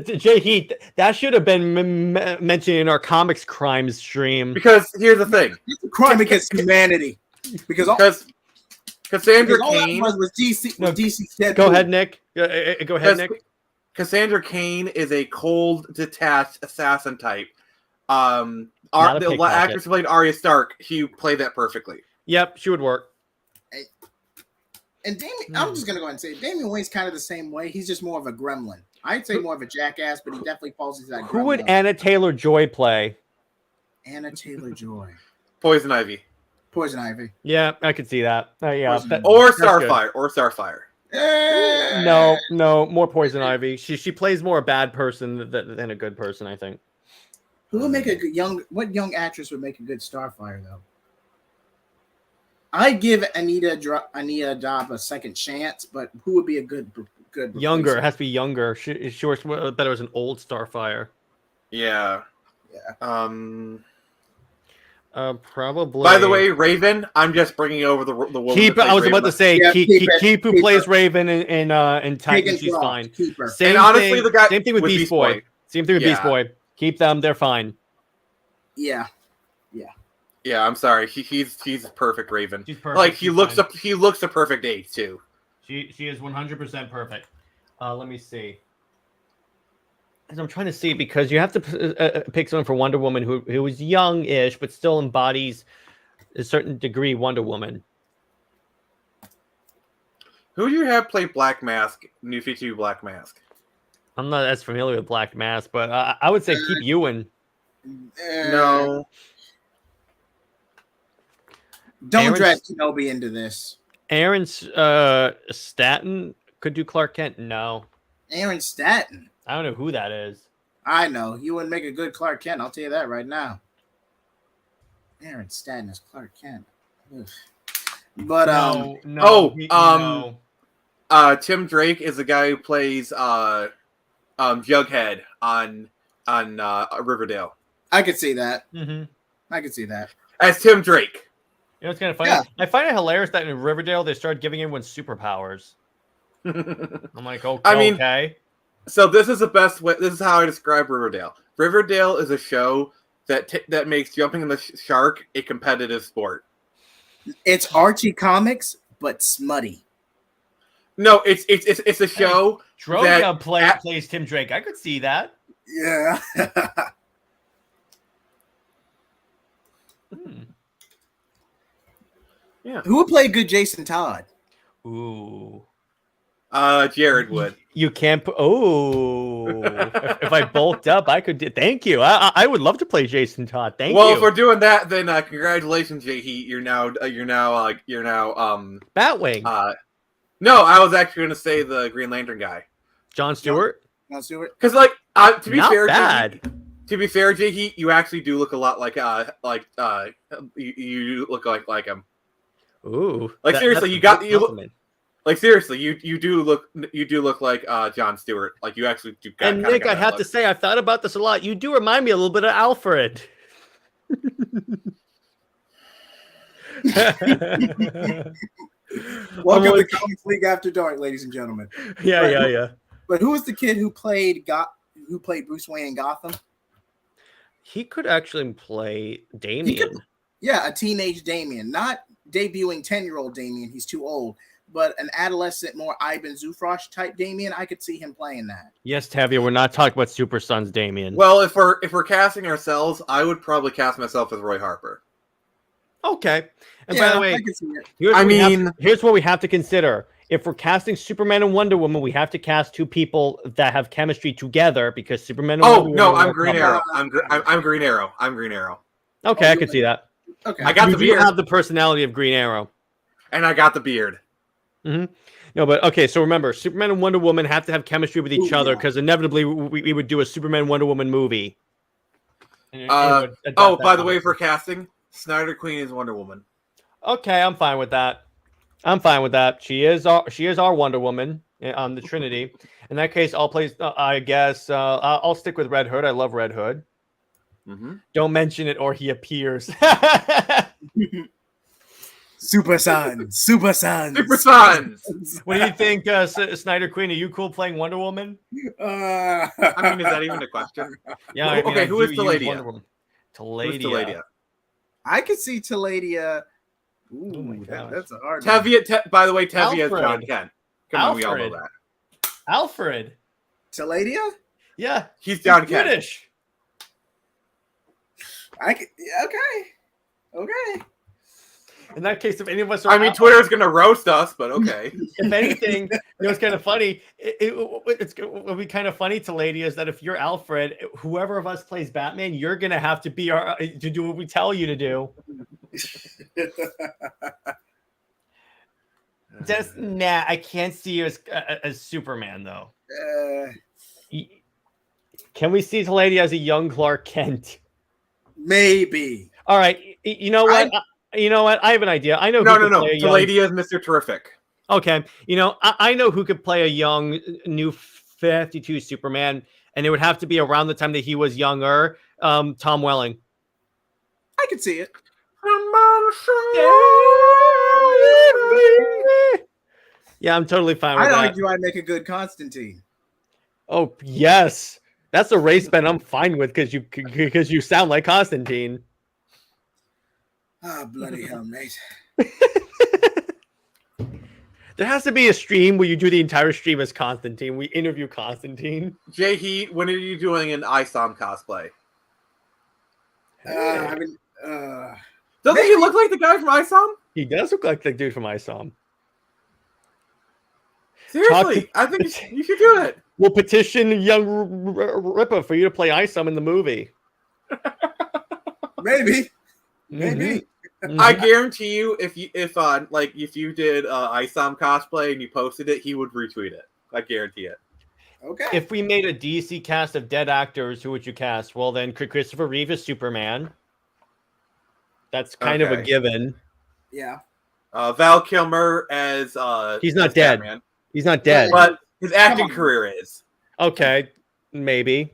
Jay Heath, that should have been mentioned in our comics crimes stream. Because here's the thing. It's a crime against humanity. Because Cassandra all that Cain was DC. Was DC's Deadpool. Go ahead, Nick. Go ahead, Nick. Cassandra Cain is a cold, detached assassin type. Not a The pickpocket. actress who played Arya Stark, she played that perfectly. Yep, she would work. And Damien, I'm just gonna go ahead and say Damian Wayne's kind of the same way. He's just more of a gremlin. I'd say more of a jackass, but he definitely falls into that. Who would gremlin. Anna Taylor-Joy play? Anna Taylor-Joy? Poison Ivy. Poison Ivy. Yeah, I could see that. Yeah, Poison Ivy. Or that's good. Starfire. No, more Poison Ivy. She plays more a bad person than a good person, I think. Who would make a good what young actress would make a good Starfire though? I give Anita Dobb a second chance, but who would be a good Younger, it replacement? has to be younger. She works better as an old Starfire. Yeah. Yeah. Probably. By the way, Raven, I'm just bringing over the woman. Keep. that I was plays about to Raven. say Yeah, keep who keep plays her. Raven in Titans. Hagen's She's wrong. fine. Keep her. Same And honestly, thing, the guy same thing with Beast Boy. Same thing with Beast Yeah. Boy. Keep them. They're fine. Yeah. Yeah, I'm sorry. He's perfect Raven. She's perfect. Like he She's looks fine. he looks a perfect age too. She is 100% perfect. Let me see. As I'm trying to see because you have to pick someone for Wonder Woman who is young-ish but still embodies a certain degree Wonder Woman. Who do you have play Black Mask? New 52 Black Mask. I'm not as familiar with Black Mask, but I would say keep Ewan. No. Don't Aaron's- drag Kenobi into this. Aaron Staten could do Clark Kent. No, Aaron Staten. I don't know who that is. I know. You wouldn't make a good Clark Kent. I'll tell you that right now. Aaron Staten is Clark Kent. Ugh. But no. Tim Drake is the guy who plays Jughead on Riverdale. I could see that. Mm-hmm. I could see that. As Tim Drake. You know, it's kind of funny. Yeah. I find it hilarious that in Riverdale they started giving everyone superpowers. I'm like, okay. I mean- okay. So this is the best way. This is how I describe Riverdale. Riverdale is a show that makes jumping in the shark a competitive sport. It's Archie comics, but smutty. No, it's a show. Droga plays Tim Drake. I could see that. Yeah. Yeah. Who would play good Jason Todd? Ooh. Jared would. You can't put. Oh, if I bulked up, I could. Thank you. I would love to play Jason Todd. Thank you. Well, if we're doing that, then congratulations, Jay Heat. You're now Batwing. No, I was actually going to say the Green Lantern guy, John Stewart. John Stewart. because to be Not fair, bad. To be fair, Jay Heat, you actually do look a lot like you look like him. Ooh, Seriously, seriously, you do look like John Stewart. Like you actually do. And Nick, I have to say, I've thought about this a lot. You do remind me a little bit of Alfred. Welcome to Comics League After Dark, ladies and gentlemen. Yeah. But who was the kid who played Bruce Wayne in Gotham? He could actually play Damian. A teenage Damian, not debuting 10-year-old Damian. He's too old. But an adolescent, more Ivan Zufrosh type Damian, I could see him playing that. Yes, Tavia, we're not talking about Super Sons Damian. Well, if we're casting ourselves, I would probably cast myself as Roy Harper. Okay. And by the way, here's what we have to consider. If we're casting Superman and Wonder Woman, we have to cast two people that have chemistry together because Superman and Wonder Woman. I'm Green Arrow. I'm Green Arrow. I'm Green Arrow. Okay, I can see that. Okay. I got the beard. You have the personality of Green Arrow. And I got the beard. Mm-hmm. No, but okay, so remember, Superman and Wonder Woman have to have chemistry with each other because inevitably we would do a Superman Wonder Woman movie. By the way, for casting, Snyder Queen is Wonder Woman. Okay, I'm fine with that. She is our Wonder Woman on the Trinity. In that case, I'll play. I guess I'll stick with Red Hood. I love Red Hood. Mm-hmm. Don't mention it, or he appears. Super Sons. What do you think, Snyder Queen? Are you cool playing Wonder Woman? I mean, is that even a question? Yeah. I mean, okay, who is Taladia? Taladia. I could see Taladia. Ooh, that's a hard one. By the way, Tevye is John Kent. Come on, we all know that. Alfred. Taladia? Yeah. He's John Kent. British. Okay. In that case, if any of us are... I mean, Twitter's going to roast us, but okay. If anything, it's kind of funny. It'll be kind of funny, Taladia, is that if you're Alfred, whoever of us plays Batman, you're going to have to be to do what we tell you to do. I can't see you as Superman, though. Can we see Taladia as a young Clark Kent? Maybe. All right. You know what? I have an idea. I know. No. Taladia is Mr. Terrific. Okay. I know who could play a young New 52 Superman, and it would have to be around the time that he was younger. Tom Welling. I could see it. Yeah, I'm totally fine with that. I'd argue I'd make a good Constantine. Oh yes, that's a race bend I'm fine with because you sound like Constantine. Oh, bloody hell, mate. There has to be a stream where you do the entire stream as Constantine. We interview Constantine. Jay Heat, when are you doing an ISOM cosplay? Doesn't he look like the guy from ISOM? He does look like the dude from ISOM. Seriously, I think you should do it. We'll petition young Ripper for you to play ISOM in the movie. Maybe. Mm-hmm. I guarantee you, if you did ISOM cosplay and you posted it, he would retweet it. I guarantee it. Okay. If we made a DC cast of dead actors, who would you cast? Well, then Christopher Reeve as Superman. That's kind of a given. Yeah. Val Kilmer as he's not dead. Batman. He's not dead. But his acting career is. Okay, maybe.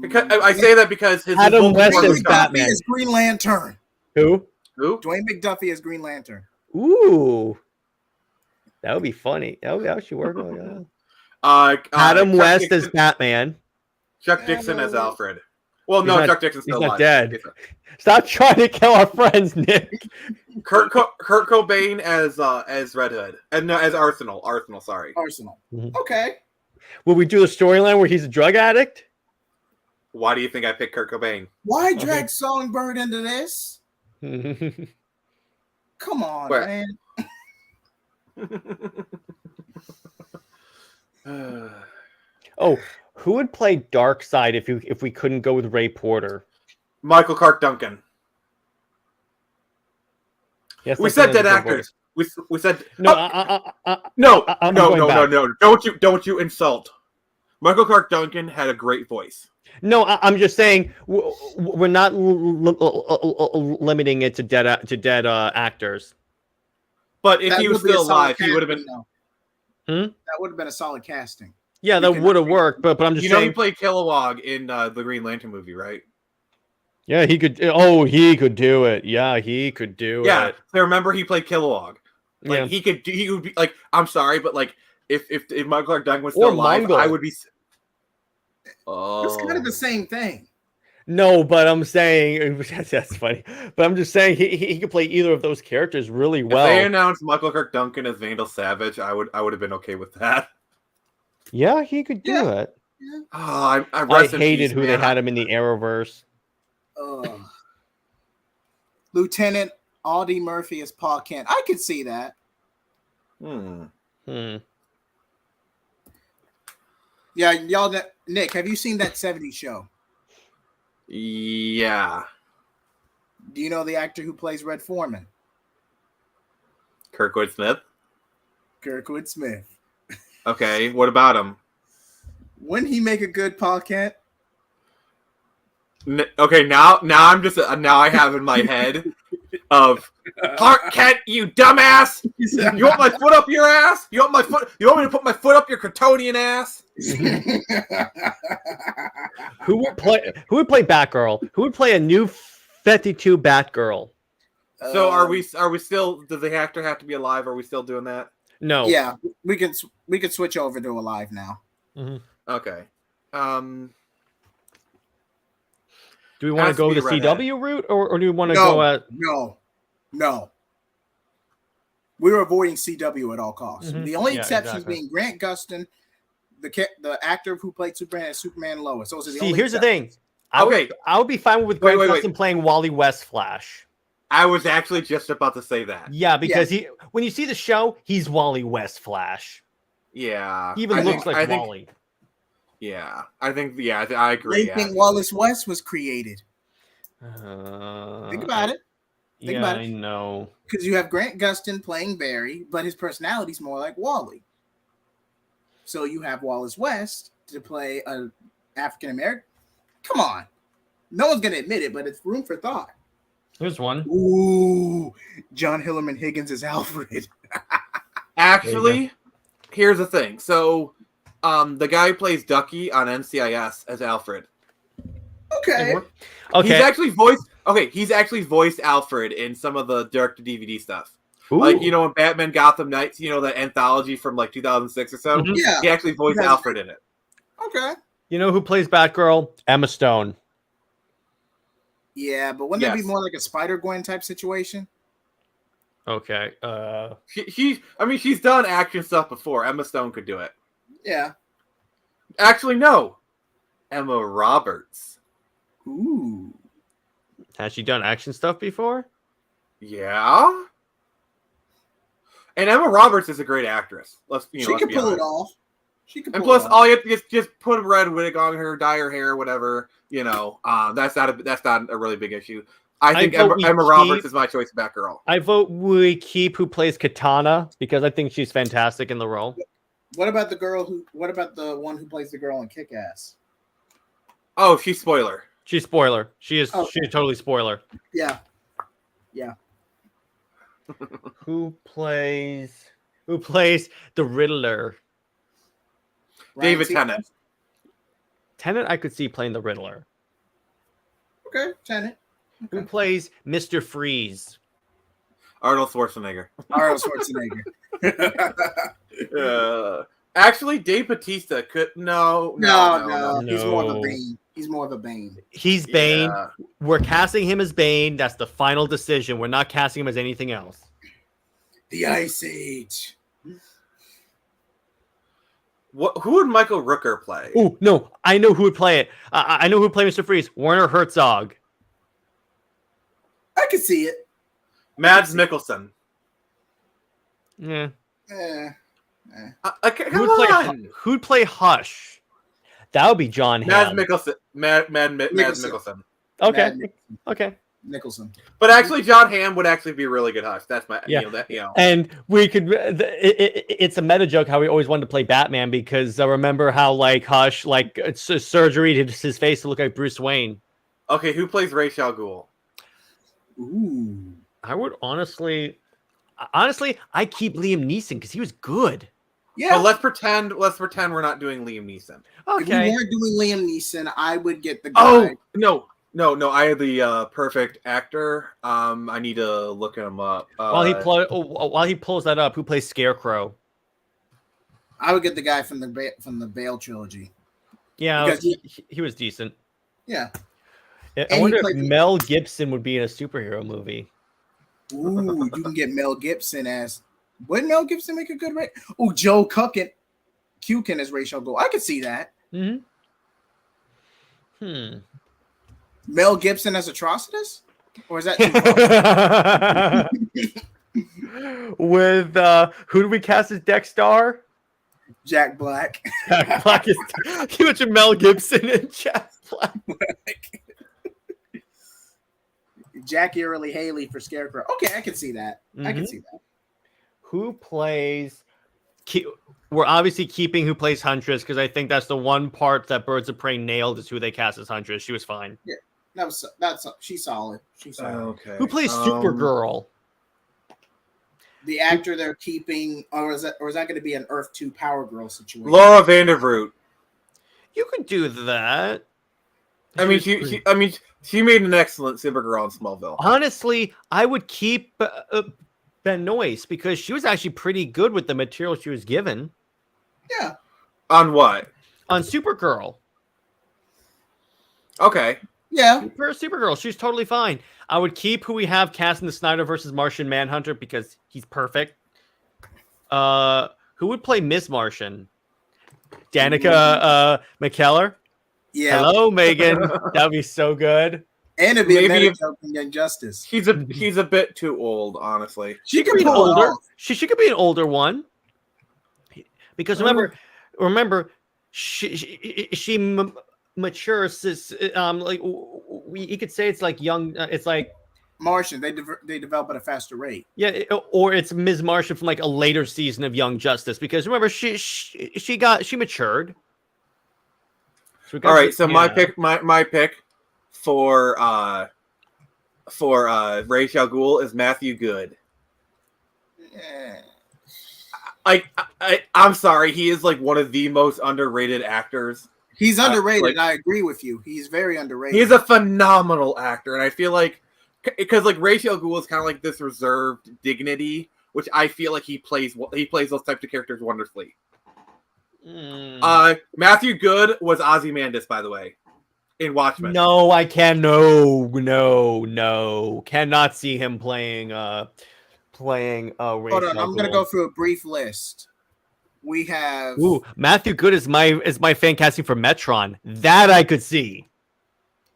Because I say that because his Adam West is Batman. Is Green Lantern. Who? Dwayne McDuffie is Green Lantern. Ooh, that would be funny. That should work. Adam West Dixon, as Batman. Chuck Dixon as Alfred. Well, Chuck Dixon's still alive. Dead. Stop trying to kill our friends, Nick. Kurt Cobain as Red Hood, and no, as Arsenal. Sorry, Arsenal. Mm-hmm. Okay. Will we do a storyline where he's a drug addict? Why do you think I picked Kurt Cobain? Why drag Songbird into this? Come on, man. Oh, who would play Darkseid if we couldn't go with Ray Porter? Michael Clark Duncan. Yes, We said dead actors. We said no. No. Don't you insult. Michael Clark Duncan had a great voice. No, I'm just saying we're not limiting it to dead actors. But if he was still alive, he would have been. That would have been a solid casting. Yeah, that would have worked. But I'm just saying. He played Kilowog in the Green Lantern movie, right? Yeah, he could. Oh, he could do it. Yeah, he could do it. Yeah, so remember he played Kilowog. Like Yeah. he would be like. I'm sorry, but like if Michael Clark Duncan was still alive, Mongol. I would be. It's kind of the same thing. No, but I'm saying that's funny. But I'm just saying he could play either of those characters really well. If they announced Michael Clark Duncan as Vandal Savage, I would have been okay with that. Yeah, he could do it. Yeah. Oh, I hated who they had him in the Arrowverse. Lieutenant Audie Murphy as Paul Kent. I could see that. Yeah, y'all. Nick, have you seen that '70s show? Yeah. Do you know the actor who plays Red Foreman? Kirkwood Smith. Kirkwood Smith. Okay, what about him? Wouldn't he make a good Paul Kent? Okay, now I'm just now I have in my head of Clark Kent, you dumbass! You want my foot up your ass? You want my foot? You want me to put my foot up your Kryptonian ass? Who would play Batgirl? Who would play a new 52 Batgirl? So are we still? Does the actor have to be alive? Are we still doing that? No. Yeah, we could switch over to alive now. Mm-hmm. Okay. Do we want to go the CW route, or do we want to go at? No. We're avoiding CW at all costs. Mm-hmm. The only exceptions being Grant Gustin, the actor who played Superman as Superman Lois. Those are the only here's exceptions. the thing. I would be fine with Grant Gustin playing Wally West Flash. I was actually just about to say that. Yeah, because when you see the show, he's Wally West Flash. Yeah. He even looks like Wally. Yeah, I think. Yeah, I agree. They think Wallace West was created. Think about it. Think about it. I know. Because you have Grant Gustin playing Barry, but his personality's more like Wally. So you have Wallace West to play a African American. Come on, no one's gonna admit it, but it's room for thought. Here's one. Ooh, John Hillerman Higgins is Alfred. Actually, here's the thing. So, the guy who plays Ducky on NCIS as Alfred. Okay. He's actually voiced. Okay, he's actually voiced Alfred in some of the direct-to-DVD stuff. Ooh. Like, in Batman Gotham Knights, that anthology from like 2006 or so. Mm-hmm. Yeah. He actually voiced Alfred in it. Okay. You know who plays Batgirl? Emma Stone. Yeah, but wouldn't that be more like a Spider-Gwen type situation? Okay. She's done action stuff before. Emma Stone could do it. Yeah. Actually, no. Emma Roberts. Ooh. Has she done action stuff before? Yeah. And Emma Roberts is a great actress. She can pull it off. And plus, all you have to just put a red wig on her, dye her hair, whatever. That's not a really big issue. I think Emma Roberts is my choice of Batgirl. I vote we keep who plays Katana because I think she's fantastic in the role. What about the one who plays the girl in Kick-Ass? Oh, she's spoiler. She's spoiler. She's totally spoiler. Yeah. Yeah. Who plays the Riddler? David Tennant. Tennant, I could see playing the Riddler. Okay, Tennant. Who plays Mr. Freeze? Arnold Schwarzenegger. Actually, Dave Bautista could no. He's more of a Bane. He's more of a Bane. He's Bane. Yeah. We're casting him as Bane. That's the final decision. We're not casting him as anything else. The Ice Age. Who would Michael Rooker play? Oh no, I know who would play it. I know who would play Mr. Freeze. Werner Herzog. I can see it. Mads Mikkelsen. Yeah. Who'd play Hush? That would be John Mads Hamm. Mikkelsen. Mads Mikkelsen. Okay. Mad Okay. Nicholson. But actually, John Hamm would actually be a really good Hush. That's my, Yeah. you know. And we could. It's a meta joke how we always wanted to play Batman because I remember how like Hush like surgery to his face to look like Bruce Wayne. Okay, who plays Ra's al Ghul? Ooh. I would honestly, I keep Liam Neeson because he was good. Yeah. But let's pretend we're not doing Liam Neeson. If we Okay. weren't doing Liam Neeson, I would get the guy. Oh no. I have the perfect actor. I need to look him up. While he pulls that up, who plays Scarecrow? I would get the guy from the Bale trilogy. Yeah, Because he was decent. Yeah. I he wonder if played- Mel Gibson would be in a superhero movie. Ooh, you can get Mel Gibson as. Wouldn't Mel Gibson make a good Ray? Oh, Joe Cukin as Ra's al Ghul. I could see that. Mel Gibson as Atrocitus? Or is that too far? With who do we cast as Dexter? Jack Black. Jack Black is you mentioned Mel Gibson and Jack Black. Jackie Early Haley for Scarecrow. Okay, I can see that. I can see that. Who plays? We're obviously keeping who plays Huntress because I think that's the one part that Birds of Prey nailed is who they cast as Huntress. She was fine. Yeah, she's solid. She's solid. Okay. Who plays Supergirl? The actor they're keeping, or is that going to be an Earth 2 Power Girl situation? Laura Vandervoort. You could do that. I mean, she made an excellent Supergirl in Smallville. Honestly, I would keep Ben Noyce because she was actually pretty good with the material she was given. Yeah. On what? On Supergirl. Okay. Yeah. For Supergirl, she's totally fine. I would keep who we have cast in the Snyder versus Martian Manhunter because he's perfect. Who would play Miss Martian? Danica McKellar? Yeah. Hello, Megan. That would be so good. And it'd be a Maybe meta joke in Young Justice. He's a bit too old, honestly. She could be pull it older. off. She could be an older one. Because remember, she matures. Like you could say it's like young. It's like Martian. They develop at a faster rate. Yeah, or it's Ms. Martian from like a later season of Young Justice. Because remember, she matured. So all right, so my pick for Ra's al Ghul is Matthew Good. I'm sorry, he is like one of the most underrated actors. He's underrated. I agree with you. He's very underrated. He's a phenomenal actor, and I feel like because like Ra's al Ghul is kind of like this reserved dignity, which I feel like he plays those types of characters wonderfully. Matthew Good was Ozymandias, by the way, in Watchmen. No, I can no, cannot see him playing. Hold on, I'm gonna go through a brief list. We have Matthew Good is my fan casting for Metron. That I could see.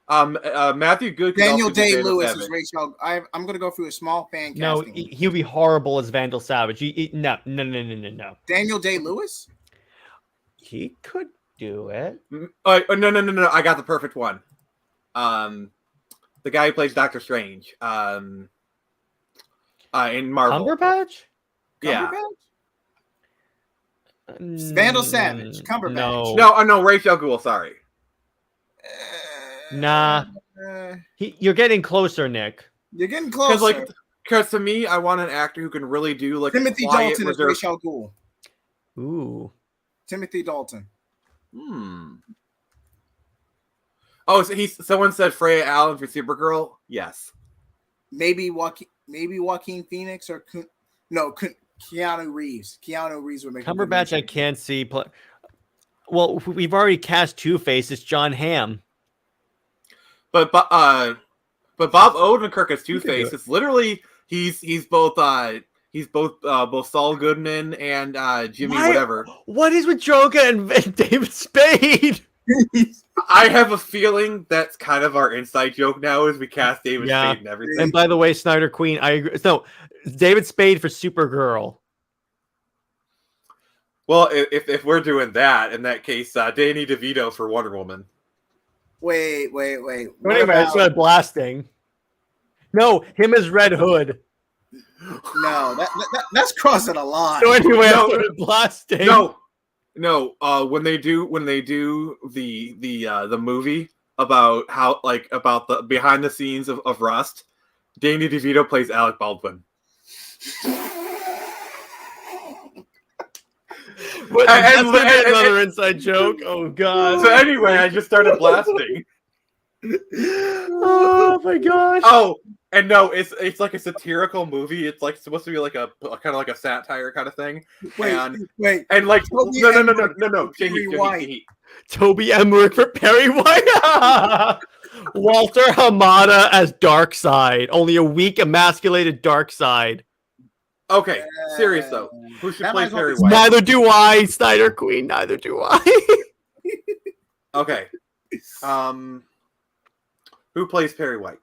Matthew Good. Daniel Day-Lewis is Rachel. I'm gonna go through a small fan casting. No, he'll be horrible as Vandal Savage. No. Daniel Day-Lewis. He could do it. No. I got the perfect one. The guy who plays Doctor Strange. In Marvel. Cumberbatch? Yeah. Vandal Savage. Cumberbatch. No, Ra's al Ghul, sorry. Nah. You're getting closer, Nick. You're getting closer. Because to me, I want an actor who can really do like Timothy Dalton is Ra's al Ghul. Ooh. Timothy Dalton. Oh, so someone said Freya Allen for Supergirl? Yes. Maybe Joaquin Phoenix or Keanu Reeves. Keanu Reeves would make Cumberbatch. I can't see. Well, we've already cast Two-Face. It's John Hamm. But Bob Odenkirk as Two-Face. It's literally he's both Saul Goodman and Jimmy whatever. What is with Joker and David Spade? I have a feeling that's kind of our inside joke now is we cast David Spade and everything. And by the way, Snyder Queen, I agree. No, David Spade for Supergirl. Well, if we're doing that, in that case, Danny DeVito for Wonder Woman. Wait. Anyway, What it's about- not blasting. No, him as Red Hood. No, that's crossing a line. So anyway, I No. started blasting. No. When they do the movie about about the behind the scenes of Rust, Danny DeVito plays Alec Baldwin. But And- that's gonna be and- another inside joke. Oh god. So anyway, I just started blasting. Oh my gosh. Oh, and no, it's like a satirical movie. It's like supposed to be like a kind of like a satire kind of thing. Wait. And like Toby no. Perry White. Toby Emmerich for Perry White. Walter Hamada as Darkseid. Only a weak emasculated Darkseid. Okay, serious though. Who should That play might as well Perry be- White? Neither do I, Snyder Queen. Neither do I. Okay. Who plays Perry White?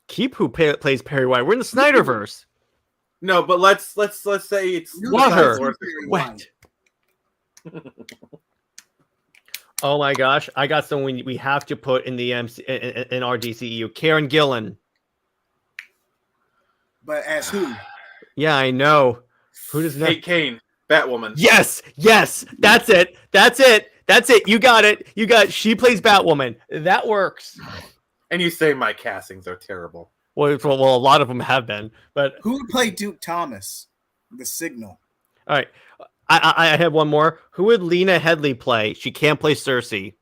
Keep who plays Perry White. We're in the Snyderverse. No, but let's say it's Water. Perry Wet. Oh my gosh, I got someone we have to put in the in our DCEU. Karen Gillan. But as who? Yeah, I know. Who does that? Kate Kane, Batwoman. Yes. That's it. You got it. She plays Batwoman. That works. And you say my castings are terrible. Well, a lot of them have been. But Who would play Duke Thomas? The Signal. all right, I have one more. Who would Lena Headey play? She can't play Cersei.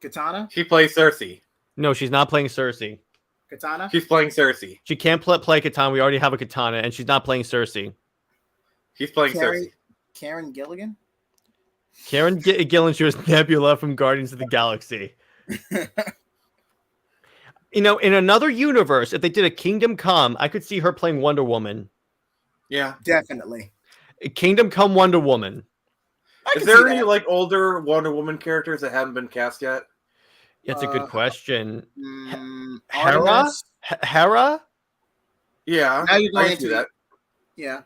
Katana? She plays Cersei. No, she's not playing Cersei. Katana? She's playing Cersei. She can't play Katana. We already have a Katana, and she's not playing Cersei. She's playing Cersei. Karen Gilligan? Karen Gillan, she was Nebula from Guardians of the Galaxy. You know, in another universe, if they did a Kingdom Come, I could see her playing Wonder Woman. Yeah. Definitely. Kingdom Come Wonder Woman. Is there any like older Wonder Woman characters that haven't been cast yet? That's a good question. Hera? Artemis? Hera? Yeah. Now you're I going can see to that. Yeah.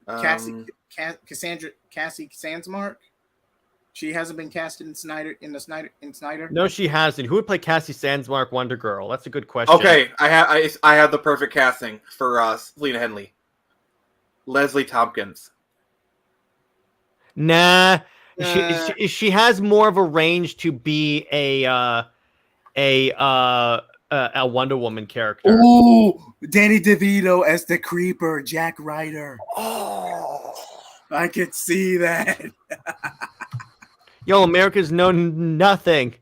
Cassie Sandsmark. She hasn't been cast in Snyder. No, she hasn't. Who would play Cassie Sandsmark Wonder Girl? That's a good question. Okay, I have the perfect casting for Lena Headey. Leslie Tompkins. Nah. She has more of a range to be a Wonder Woman character. Ooh, Danny DeVito as the Creeper, Jack Ryder. Oh, I could see that. Yo, America's known nothing.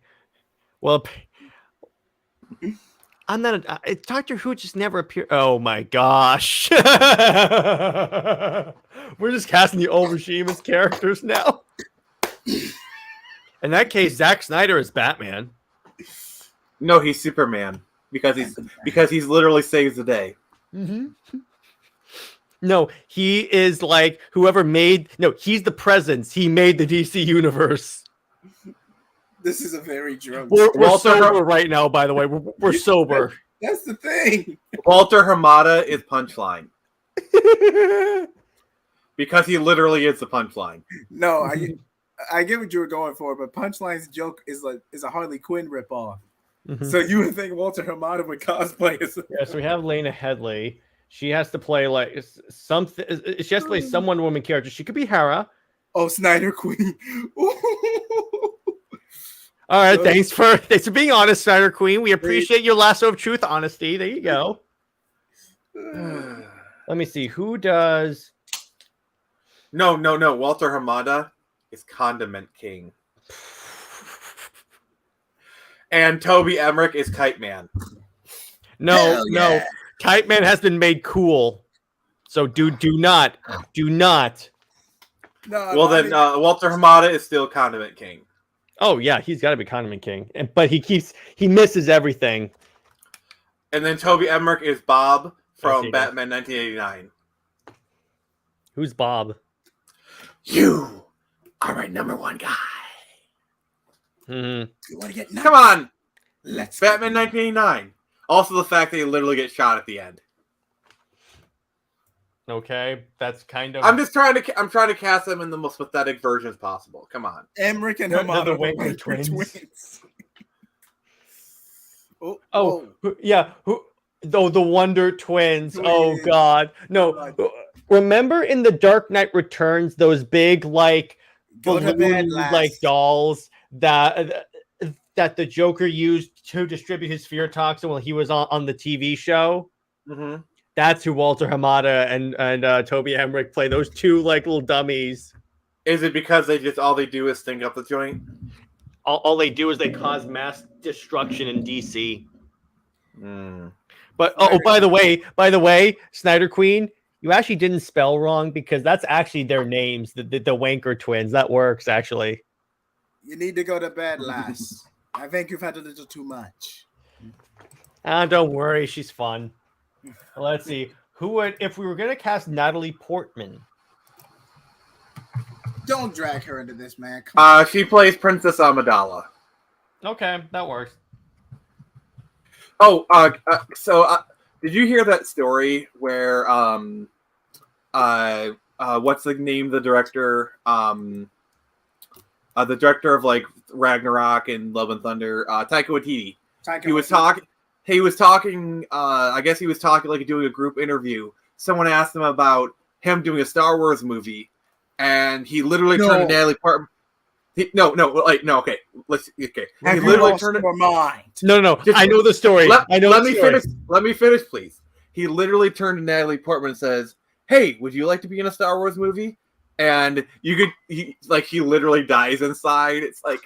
Well, I'm not. Doctor Who just never appeared. Oh my gosh. We're just casting the old regime as characters now. In that case, Zack Snyder is Batman. No, he's Superman because he's literally saves the day. Mm-hmm. No, he is like whoever made. No, he's the presence. He made the DC universe. This is a very drunk. We're sober right now. By the way, we're sober. That's the thing. Walter Hamada is Punchline because he literally is the Punchline. No, I get what you were going for, but Punchline's joke is a Harley Quinn ripoff. Mm-hmm. So you would think Walter Hamada would cosplay as Yes, we have Lena Headey. She has to play like something. She has to play some Wonder Woman character. She could be Hera. Oh, Snyder Queen. All right, thanks for being honest, Snyder Queen. We appreciate your lasso of truth, honesty. There you go. Let me see who does. No. Walter Hamada is Condiment King, and Toby Emmerich is Kite Man. No. Kite Man has been made cool, so do not. No, Well, then Walter Hamada is still Condiment King. Oh yeah, he's got to be Condiment King, but he misses everything. And then Toby Emmerich is Bob from that. Batman 1989. Who's Bob? You are my number one guy. Mm-hmm. You want to get nuts? Come on, Let's Batman 1989. Also, the fact that you literally get shot at the end. Okay, that's kind of. I'm trying to cast them in the most pathetic versions possible. Come on. Emmerich and They're Hamada, the Wanker twins. Oh, Oh, yeah. The Wonder Twins. Oh Twins. God, no. God. Remember in the Dark Knight Returns, those big like Go to bed, balloon lass. like dolls that the Joker used to distribute his fear toxin while he was on the TV show. Mm-hmm. That's who Walter Hamada and Toby Emmerich play. Those two like little dummies. Is it because all they do is stink up the joint? All they do is they cause mass destruction in DC. But by the way, Snyder Queen, you actually didn't spell wrong because that's actually their names, the Wanker twins. That works actually. You need to go to bed, lass. I think you've had a little too much. Don't worry, she's fun. Let's see. Who would, if we were gonna cast Natalie Portman? Don't drag her into this, man. Come on. She plays Princess Amidala. Okay, that works. Oh, did you hear that story where what's the name of the director? The director of like Ragnarok and Love and Thunder, Taika Waititi. He was talking. I guess he was talking like doing a group interview. Someone asked him about him doing a Star Wars movie, and he literally turned to Natalie Portman. Okay. He literally turned your mind. No. I know the story. Let me finish, please. He literally turned to Natalie Portman and says, "Hey, would you like to be in a Star Wars movie?" And he literally dies inside. It's like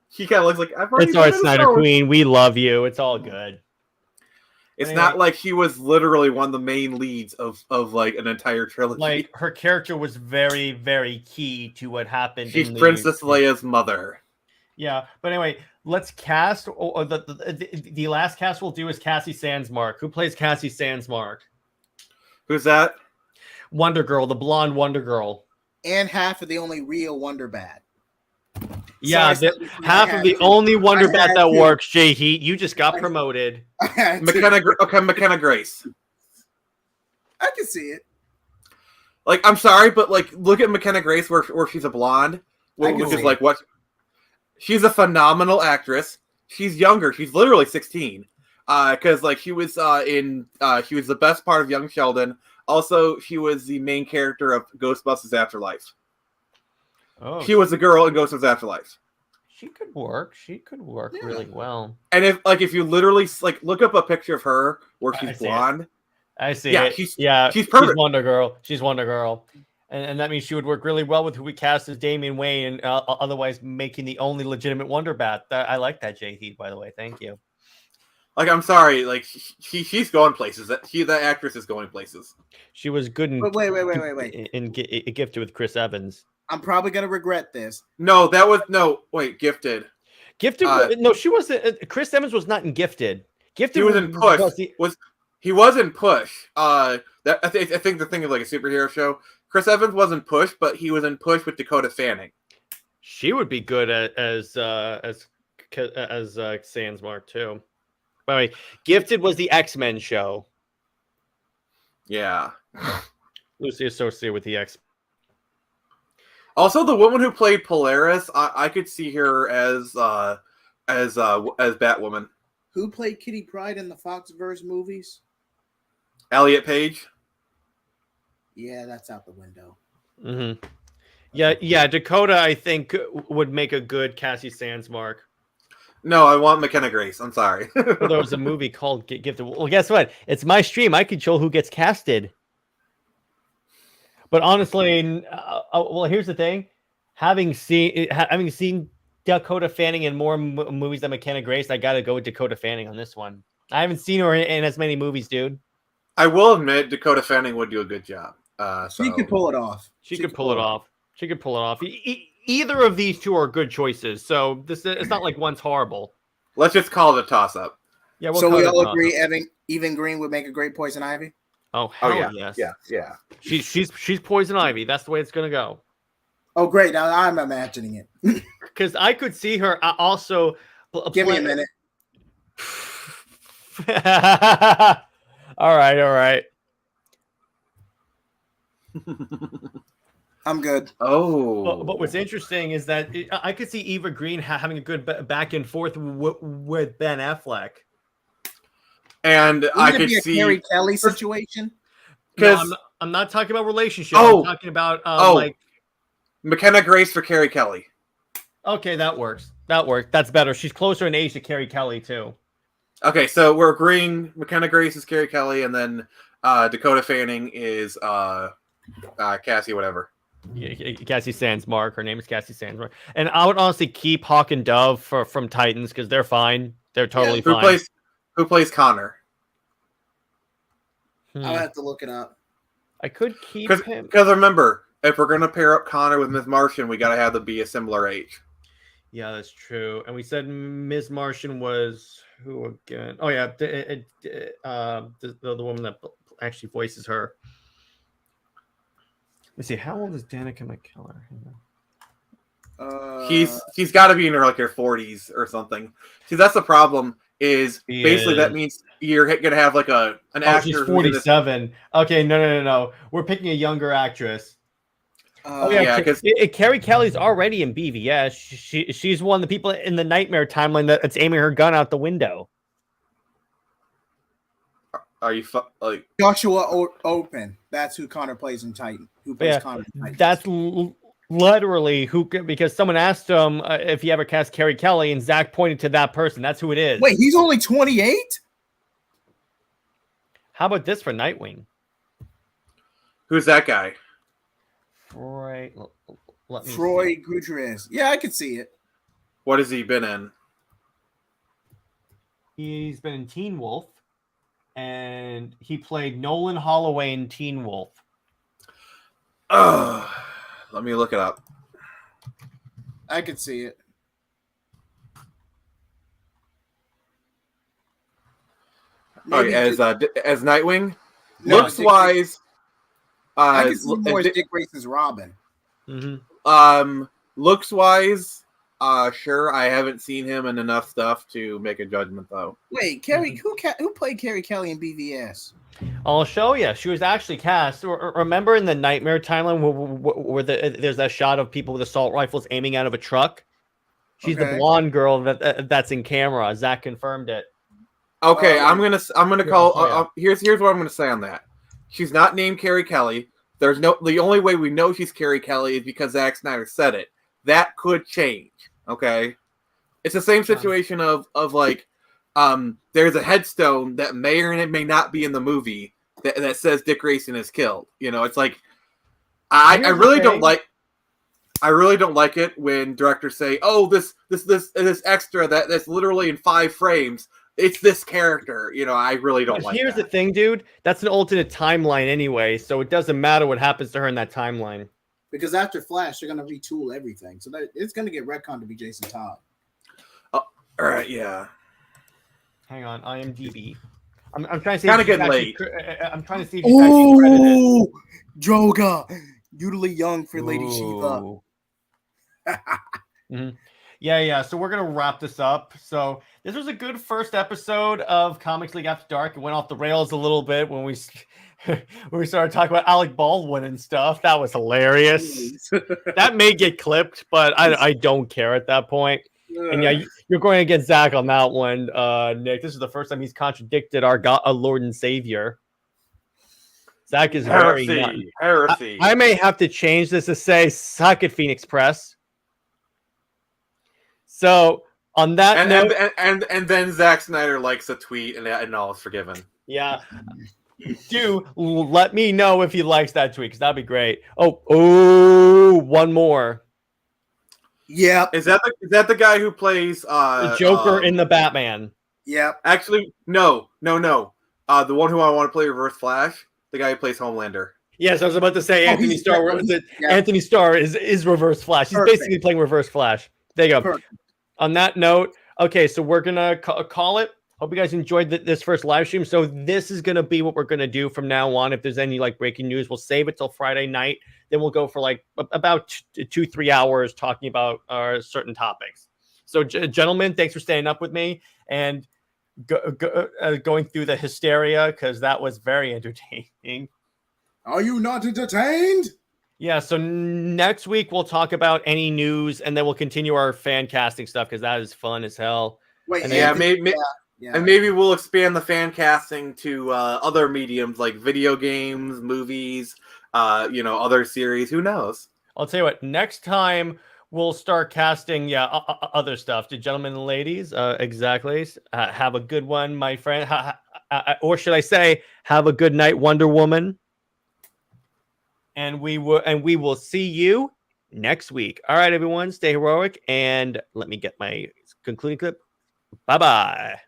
he kind of looks like I've already. It's all right, Snyder Queen. We love you. It's all good. It's not like he was literally one of the main leads of like an entire trilogy. Like her character was very, very key to what happened. She's Princess Leia's mother. Yeah, but anyway, let's cast. The last cast we'll do is Cassie Sandsmark. Who plays Cassie Sandsmark? Who's that? Wonder Girl, the blonde Wonder Girl, and half of the only real Wonder Bat. Yeah, half of the only Wonder Bat that works. Jay Heat, you just got promoted. McKenna Grace. I can see it. Like, I'm sorry, but like, look at McKenna Grace where she's a blonde, which is like what. She's a phenomenal actress. She's younger. She's literally 16. Because like she was she was the best part of Young Sheldon. Also, she was the main character of Ghostbusters Afterlife. Oh, she was the girl in Ghostbusters Afterlife. She could work. Really well. And if you literally like look up a picture of her where she's blonde, I see. Yeah, it. she's perfect. She's Wonder Girl. She's Wonder Girl, and that means she would work really well with who we cast as Damian Wayne, and otherwise making the only legitimate Wonder Bat. I like that, Jay Heath. By the way, thank you. Like, I'm sorry, like she's going places. That actress is going places. She was good in. But wait. In Gifted with Chris Evans. I'm probably gonna regret this. No, Gifted. Gifted. No, she wasn't. Chris Evans was not in Gifted. Gifted. He was in Push. He was in Push. I think the thing of like a superhero show. Chris Evans was in Push, but he was in Push with Dakota Fanning. She would be good as Sandsmark too. By the way, Gifted was the X-Men show. Yeah. Loosely associated with the X. Also, the woman who played Polaris, I could see her as Batwoman. Who played Kitty Pryde in the Foxverse movies? Elliot Page. Yeah, that's out the window. Mm-hmm. Yeah. Dakota, I think, would make a good Cassie Sandsmark. No, I want McKenna Grace. I'm sorry. Well, there was a movie called Gifted. Well, guess what? It's my stream. I control who gets casted. But honestly, well, here's the thing: having seen Dakota Fanning in more movies than McKenna Grace, I got to go with Dakota Fanning on this one. I haven't seen her in as many movies, dude. I will admit, Dakota Fanning would do a good job. She could pull it off. She could pull it off. She could pull it off. Either of these two are good choices. So it's not like one's horrible. Let's just call it a toss-up. Yeah. So we all agree Evan Green would make a great Poison Ivy? Oh, hell yeah. Yes. Yeah. She's Poison Ivy. That's the way it's gonna go. Oh, great! Now I'm imagining it. Because I could see her also. Give me a minute. All right. I'm good. Oh, But what's interesting is that I could see Eva Green having a good back and forth with Ben Affleck. and I Wouldn't it could be a see Carrie Kelly situation. No, because I'm not talking about relationship. Oh! I'm talking about oh, McKenna Grace for Carrie Kelly. Okay, that works. That's better. She's closer in age to Carrie Kelly too. Okay, so we're agreeing McKenna Grace is Carrie Kelly, and then Dakota Fanning is Cassie, whatever. Cassie Sandsmark. Her name is Cassie Sandsmark. And I would honestly keep Hawk and Dove from Titans because they're fine. They're totally fine. Who plays Connor? I'll have to look it up. I could keep him. Because remember, if we're gonna pair up Connor with Ms. Martian, we gotta have them be a similar age. Yeah, that's true. And we said Ms. Martian was who again? Oh yeah, the woman that actually voices her. Let's see. How old is Danica McKellar? She's got to be in her 40s or something. See, that's the problem. That means you're gonna have an actor. She's 47. Okay, no. We're picking a younger actress. Because Carrie Kelly's already in BVS. She's one of the people in the Nightmare timeline that's aiming her gun out the window. Are you Joshua Open? That's who Connor plays in Titan. Who plays Connor in Titan? That's literally who, because someone asked him if he ever cast Carrie Kelly, and Zach pointed to that person. That's who it is. Wait, he's only 28? How about this for Nightwing? Who's that guy? Troy Gutierrez. Yeah, I could see it. What has he been in? He's been in Teen Wolf, and he played Nolan Holloway in Teen Wolf. Let me look it up. I could see it. As Nightwing, looks wise. I can see more as Dick Grayson's Robin. Mm-hmm. Looks wise, sure. I haven't seen him in enough stuff to make a judgment, though. Wait, Carrie, who played Carrie Kelly in BVS? I'll show you. She was actually cast. Remember in the Nightmare timeline where there's that shot of people with assault rifles aiming out of a truck? She's the blonde girl that's in camera. Zach confirmed it. Okay, I'm gonna call. Here's what I'm gonna say on that. She's not named Carrie Kelly. The only way we know she's Carrie Kelly is because Zack Snyder said it. That could change. Okay, it's the same situation of there's a headstone that may or may not be in the movie that says Dick Grayson is killed. It's like I really don't like it when directors say, "Oh, this extra that's literally in 5 frames. It's this character." I really don't like. Here's the thing, dude. That's an alternate timeline anyway, so it doesn't matter what happens to her in that timeline. Because after Flash, they're gonna retool everything, so it's gonna get retconned to be Jason Todd. Oh, all right, yeah. Hang on, IMDb. I'm trying to see. Kind of getting late. I'm trying to see if he's actually credited. Oh, Droga, Usually Young for Lady Shiva. Mm-hmm. Yeah. So we're gonna wrap this up. So this was a good first episode of Comics League After Dark. It went off the rails a little bit when we started talking about Alec Baldwin and stuff. That was hilarious. That may get clipped, but I don't care at that point. And yeah, you're going against Zach on that one, Nick. This is the first time he's contradicted our God, our Lord and Savior. Zach is heresy. I may have to change this to say "Suck it, Phoenix Press." So on that note, and then Zack Snyder likes a tweet, and all is forgiven. Yeah, do let me know if he likes that tweet, because that'd be great. Oh, one more. Yeah, is that the guy who plays the Joker in the Batman? Yeah, actually, no. The one who I want to play Reverse Flash, the guy who plays Homelander. Yes, I was about to say Anthony Starr. Anthony Starr is Reverse Flash. He's basically playing Reverse Flash. There you go. Perfect. On that note, okay, so we're gonna call it. Hope you guys enjoyed this first live stream. So this is gonna be what we're gonna do from now on. If there's any breaking news, we'll save it till Friday night. Then we'll go for about 2-3 hours talking about certain topics. So gentlemen, thanks for staying up with me and going through the hysteria, because that was very entertaining. Are you not entertained? Yeah, so next week we'll talk about any news, and then we'll continue our fan casting stuff because that is fun as hell. Wait, And Yeah, then, and maybe we'll expand the fan casting to other mediums like video games, movies, other series. Who knows? I'll tell you what. Next time we'll start casting, other stuff. To gentlemen and ladies, exactly. Have a good one, my friend. Or should I say, have a good night, Wonder Woman. And we will see you next week. All right, everyone, stay heroic, and let me get my concluding clip. Bye-bye.